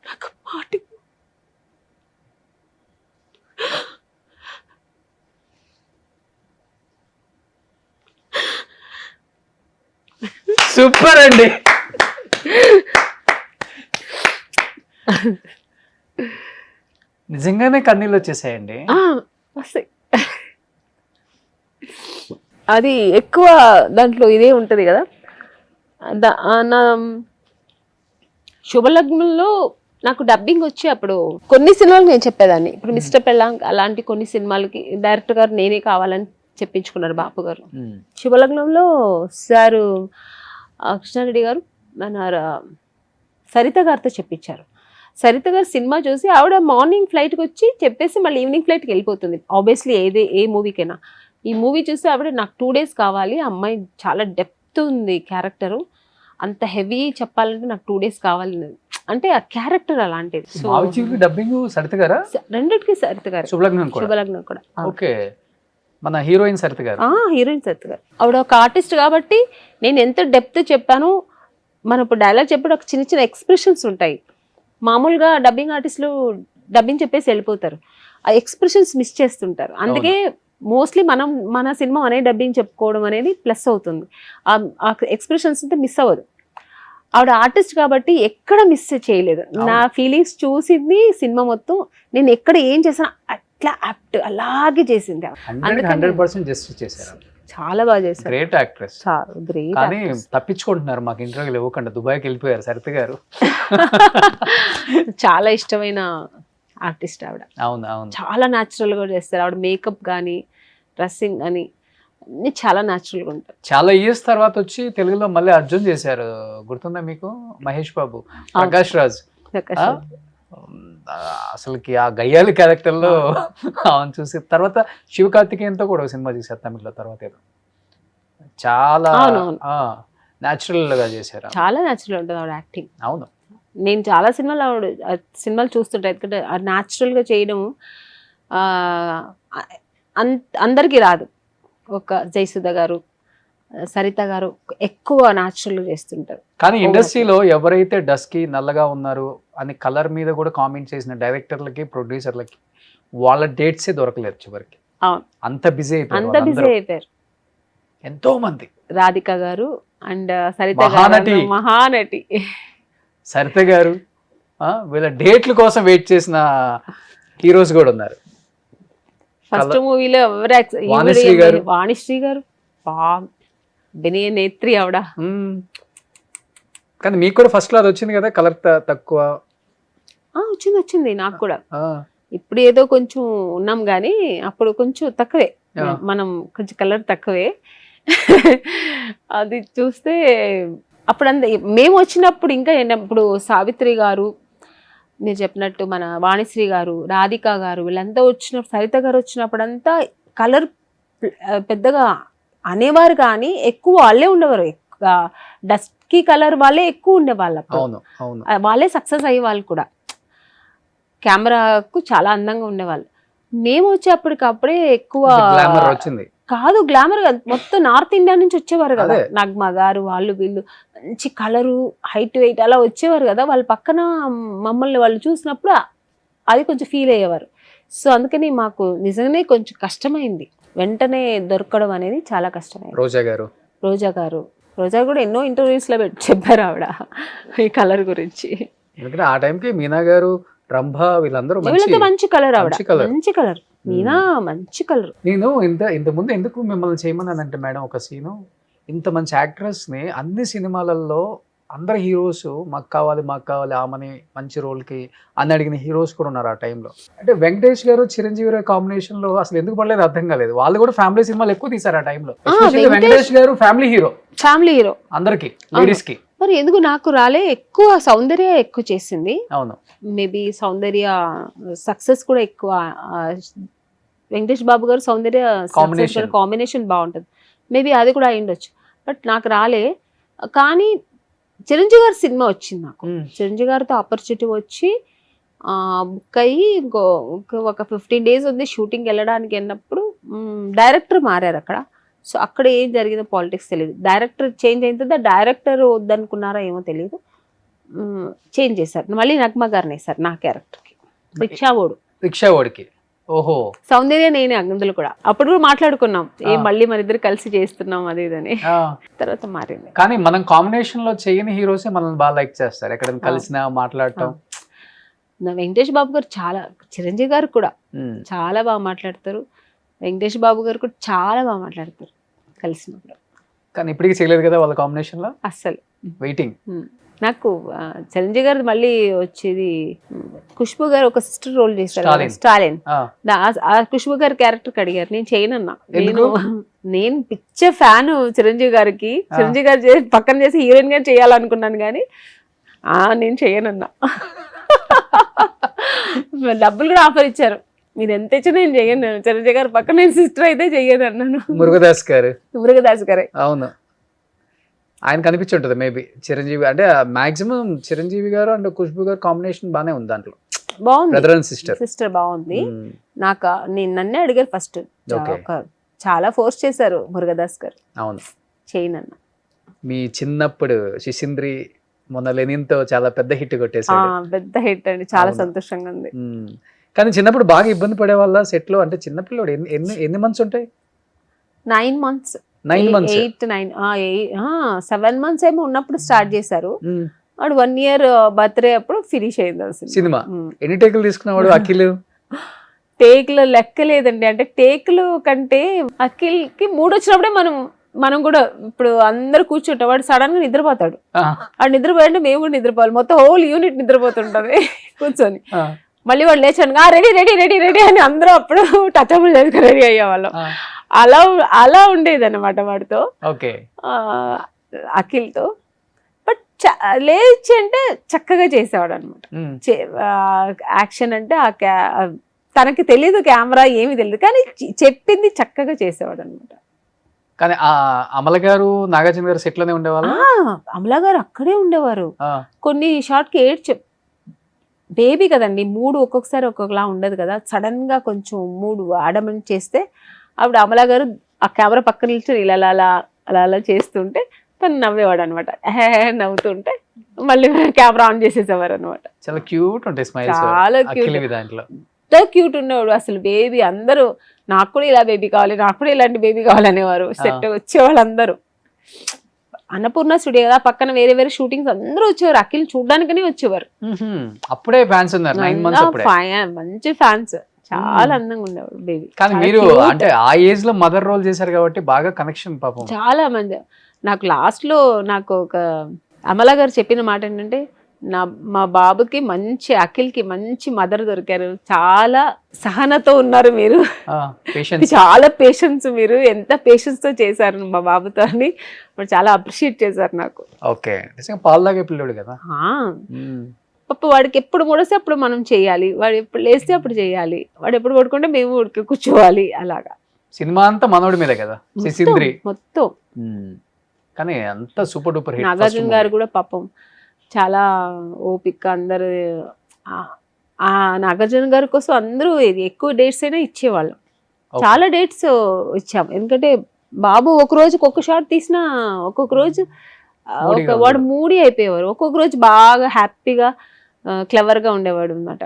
నాకు మాట ఇవ్వు. సూపర్ అండి. నిజంగానే కన్నీళ్ళు వచ్చేసాయండి. వస్తాయి. అది ఎక్కువ దాంట్లో ఇదే ఉంటది కదా. నా శుభలగ్నంలో నాకు డబ్బింగ్ వచ్చి అప్పుడు కొన్ని సినిమాలు నేను చెప్పేదాన్ని. ఇప్పుడు మిస్టర్ పెళ్ళాం అలాంటి కొన్ని సినిమాలకి డైరెక్టర్ గారు నేనే కావాలని చెప్పించుకున్నారు బాపు గారు. శుభలగ్నంలో సారు కృష్ణారెడ్డి గారు మన సరిత గారితో చెప్పించారు. సరిత గారు సినిమా చూసి ఆవిడ మార్నింగ్ ఫ్లైట్కి వచ్చి చెప్పేసి మళ్ళీ ఈవినింగ్ ఫ్లైట్కి వెళ్ళిపోతుంది. ఆబ్వియస్లీ ఏ మూవీకైనా. ఈ మూవీ చూసి ఆవిడ నాకు 2 days కావాలి, అమ్మాయి చాలా డెప్త్ ఉంది క్యారెక్టరు, అంత హెవీ చెప్పాలంటే నాకు 2 days కావాలి అంటే ఆ క్యారెక్టర్ అలాంటిది. సో డబ్బింగ్ సరిత గారా? రెండిటికి సరిత గారు. శుభలగ్నం కూడా. ఓకే, మన హీరోయిన్ సరిత గారు. హీరోయిన్ సరిత గారు. ఆవిడ ఒక ఆర్టిస్ట్ కాబట్టి నేను ఎంత డెప్త్ చెప్పాను. మనం ఇప్పుడు డైలాగ్ చెప్పి ఒక చిన్న చిన్న ఎక్స్ప్రెషన్స్ ఉంటాయి. మామూలుగా డబ్బింగ్ ఆర్టిస్టులు డబ్బింగ్ చెప్పేసి వెళ్ళిపోతారు, ఆ ఎక్స్ప్రెషన్స్ మిస్ చేస్తుంటారు. అందుకే మోస్ట్లీ మన సినిమా అనే డబ్బింగ్ చెప్పుకోవడం అనేది ప్లస్ అవుతుంది. ఆ ఎక్స్ప్రెషన్స్ అంతా మిస్ అవ్వదు. ఆవిడ ఆర్టిస్ట్ కాబట్టి ఎక్కడ మిస్ చేయలేదు. నా ఫీలింగ్స్ చూసింది సినిమా మొత్తం. నేను ఎక్కడ ఏం చేసినా అట్లా యాప్ట్ అలాగే చేసింది. 100% జస్టిస్ చేశారు. చాలా బాగా చేశారు. Great actress. గ్రేట్. కానీ తప్పించుకుంటున్నారు, మాకు ఇంటర్వ్యూలు ఇవ్వకుండా దుబాయ్కి వెళ్ళిపోయారు సరిత గారు. చాలా ఇష్టమైన ఆర్టిస్ట్ ఆవిడ. అవును అవును, చాలా న్యాచురల్ గా చేస్తారు ఆవిడ. మేకప్ కానీ డ్రెస్సింగ్ కానీ అన్ని చాలా న్యాచురల్ గా ఉంటారు. చాలా ఇయర్స్ తర్వాత వచ్చి తెలుగులో మళ్ళీ అర్జున్ చేశారు, గుర్తుందా మీకు? మహేష్ బాబు, ప్రకాష్ రాజ్. అసలుకి ఆ గయ్యాలి క్యారెక్టర్ లో అవును చూసి తర్వాత శివకార్తికేయన్తో కూడా ఒక సినిమా చేశారు తమిళ్లో. తర్వాత ఏదో చాలా న్యాచురల్ గా చేశారు. చాలా న్యాచురల్ ఉంటుంది ఆవిడ యాక్టింగ్. అవును, నేను చాలా సినిమాలు చూస్తుంటాను. ఎందుకంటే న్యాచురల్ గా చేయడం అందరికీ రాదు. ఒక జయసుధ గారు, సరిత గారు ఎక్కువ న్యాచురల్ చేస్తుంటారు. కానీ ఇండస్ట్రీలో ఎవరైతే డస్కీ నల్లగా ఉన్నారు అని కలర్ మీద కూడా కామెంట్ చేసిన డైరెక్టర్లకి, ప్రొడ్యూసర్లకి వాళ్ళ డేట్సే దొరకలేదు చివరికి. అంత బిజీ అయిపోయారు ఎంతో మంది. రాధిక గారు అండ్ సరిత గారు, మహానటి సరిత గారు, వీళ్ళ డేట్ల కోసం వెయిట్ చేసిన హీరోస్ కూడా ఉన్నారు. ఫస్ట్ మూవీలో వాణిశ్రీ గారు బెనియ నేత్రి ఆవిడ. కానీ మీకు కూడా ఫస్ట్ లో అది వచ్చింది కదా, కలర్ తక్కువ. వచ్చింది నాకు కూడా. ఇప్పుడు ఏదో కొంచెం ఉన్నాం గానీ అప్పుడు కొంచెం తక్కువే, మనం కొంచెం కలర్ తక్కువే. అది చూస్తే అప్పుడు మేము వచ్చినప్పుడు ఇంకా ఇప్పుడు సావిత్రి గారు మీరు చెప్పినట్టు, మన వాణిశ్రీ గారు, రాధిక గారు వీళ్ళంతా వచ్చినప్పుడు, సరిత గారు వచ్చినప్పుడంతా కలర్ పెద్దగా అనేవారు కానీ ఎక్కువ వాళ్ళే ఉండేవారు. డస్కీ కలర్ వాళ్ళే ఎక్కువ ఉండేవాళ్ళు. వాళ్ళే సక్సెస్ అయ్యే వాళ్ళు కూడా. కెమెరాకు చాలా అందంగా ఉండేవాళ్ళు. మేము వచ్చేప్పటికప్పుడే ఎక్కువ కాదు, గ్లామర్ కాదు, మొత్తం నార్త్ ఇండియా నుంచి వచ్చేవారు కదా. నగ్మా గారు వాళ్ళు వీళ్ళు మంచి కలరు, హైట్ వెయిట్ అలా వచ్చేవారు కదా. వాళ్ళ పక్కన మమ్మల్ని వాళ్ళు చూసినప్పుడు అది కొంచెం ఫీల్ అయ్యేవారు. సో అందుకని మాకు నిజంగానే కొంచెం కష్టమైంది. వెంటనే దొరకడం అనేది చాలా కష్టమైంది. రోజా గారు రోజా కూడా ఎన్నో ఇంటర్వ్యూస్లో చెప్పారు ఆవిడ ఈ కలర్ గురించి. ఎందుకంటే ఆ టైంకి మీనా గారు, రంభ వీళ్ళందరూ వీళ్ళతో మంచి కలర్ ఆవిడ, మంచి colour. మంచి కలర్. మీనా మంచి కలర్. నేను ఇంత ముందు ఎందుకు మిమ్మల్ని చేయమన్నానంటే మేడం, ఒక సీను, ఇంత మంచి యాక్ట్రెస్ ని అన్ని సినిమాలలో అందరు హీరోస్ మాకు కావాలి ఆమెని మంచి రోల్ కి అని అడిగిన హీరోస్ కూడా ఉన్నారు ఆ టైంలో. అంటే వెంకటేష్ గారు, చిరంజీవి గారు కాంబినేషన్ లో అసలు ఎందుకు పడలేదు అర్థం కాలేదు. వాళ్ళు కూడా ఫ్యామిలీ సినిమాలు ఎక్కువ తీశారు ఆ టైంలో. వెంకటేష్ గారు ఫ్యామిలీ హీరో అందరికి, లేడీస్ కి. మరి ఎందుకు నాకు రాలే? ఎక్కువ సౌందర్య ఎక్కువ చేసింది. అవును, మేబీ సౌందర్య సక్సెస్ కూడా ఎక్కువ. వెంకటేష్ బాబు గారు సౌందర్య కాంబినేషన్ బాగుంటుంది. మేబీ అది కూడా అయ్యుండొచ్చు. బట్ నాకు రాలే. కానీ చిరంజీవి గారి సినిమా వచ్చింది నాకు. చిరంజీవి గారితో ఆపర్చునిటీ వచ్చి బుక్ అయ్యి ఒక 15 days ఉంది షూటింగ్ వెళ్ళడానికి అన్నప్పుడు డైరెక్టర్ మారారు అక్కడ. సో అక్కడ ఏం జరిగిందో పాలిటిక్స్ తెలియదు. డైరెక్టర్ చేంజ్ అయిన తర్వాత డైరెక్టర్ వద్దనుకున్నారా ఏమో తెలియదు, చేంజ్ చేశారు. మళ్ళీ నగ్మ గారిని వేశారు నా క్యారెక్టర్కి, రిక్షావోడికి. ఓహో, సౌందర్య నేనే అందులో కూడా. అప్పుడు కూడా మాట్లాడుకున్నాం, మళ్ళీ మన ఇద్దరు కలిసి చేస్తున్నాం అది ఇదని. తర్వాత మారింది. కానీ మనం కాంబినేషన్ లో చేయని హీరోసే మనల్ని బాగా లైక్ చేస్తారు, ఎక్కడైనా కలిసినా మాట్లాడటం. వెంకటేష్ బాబు గారు చాలా, చిరంజీవి గారు కూడా చాలా బాగా మాట్లాడతారు. వెంకటేష్ బాబు గారు కూడా చాలా బాగా మాట్లాడతారు కలిసినప్పుడు. కానీ ఇప్పటికీ చేయలేదు కదా వాళ్ళ కాంబినేషన్ లో. అస్సలు వెయిటింగ్. నాకు చిరంజీవి గారు మళ్ళీ వచ్చేది, ఖుష్బు గారు ఒక సిస్టర్ రోల్ చేశారు, స్టాలిన్. ఆ ఖుష్బు గారి క్యారెక్టర్ అడిగారు, నేను చేయనన్నా. నేను పిచ్చ ఫ్యాన్ చిరంజీవి గారికి. చిరంజీవి గారు పక్కన చేసి హీరోయిన్ గా చేయాలనుకున్నాను కానీ నేను చేయనన్నా. డబ్బులు కూడా ఆఫర్ ఇచ్చారు, మీరు ఎంత ఇచ్చినా నేను చెయ్యను. చిరంజీవి గారు పక్కన నేను సిస్టర్ అయితే చెయ్యను అన్నాను. మురుగదాస్ గారే. అవును, ఆయన కనిపించుంటది మేబీ. చిరంజీవి అంటే మాక్సిమం చిరంజీవి గారు అండ్ ఖుష్బు గారు కాంబినేషన్ బానే ఉంది దాంట్లో. బాగుంది, బ్రదర్ అండ్ సిస్టర్ బాగుంది. నాకు నన్నే అడిగారు ఫస్ట్, చాలా ఫోర్స్ చేశారు మురుగదాస్ గారు. అవును, చేయనన్నా. మీ చిన్నప్పుడు శిశింద్రి మొన్న లెనిన్తో చాలా పెద్ద హిట్ కొట్టేసాడు. పెద్ద హిట్ అండి, చాలా సంతోషంగా ఉంది. కానీ చిన్నప్పుడు బాగా ఇబ్బంది పడే వాళ్ళ సెట్ లో. అంటే చిన్నపిల్లడు ఎన్ని మంత్స్ ఉంటాయి? 9 months 7 months ఏమో ఉన్నప్పుడు స్టార్ట్ చేశారు. వాడు 1 year బర్త్డే అప్పుడు ఫినిష్ అయింది అసలు సినిమా. ఎన్ని టేకులు తీసుకున్నాడు అఖిల్? టేకులు లెక్కలేదండి. అంటే టేకులు కంటే అఖిల్ కి 3 వచ్చినప్పుడే మనం కూడా, ఇప్పుడు అందరు కూర్చుంటాం, వాడు సడన్ గా నిద్రపోతాడు. వాడు నిద్రపోయాలంటే మేము కూడా నిద్రపోవాలి. మొత్తం హోల్ యూనిట్ నిద్రపోతుంటది కూర్చొని. మళ్ళీ వాడు లేచాను, రెడీ రెడీ రెడీ రెడీ అని అందరూ అప్పుడు టచబుల్ చేసుకుని రెడీ అయ్యేవాళ్ళం. అలా ఉండేది అనమాట వాడితో, అఖిల్తో. బట్ లేచి అంటే చక్కగా చేసేవాడు అనమాట. యాక్షన్ అంటే తనకి తెలియదు, కెమెరా ఏమి తెలియదు, కానీ చెప్పింది చక్కగా చేసేవాడు అనమాట. కానీ అమల గారు, నాగార్జున గారు సెట్ లోనే ఉండేవాళ్ళు. అమల గారు అక్కడే ఉండేవారు. కొన్ని షార్ట్ కి ఏడ్చు, బేబీ కదండి, మూడు ఒక్కొక్కసారి ఒక్కొక్కలా ఉండదు కదా. సడన్ గా కొంచెం మూడు అడమెంట్ చేస్తే ఆవిడ అమలా గారు ఆ కెమెరా పక్కన నిల్చొని ఇలా అలా అలా అలా చేస్తుంటే తను నవ్వేవాడు అనమాట. నవ్వుతుంటే మళ్ళీ కెమెరా ఆన్ చేసేసేవారు అనమాట. చాలా క్యూట్ ఉంటాయి స్మైల్స్, చాలా క్యూట్ ఉండేవాడు అసలు. బేబీ అందరూ నాకు కూడా ఇలా బేబీ కావాలి, నాకు కూడా ఇలాంటి బేబీ కావాలనేవారు. సెట్ వచ్చేవాళ్ళు అందరూ. అన్నపూర్ణ స్టూడియో కదా, పక్కన వేరే వేరే షూటింగ్స్ అందరూ వచ్చేవారు. అఖిల్ చూడడానికనే వచ్చేవారు. అప్పుడే ఫ్యాన్స్ ఉన్నారు, 9 months అప్పుడే. మంచి ఫ్యాన్స్, చాలా అందంగా ఉండేవాడు బేబీ. కానీ మీరు అంటే ఆ ఏజ్ లో మదర్ రోల్ చేశారు కాబట్టి బాగా కనెక్షన్ పాపం. చాలా మంది. నాకు లాస్ట్ లో నాకు ఒక అమలా గారు చెప్పిన మాట ఏంటంటే, మా బాబుకి మంచి, అఖిల్కి మంచి మదర్ దొరికారు, చాలా సహనతో ఉన్నారు మీరు, చాలా పేషెన్స్, మీరు ఎంత పేషెన్స్ తో చేశారు మా బాబుతో అని చాలా అప్రిషియేట్ చేశారు నాకు. ఓకే, పాలు తాగే పిల్లోడు కదా పాప. వాడికి ఎప్పుడు మూడేస్తే అప్పుడు మనం చేయాలి, వాడు ఎప్పుడు లేస్తే అప్పుడు చేయాలి, వాడు ఎప్పుడు పడుకుంటే మేము ఉడికి కూర్చోవాలి. అలాగా సినిమా అంతా మనోడి మీద కదా శిశింద్రి మొత్తం. కానీ అంత సూపర్ డూపర్ హిట్. నాగార్జున గారు కూడా పాపం చాలా ఓపిక. అందరు నాగార్జున గారి కోసం అందరూ ఎక్కువ డేట్స్ అయినా ఇచ్చేవాళ్ళం. చాలా డేట్స్ ఇచ్చాం, ఎందుకంటే బాబు ఒక రోజుకి ఒక్క షాట్ తీసినా ఒక్కొక్క రోజు వాడు మూడీ అయిపోయేవారు. ఒక్కొక్క రోజు బాగా హ్యాపీగా క్లెవర్గా ఉండేవాడు అనమాట.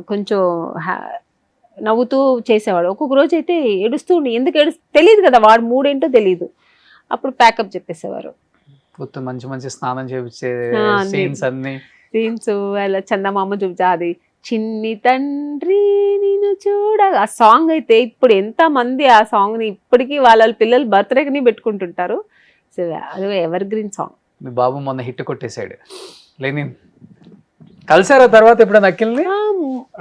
కొంచెం నవ్వుతూ చేసేవాడు. ఒక్కొక్క రోజు అయితే ఏడుస్తూ ఉండి, ఎందుకు తెలియదు కదా, వాడు మూడేంటో తెలియదు. అప్పుడు ప్యాకప్ చెప్పేసేవారు. మొత్తం మంచి మంచి స్నానం చేపించే అన్ని. సీన్స్ అన్ని. సీన్స్ అలా చందమామ చూపించా, అది చిన్ని తండ్రి నేను చూడ, ఆ సాంగ్ అయితే ఇప్పుడు ఎంత మంది ఆ సాంగ్ ని ఇప్పటికీ వాళ్ళ పిల్లలు బర్త్డేకి పెట్టుకుంటుంటారు. సో అది ఎవర్ గ్రీన్ సాంగ్. మీ బాబు మొన్న హిట్ కొట్టేశాడు లెనిన్. కలిసారా తర్వాత ఎప్పుడైనా అఖిల్ని?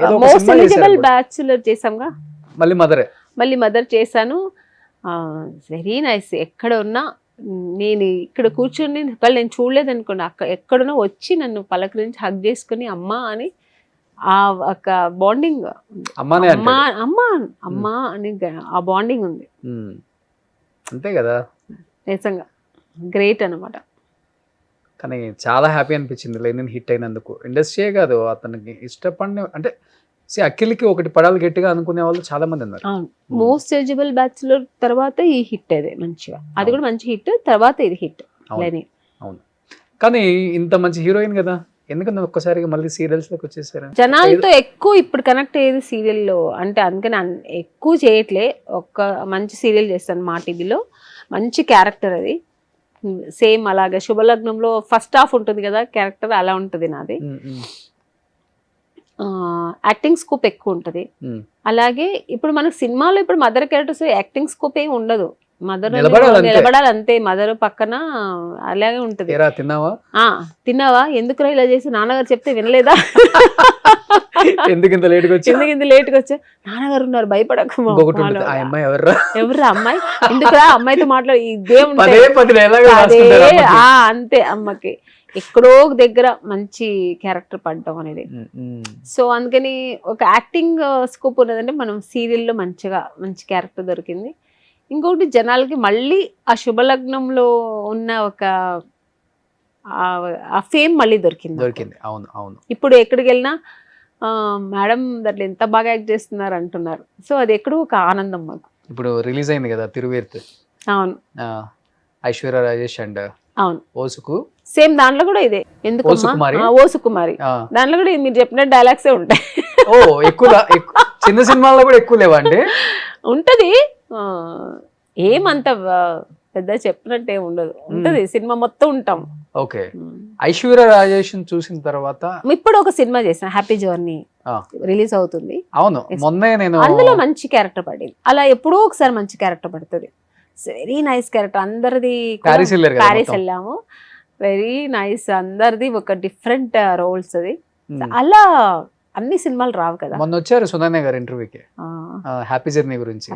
ఏదో ఒక మోస్ట్ సినిమా ఎలిజిబుల్ చేశారు. బ్యాచులర్ చేసాంగా, మళ్ళీ మదరే. మళ్ళీ మదర్ చేశాను. Very nice. ఎక్కడ ఉన్నా నేను ఇక్కడ కూర్చొని ఒకవేళ నేను చూడలేదు అనుకోండి, అక్కడ ఎక్కడున్నా వచ్చి నన్ను పలకరించి హగ్ చేసుకుని అమ్మా అని ఆ ఒక బాండింగ్, అమ్మానే అమ్మా అంటాడు. అమ్మా అమ్మా అని ఆ బాండింగ్ ఉంది. అంతే కదా. నిజంగా గ్రేట్ అనమాట. కానీ చాలా హ్యాపీ అనిపించింది లెనిన్ హిట్ అయినందుకు. ఇండస్ట్రీయే కాదు, అతనికి ఇష్టపడిన అంటే అఖిల్కి ఒకటి పడాలి గట్టిగా అనుకునే వాళ్ళు చాలా మంది ఉన్నారు. అవును, మోస్ట్ ఎలిజిబుల్ బ్యాచులర్ తర్వాత ఈ హిట్ అదే మంచిగా, అది కూడా మంచి హిట్, తర్వాత ఇది హిట్ లెనిన్. అవును, కానీ ఇంత మంచి హీరోయిన్ కదా, ఎందుకంటే ఒక్కసారిగా మళ్ళీ సీరియల్స్ లోకి వచ్చేసారు. జనాలతో ఎక్కువ ఇప్పుడు కనెక్ట్ అయ్యేది సీరియల్లో అంటే, అందుకని ఎక్కువ చేయట్లే. ఒక్క మంచి సీరియల్ చేస్తాను మా టీవీలో, మంచి క్యారెక్టర్ అది. సేమ్ అలాగే శుభలగ్నంలో ఫస్ట్ హాఫ్ ఉంటుంది కదా క్యారెక్టర్, అలా ఉంటుంది నాది. యాక్టింగ్ స్కోప్ ఎక్కువ ఉంటుంది. అలాగే ఇప్పుడు మనకు సినిమాలో ఇప్పుడు మదర్ క్యారెక్టర్స్ యాక్టింగ్ స్కోప్ ఏమి ఉండదు, మదర్ నిలబడాలి అంతే, మదర్ పక్కన అలాగే ఉంటది. తిన్నావా, ఎందుకురా ఇలా చేసి, నాన్నగారు చెప్తే వినలేదా, ఎందుకు ఇంత లేట్ గా వచ్చా, నాన్నగారు ఉన్నారు భయపడకు, ఎవర్రా అమ్మాయి, ఎందుకురా అమ్మాయితో మాట్లాడి, ఇదే అంతే. అమ్మకి ఎక్కడో దగ్గర మంచి క్యారెక్టర్ పడడం అనేది. సో అందుకని ఒక యాక్టింగ్ స్కోప్ ఉన్నదంటే మనం సీరియల్లో మంచి క్యారెక్టర్ దొరికింది. ఇంకొకటి జనాలకి మళ్ళీ ఆ శుభలగ్నంలో ఉన్న ఒక ఆ ఫేమ్ మళ్ళీ దొరికింది. అవును అవును. ఇప్పుడు ఎక్కడికి వెళ్ళినా మేడం దాంట్లో ఎంత బాగా యాక్ట్ చేస్తున్నారు అంటున్నారు. సో అది ఎక్కడో ఒక ఆనందం మాకు. ఇప్పుడు రిలీజ్ అయింది కదా తిరువేర్త్. అవును, ఐశ్వర్య రాజేష్ అండ్ అవును ఓసుకు, సేమ్ దాంట్లో కూడా ఇదే. ఎందుకు ఓసుకుమారి, దాంట్లో కూడా మీరు చెప్పిన డైలాగ్సే ఉంటాయి. ఓ ఎక్కువ చిన్న సినిమాల్లో కూడా ఎక్కువ లేవా అండి? ఉంటది, ఏమంత పెద్ద చెప్పినట్టే ఉండదు, ఉంటది సినిమా మొత్తం ఉంటాం. ఓకే. ఐశ్వర్య రాజేష్ చూసిన తర్వాత ఇప్పుడు ఒక సినిమా చేసిన హ్యాపీ జర్నీ రిలీజ్ అవుతుంది. అవును, మొన్నే నేను అందులో మంచి క్యారెక్టర్ పడింది. అలా ఎప్పుడో ఒకసారి మంచి క్యారెక్టర్ పడుతుంది. Very nice character. అందరిది ప్యారిస్ వెళ్ళాము, వెరీ నైస్. అందరిది ఒక డిఫరెంట్ రోల్స్. అది అలా అన్ని సినిమాలు రావు కదా. మొన్న వచ్చారు సునన్య గారు ఇంటర్వ్యూకి హ్యాపీ జర్నీ గురించి,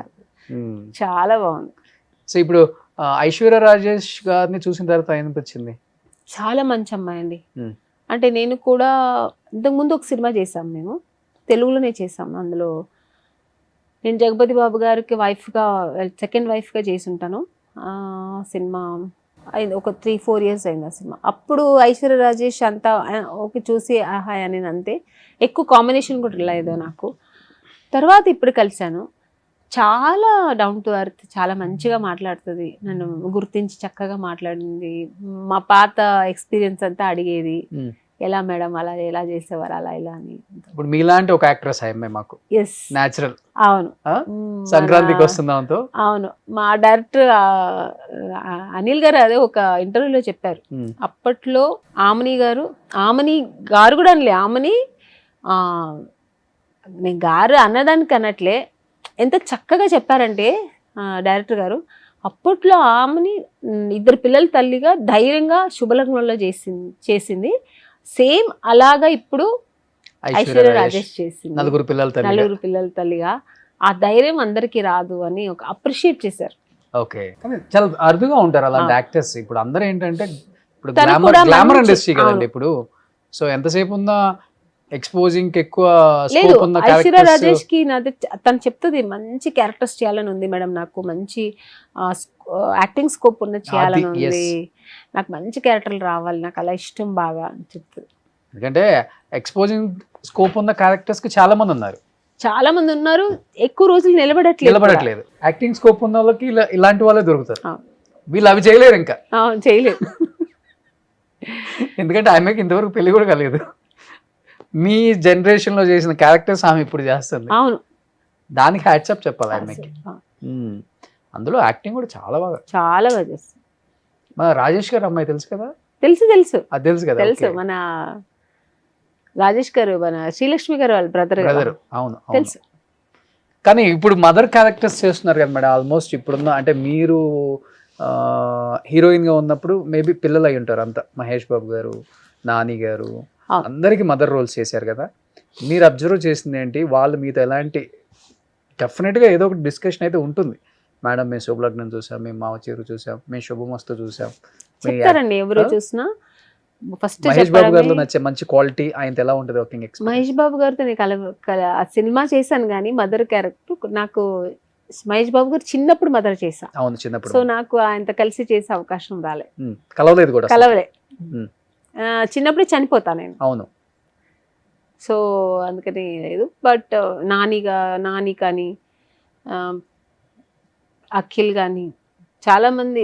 చాలా బాగుంది. సో ఇప్పుడు ఐశ్వర్య రాజేష్ గారిని చూసిన తర్వాత ఏమనిపించింది? చాలా మంచి అమ్మాయి అండి. అంటే నేను కూడా ఇంతకుముందు ఒక సినిమా చేసాం, మేము తెలుగులోనే చేసాం. అందులో నేను జగపతి బాబు గారికి వైఫ్గా, సెకండ్ వైఫ్గా చేసి ఉంటాను. సినిమా అయింది ఒక 3-4 years అయింది ఆ సినిమా. అప్పుడు ఐశ్వర్య రాజేష్ అంతా ఓకే చూసి ఆహా అని, అంతే ఎక్కువ కాంబినేషన్ కూడా లేదు నాకు. తర్వాత ఇప్పుడు కలిశాను, చాలా డౌన్ టు ఎర్త్, చాలా మంచిగా మాట్లాడుతుంది, నన్ను గుర్తించి చక్కగా మాట్లాడింది. మా పాత ఎక్స్పీరియన్స్ అంతా అడిగేది, ఎలా మేడం అలా ఎలా చేసేవారు అలా ఇలా అని. ఇప్పుడు మీలాంటి ఒక యాక్ట్రెస్ అయ్యమ్మే మాకు. Yes, natural. అవును, సంక్రాంతికి వస్తుందాంతో. అవును, మా డైరెక్టర్ అనిల్ గారు అదే ఒక ఇంటర్వ్యూలో చెప్పారు. అప్పట్లో ఆమని గారు కూడా అనలే, ఆమని నేను గారు అన్నదానికి అన్నట్లే ఎంత చక్కగా చెప్పారంటే డైరెక్టర్ గారు, అప్పట్లో ఆమెని 2 పిల్లల తల్లిగా ధైర్యంగా శుభలగ్నంలో చేసింది. సేమ్ అలాగా ఇప్పుడు ఐశ్వర్య రాజేష్ చేసింది, 4 పిల్లల తల్లిగా. ఆ ధైర్యం అందరికీ రాదు అని ఒక అప్రిషియేట్ చేశారు. ఓకే, కానీ చాలా అరుదుగా ఉంటారు అలాంటి యాక్టర్స్. ఇప్పుడు అందరూ ఏంటంటే ఇప్పుడు గ్లామర్ ఇండస్ట్రీ కదండి ఇప్పుడు. సో ఎంతసేపు ఉందా ఎక్స్పోజింగ్ ఎక్కువ స్కోప్ ఉన్న క్యారెక్టర్స్. ఐశ్వర్య రాజేష్ కి తను చెప్తుంది మంచి క్యారెక్టర్స్ చేయాలని ఉంది మేడం, నాకు మంచి యాక్టింగ్ స్కోప్ ఉన్న చేయాలని ఉంది, నాకు మంచి క్యారెక్టర్లు రావాలి, నాకు అలా ఇష్టం బాగా అని చెప్తుంది. ఎందుకంటే ఎక్స్పోజింగ్ స్కోప్ ఉన్న క్యారెక్టర్స్ కి చాలా మంది ఉన్నారు, ఎక్కువ రోజులు నిలబడట్లేదు. యాక్టింగ్ స్కోప్ ఉన్న వాళ్ళకి ఇలాంటి వాళ్ళే దొరుకుతారు, వీళ్ళు అవి చేయలేరు, ఇంకా చేయలేరు. ఎందుకంటే ఆమెకి ఇంతవరకు పెళ్లి కూడా కాలేదు. మీ జనరేషన్ లో చేసిన క్యారెక్టర్స్ ఆమె ఇప్పుడు చేస్తుంది. అవును, దానికి హ్యాట్సప్ చెప్పాలి ఆయనకి. అందులో యాక్టింగ్ కూడా చాలా బాగా చేస్తుంది. మన రాజేష్ గారు అమ్మాయి తెలుసు కదా? తెలుసు అది తెలుసు కదా? తెలుసు. మన రాజేష్ గారు మన శ్రీలక్ష్మి గారు వాళ్ళ బ్రదర్. అవును తెలుసు. కానీ ఇప్పుడు మదర్ క్యారెక్టర్స్ చేస్తున్నారు కదా మేడం. ఆల్మోస్ట్ ఇప్పుడున్న అంటే మీరు హీరోయిన్ గా ఉన్నప్పుడు మేబీ పిల్లలు అయి ఉంటారు అంతా. మహేష్ బాబు గారు, నాని గారు అందరికి మదర్ రోల్స్ చేశారు కదా. మీరు అబ్జర్వ్ చేసింది ఏంటి? వాళ్ళు మీతో ఎలాంటి డెఫినెట్గా ఏదో ఒక డిస్కషన్ అయితే ఉంటుంది. మేడం మేము శుభలగ్నం చూసాం, మేము మావచీరు చూసాం, మేము శుభమస్తు చూసాం. చెప్తారండి ఎవరు చూసినా. ఫస్ట్ మహేష్ బాబు గారిలో నచ్చే మంచి క్వాలిటీ ఆయన ఎలా ఉంటుంది వర్కింగ్ ఎక్స్పీరియన్స్? మహేష్ బాబు గారితో నేను ఆ సినిమా చేశాను కానీ మదర్ క్యారెక్టర్ నాకు మహేష్ బాబు గారు చిన్నప్పుడు మదర్ చేశా. అవును, చిన్నప్పుడు. సో నాకు ఆయనతో కలిసి చేసే అవకాశం రాలే, కలవలేదు కూడా. కలవలే. చిన్నప్పుడే చనిపోతా నేను. అవును. సో అందుకని లేదు. బట్ నాని కానీ అఖిల్ కానీ చాలా మంది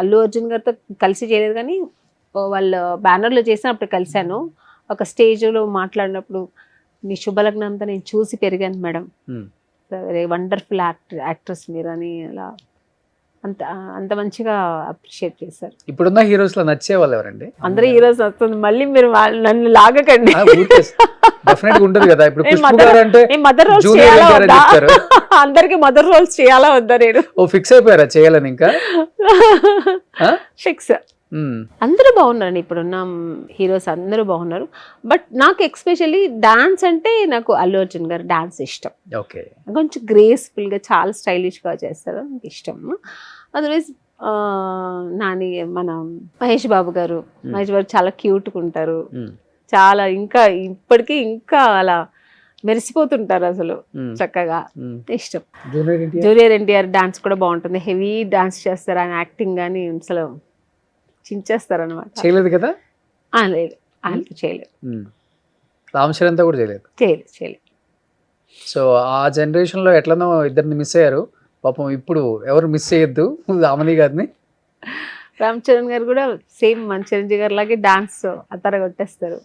అల్లు అర్జున్ గారితో కలిసి చేయలేదు కానీ వాళ్ళ బ్యానర్లో చేసినప్పుడు కలిశాను. ఒక స్టేజ్లో మాట్లాడినప్పుడు మీ శుభలగ్నం అంతా నేను చూసి పెరిగాను మేడం, వెరీ వండర్ఫుల్ యాక్ట్రెస్ మీరు అని అలా అంత మంచిగా అప్రిషియేట్ చేశారు. ఇప్పుడున్న హీరోస్ లో నచ్చే వాళ్ళు ఎవరండి? అందరూ హీరోస్ వస్తుంది. మళ్ళీ మీరు నన్ను లాగకండి. డెఫినెట్ ఉంటుంది కదా. ఇప్పుడు పుష్ప గారు అంటే మదర్ రోల్స్ చేయాలా వద్దా? అందరికి మదర్ రోల్స్ చేయాలా వద్దా? నేను ఫిక్స్ అయిపోయారా చేయాలని? ఇంకా ఫిక్స్. అందరూ బాగున్నారండి, ఇప్పుడున్న హీరోస్ అందరూ బాగున్నారు. బట్ నాకు ఎక్స్పెషల్లీ డాన్స్ అంటే నాకు అల్లు అర్జున్ గారు డాన్స్ ఇష్టం. ఓకే, కొంచెం గ్రేస్ఫుల్ గా చాలా స్టైలిష్ గా చేస్తారు, నాకు ఇష్టం. అదర్వైజ్ నాని మన మహేష్ బాబు గారు చాలా క్యూట్గా ఉంటారు. చాలా ఇంకా ఇప్పటికీ ఇంకా అలా మెరిసిపోతుంటారు అసలు, చక్కగా ఇష్టం. జూనియర్ ఎన్టీఆర్ డాన్స్ కూడా బాగుంటుంది, హెవీ డాన్స్ చేస్తారు. ఆయన యాక్టింగ్ కానీ అసలు చించేస్తారు అనమాట. చేయలేదు కదా? లేదు, ఆయనతో చేయలేదు. రామ్ చరణ్ తో కూడా చేయలేదు. సో ఆ జనరేషన్ లో ఎట్లనో ఇద్దరిని మిస్ అయ్యారు పాపం. ఇప్పుడు ఎవరు మిస్ చేయొద్దు రామని గారిని. రామ్ చరణ్ గారు కూడా సేమ్ మన చిరంజీవి గారి లాగే డాన్స్ అతర కొట్టేస్తారు.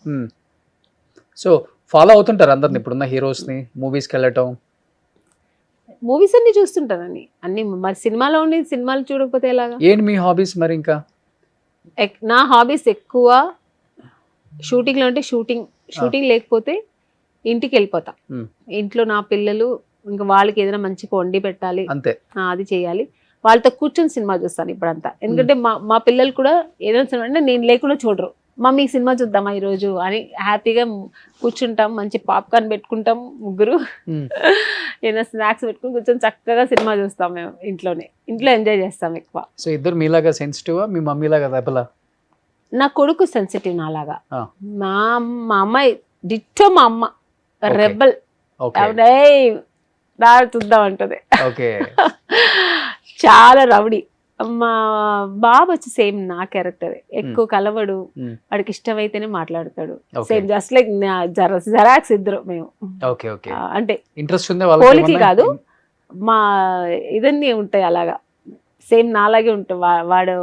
సో ఫాలో అవుతుంటారు అందరిని ఇప్పుడున్న హీరోస్ ని, మూవీస్కి వెళ్ళటం? మూవీస్ అన్ని చూస్తుంటానండి, అన్ని. మరి సినిమాలో ఉండి సినిమాలు చూడకపోతే ఎలాగా? ఏంటి మీ హాబీస్ మరి? ఇంకా నా హాబీస్ ఎక్కువ షూటింగ్లో ఉంటే షూటింగ్ లేకపోతే ఇంటికి వెళ్ళిపోతా. ఇంట్లో నా పిల్లలు ఇంకా వాళ్ళకి ఏదైనా మంచిగా వండి పెట్టాలి, అంతే, అది చేయాలి. వాళ్ళతో కూర్చొని సినిమా చూస్తాను ఇప్పుడంతా. ఎందుకంటే మా పిల్లలు కూడా ఏదైనా సినిమా అంటే నేను లేకుండా చూడరు. మమ్మీ సినిమా చూద్దామా ఈరోజు అని హ్యాపీగా కూర్చుంటాం. మంచి పాప్కార్న్ పెట్టుకుంటాం ముగ్గురు, ఏదైనా స్నాక్స్ పెట్టుకుని కూర్చొని చక్కగా సినిమా చూస్తాం. మేము ఇంట్లో ఎంజాయ్ చేస్తాం ఎక్కువ. సో ఇద్దరు మీలాగా సెన్సిటివ్? మీ మమ్మీ లాగా రెబలా? నా కొడుకు సెన్సిటివ్ నాలాగా. మా అమ్మాయి డిట్టో మా అమ్మ రెబల్. చూద్దాం అంటది, చాలా రౌడీ. మా బాబు వచ్చి సేమ్ నా క్యారెక్టర్, ఎక్కువ కలవడు, వాడికి ఇష్టమైతేనే మాట్లాడతాడు. సేమ్ జస్ట్ లైక్ జెరాక్స్ ఇద్దరు మేము. అంటే ఇంట్రెస్ట్ పోలికలు కాదు, మా ఇదన్నీ ఉంటాయి అలాగా. సేమ్ నాలాగే ఉంటాయి, వాడు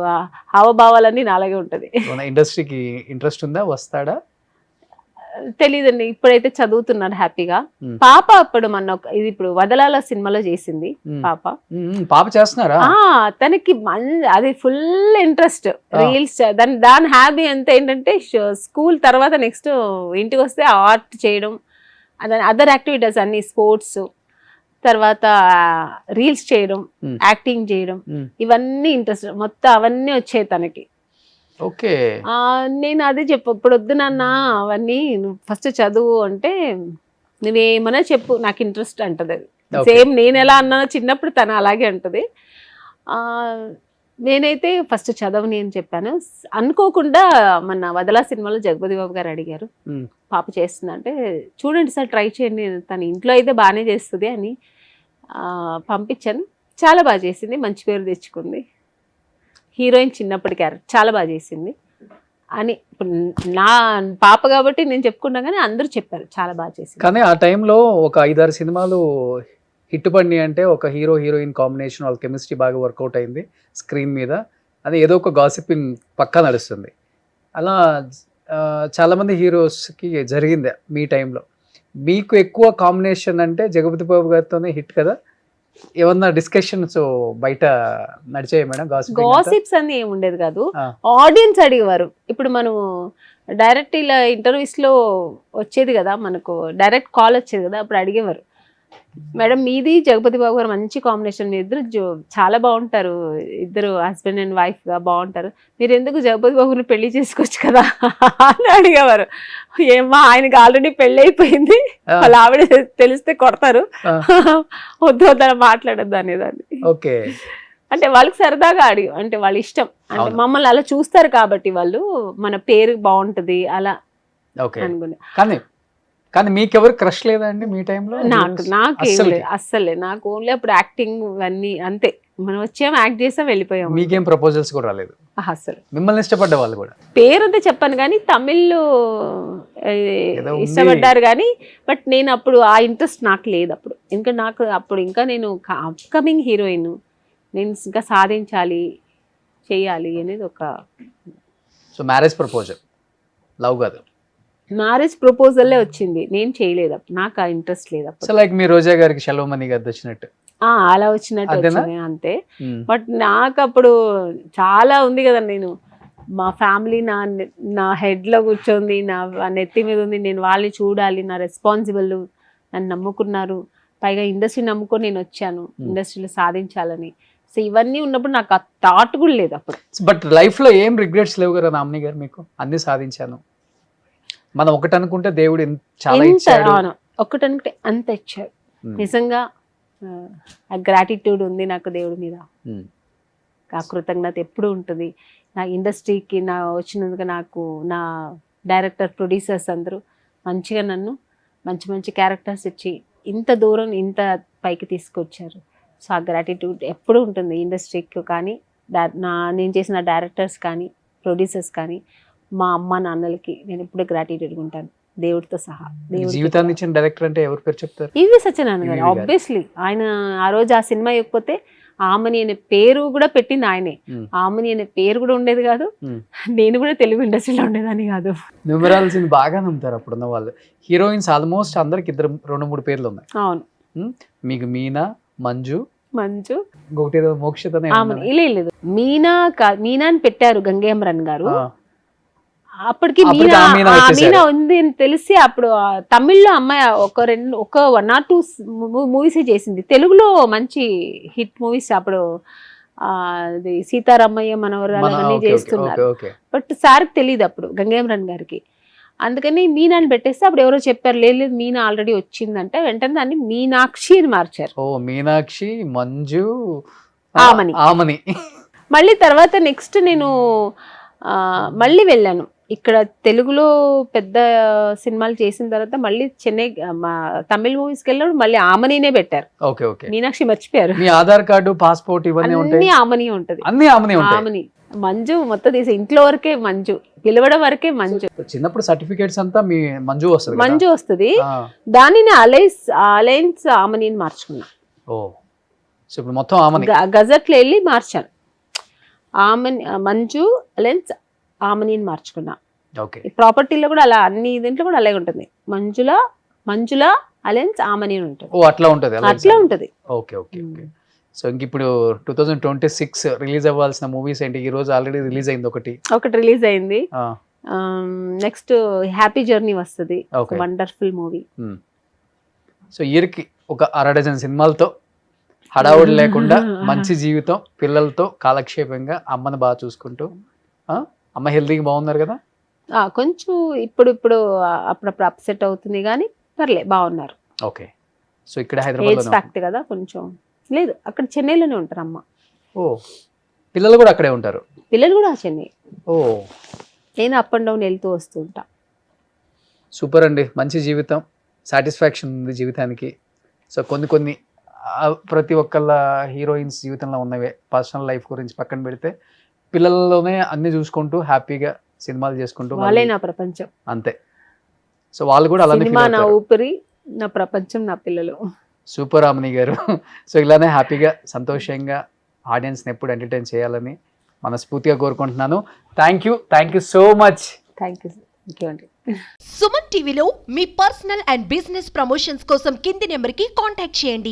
హావభావాలన్నీ నాలాగే ఉంటది. ఇండస్ట్రీకి ఇంట్రెస్ట్ ఉందా? వస్తాడా? తెలీదండి, ఇప్పుడైతే చదువుతున్నాడు హ్యాపీగా. పాప అప్పుడు ఇది ఇప్పుడు వదలాల సినిమాలో చేసింది పాప చేస్తున్నారా? తనకి అది ఫుల్ ఇంట్రెస్ట్, రీల్స్. దాని హ్యాబీ అంతా ఏంటంటే స్కూల్ తర్వాత నెక్స్ట్ ఇంటికి వస్తే ఆర్ట్ చేయడం, అదర్ యాక్టివిటీస్ అన్ని, స్పోర్ట్స్, తర్వాత రీల్స్ చేయడం, యాక్టింగ్ చేయడం, ఇవన్నీ ఇంట్రెస్ట్. మొత్తం అవన్నీ వచ్చాయి తనకి. ఓకే, నేను అదే ఇప్పుడు వద్దు నాన్న అవన్నీ, నువ్వు ఫస్ట్ చదువు అంటే నువ్వేమన్నా చెప్పు నాకు ఇంట్రెస్ట్ అంటది. అది సేమ్ నేను ఎలా అన్నానో చిన్నప్పుడు తను అలాగే అంటది. నేనైతే ఫస్ట్ చదవని అని చెప్పాను. అనుకోకుండా మన వదలా సినిమాలో జగపతి బాబు గారు అడిగారు పాప చేస్తుందంటే, చూడండి సార్ ట్రై చేయండి, తన ఇంట్లో అయితే బాగానే చేస్తుంది అని పంపించాను. చాలా బాగా చేసింది, మంచి పేరు తెచ్చుకుంది. హీరోయిన్ చిన్నప్పటి క్యారెక్టర్ చాలా బాగా చేసింది అని ఇప్పుడు నా పాప కాబట్టి నేను చెప్పుకున్నా, కానీ అందరూ చెప్పారు చాలా బాగా చేసింది. కానీ ఆ టైంలో ఒక 5-6 సినిమాలు హిట్ పడినాయి అంటే ఒక హీరో హీరోయిన్ కాంబినేషన్, వాళ్ళ కెమిస్ట్రీ బాగా వర్కౌట్ అయింది స్క్రీన్ మీద. అది ఏదో ఒక గాసిపింగ్ పక్కా నడుస్తుంది. అలా చాలామంది హీరోస్కి జరిగింది మీ టైంలో. మీకు ఎక్కువ కాంబినేషన్ అంటే జగపతి బాబు గారితోనే హిట్ కదా, ఏమన్నా డిస్కషన్స్ బయట నడిచాయి మేడం? గాసిప్స్ అన్ని ఏమి ఉండేది కాదు, ఆడియన్స్ అడిగేవారు. ఇప్పుడు మనం డైరెక్ట్ ఇలా ఇంటర్వ్యూస్ లో వచ్చేది కదా, మనకు డైరెక్ట్ కాల్ వచ్చేది కదా, అప్పుడు అడిగేవారు, మేడం మీది జగపతి బాబు గారు మంచి కాంబినేషన్, మీరు ఇద్దరు చాలా బాగుంటారు, ఇద్దరు హస్బెండ్ అండ్ వైఫ్ గా బాగుంటారు, మీరు ఎందుకు జగపతి బాబుని పెళ్లి చేసుకోవచ్చు కదా అని అడిగేవారు. ఏమా ఆయనకి ఆల్రెడీ పెళ్లి అయిపోయింది, వాళ్ళ ఆవిడ తెలిస్తే కొడతారు, వద్దు వద్దని మాట్లాడద్దు అనేదాన్ని. ఓకే, అంటే వాళ్ళకి సరదాగా అడిగి, అంటే వాళ్ళ ఇష్టం, అంటే మమ్మల్ని అలా చూస్తారు కాబట్టి వాళ్ళు మన పేరు బాగుంటది అలా అనుకునే. కానీ మీకెవరు క్రష్ లేదండి మీ టైంలో? నాకేం లేదు అస్సలే, నాకు ఓన్లీ అప్పుడు యాక్టింగ్ అన్ని అంతే, మనం వచ్చాము యాక్ట్ చేసాం వెళ్ళిపోయాం. మీకేం ప్రపోజల్స్ కూడా రాలేదు అస్సలు? మిమ్మల్ని ఇష్టపడ్డ వాళ్ళు కూడా? పేరుంటే చెప్పాను కానీ తమిళ్లో ఇష్టపడ్డారు కానీ, బట్ నేను అప్పుడు ఆ ఇంట్రెస్ట్ నాకు లేదు అప్పుడు. ఇంకా నాకు అప్పుడు ఇంకా నేను అప్కమింగ్ హీరోయిన్, నేను ఇంకా సాధించాలి చెయ్యాలి అనేది ఒక. సో మ్యారేజ్ ప్రపోజల్, లవ్ కాదు? మ్యారేజ్ ప్రపోజల్లే వచ్చింది, నేను చేయలేదు, నాకు ఆ ఇంట్రెస్ట్ లేదు. సో లైక్ మీ రోజా గారికి శెలవమణి గారు వచ్చినట్టు అలా వచ్చినట్టు వచ్చింది అంతే. బట్ నాకు అప్పుడు చాలా ఉంది కదా, నేను మా ఫ్యామిలీ నా హెడ్ లో కూర్చోంది, నా నెత్తి మీద ఉంది, నేను వాళ్ళని చూడాలి, నా రెస్పాన్సిబుల్, నన్ను నమ్ముకున్నారు, పైగా ఇండస్ట్రీ నమ్ముకొని నేను వచ్చాను, ఇండస్ట్రీలో సాధించాలని. సో ఇవన్నీ ఉన్నప్పుడు నాకు ఆ థాట్ కూడా లేదు అప్పుడు. బట్ లైఫ్ లో ఏం రిగ్రెట్స్ లేవు కదా నామిని గారు మీకు? అన్ని సాధించాను, మనం ఒకటి అనుకుంటే దేవుడు చాలా ఇచ్చాడు, ఒకటి అనుకుంటే అంత ఇచ్చాడు. నిజంగా ఆ గ్రాటిట్యూడ్ ఉంది నాకు దేవుడి మీద, ఆ కృతజ్ఞత ఎప్పుడు ఉంటుంది. నా ఇండస్ట్రీకి నా వచ్చినందుకు నాకు నా డైరెక్టర్ ప్రొడ్యూసర్స్ అందరూ మంచిగా నన్ను మంచి మంచి క్యారెక్టర్స్ ఇచ్చి ఇంత దూరం ఇంత పైకి తీసుకొచ్చారు. సో ఆ గ్రాటిట్యూడ్ ఎప్పుడు ఉంటుంది ఇండస్ట్రీకి కానీ, నేను చేసిన డైరెక్టర్స్ కానీ ప్రొడ్యూసర్స్ కానీ, మా అమ్మ నాన్నలకి నేను ఎప్పుడూ గ్రాటిట్యూడ్ ఉంటాను, దేవుడితో సహా. జీవితాన్ని ఇచ్చిన డైరెక్టర్ అంటే ఎవరి పేరు చెప్తారు? ఈవి సత్యనారాయణ గారు. ఆబ్వియస్లీ ఆయన ఆ రోజు ఆ సినిమా ఇవ్వకపోతే ఆమని అనే పేరు కూడా పెట్టింది ఆయనే. ఆమని అనే పేరు కూడా ఉండేది కాదు, నేను కూడా తెలుగు ఇండస్ట్రీలో ఉండేదాన్ని కాదు. న్యూమరాల్స్ని బాగా నమ్ముతారు అప్పుడున్న వాళ్ళు. హీరోయిన్స్ ఆల్మోస్ట్ అందరికి 2-3 పేర్లు ఉన్నాయి. అవును, మీకు మీనా, మంజు ఇంకొకటి మోక్షిత. లేదు, మీనా అని పెట్టారు గంగేమరన్ గారు. అప్పటికి మీనా ఉంది అని తెలిసి అప్పుడు తమిళ్లో అమ్మాయి ఒక 1 or 2 మూవీస్ చేసింది, తెలుగులో మంచి హిట్ మూవీస్. అప్పుడు సీతారామయ్య మనవరాలు అవన్నీ చేస్తున్నారు. బట్ సార్కి తెలియదు అప్పుడు గంగేమరన్ గారికి, అందుకని మీనాని పెట్టేస్తే అప్పుడు ఎవరో చెప్పారు, లేదు మీనా ఆల్రెడీ వచ్చిందంటే వెంటనే దాన్ని మీనాక్షి అని మార్చారు. ఓ మీనాక్షి, మంజు, ఆమని. మళ్ళీ తర్వాత నెక్స్ట్ నేను మళ్ళీ వెళ్ళాను ఇక్కడ తెలుగులో పెద్ద సినిమాలు చేసిన తర్వాత మళ్ళీ చెన్నై తమిళ మూవీస్కి వెళ్ళినప్పుడు మళ్ళీ ఆమనినే పెట్టారు. మీనాక్షి మర్చిపోయారు. మీ ఆధార్ కార్డు, పాస్పోర్ట్ ఇవన్నీ అన్ని ఆమని ఉంటది. ఆమని మంజు మొత్తం తీసి ఇంట్లో వరకే మంజు, పిలవడం వరకే మంజు. చిన్నప్పుడు సర్టిఫికేట్స్ అంతా మీ మంజు వస్తుంది. దానిని అలయన్స్ ఆమని మార్చుకున్నా. మొత్తం ఆమని గజెట్లో వెళ్ళి మార్చాను. ఆమని మంజు అలయన్స్ ఆమనిని మార్చుకున్నా. ప్రాపర్టీలో కూడా అలా, అన్ని దీంట్లో కూడా అలాగే ఉంటుంది. మంజుల అలయన్స్ ఆమని ఉంటుంది. అట్లా ఉంటది. సో ఇంక ఇప్పుడు 2026 రిలీజ్ అవ్వాల్సిన మూవీస్ ఏంటి? ఈ రోజు ఆల్రెడీ రిలీజ్ అయింది, ఒకటి రిలీజ్ అయింది. నెక్స్ట్ హ్యాపీ జర్నీ వస్తుంది, వండర్ఫుల్ మూవీ. సో ఇయర్కి ఒక 6 సినిమాలతో హడావుడి లేకుండా మంచి జీవితం, పిల్లలతో కాలక్షేపంగా అమ్మని బాగా చూసుకుంటూ. అమ్మ హెల్తీగా బాగున్నారు కదా? కొంచెం ఇప్పుడు అప్పుడప్పుడు అప్సెట్ అవుతుంది కానీ పర్లే, బాగున్నారు. ఓకే. సో ఇక్కడ హైదరాబాద్ కదా కొంచెం లేదు, అక్కడ చెన్నైలోనే ఉంటారు అమ్మ. పిల్లలు కూడా అక్కడే ఉంటారు? పిల్లలు కూడా చెన్నై. నేను అప్ అండ్ డౌన్ వెళ్తూ వస్తూ ఉంటా. సూపర్ అండి, మంచి జీవితం, సాటిస్ఫాక్షన్ ఉంది జీవితానికి. సో కొన్ని ప్రతి ఒక్కళ్ళ హీరోయిన్స్ జీవితంలో ఉన్నవే. పర్సనల్ లైఫ్ గురించి పక్కన పెడితే పిల్లల్లోనే అన్ని చూసుకుంటూ హ్యాపీగా సినిమాలు చేసుకుంటూ వాళ్ళే నా ప్రపంచం అంతే. సో వాళ్ళు కూడా అలానే సినిమా నా ఊపిరి, నా ప్రపంచం, నా పిల్లలు. సూపర్ ఆమని గారు. సో ఇలానే హ్యాపీగా సంతోషంగా ఆడియన్స్ని ఎప్పుడు ఎంటర్టైన్ చేయాలని మనస్ఫూర్తిగా కోరుకుంటున్నాను. Thank you so much. Thank you. ఇంకేంటి. సుమన్ టీవీలో మీ పర్సనల్ అండ్ బిజినెస్ ప్రమోషన్స్ కోసం కింది నెంబర్కి కాంటాక్ట్ చేయండి.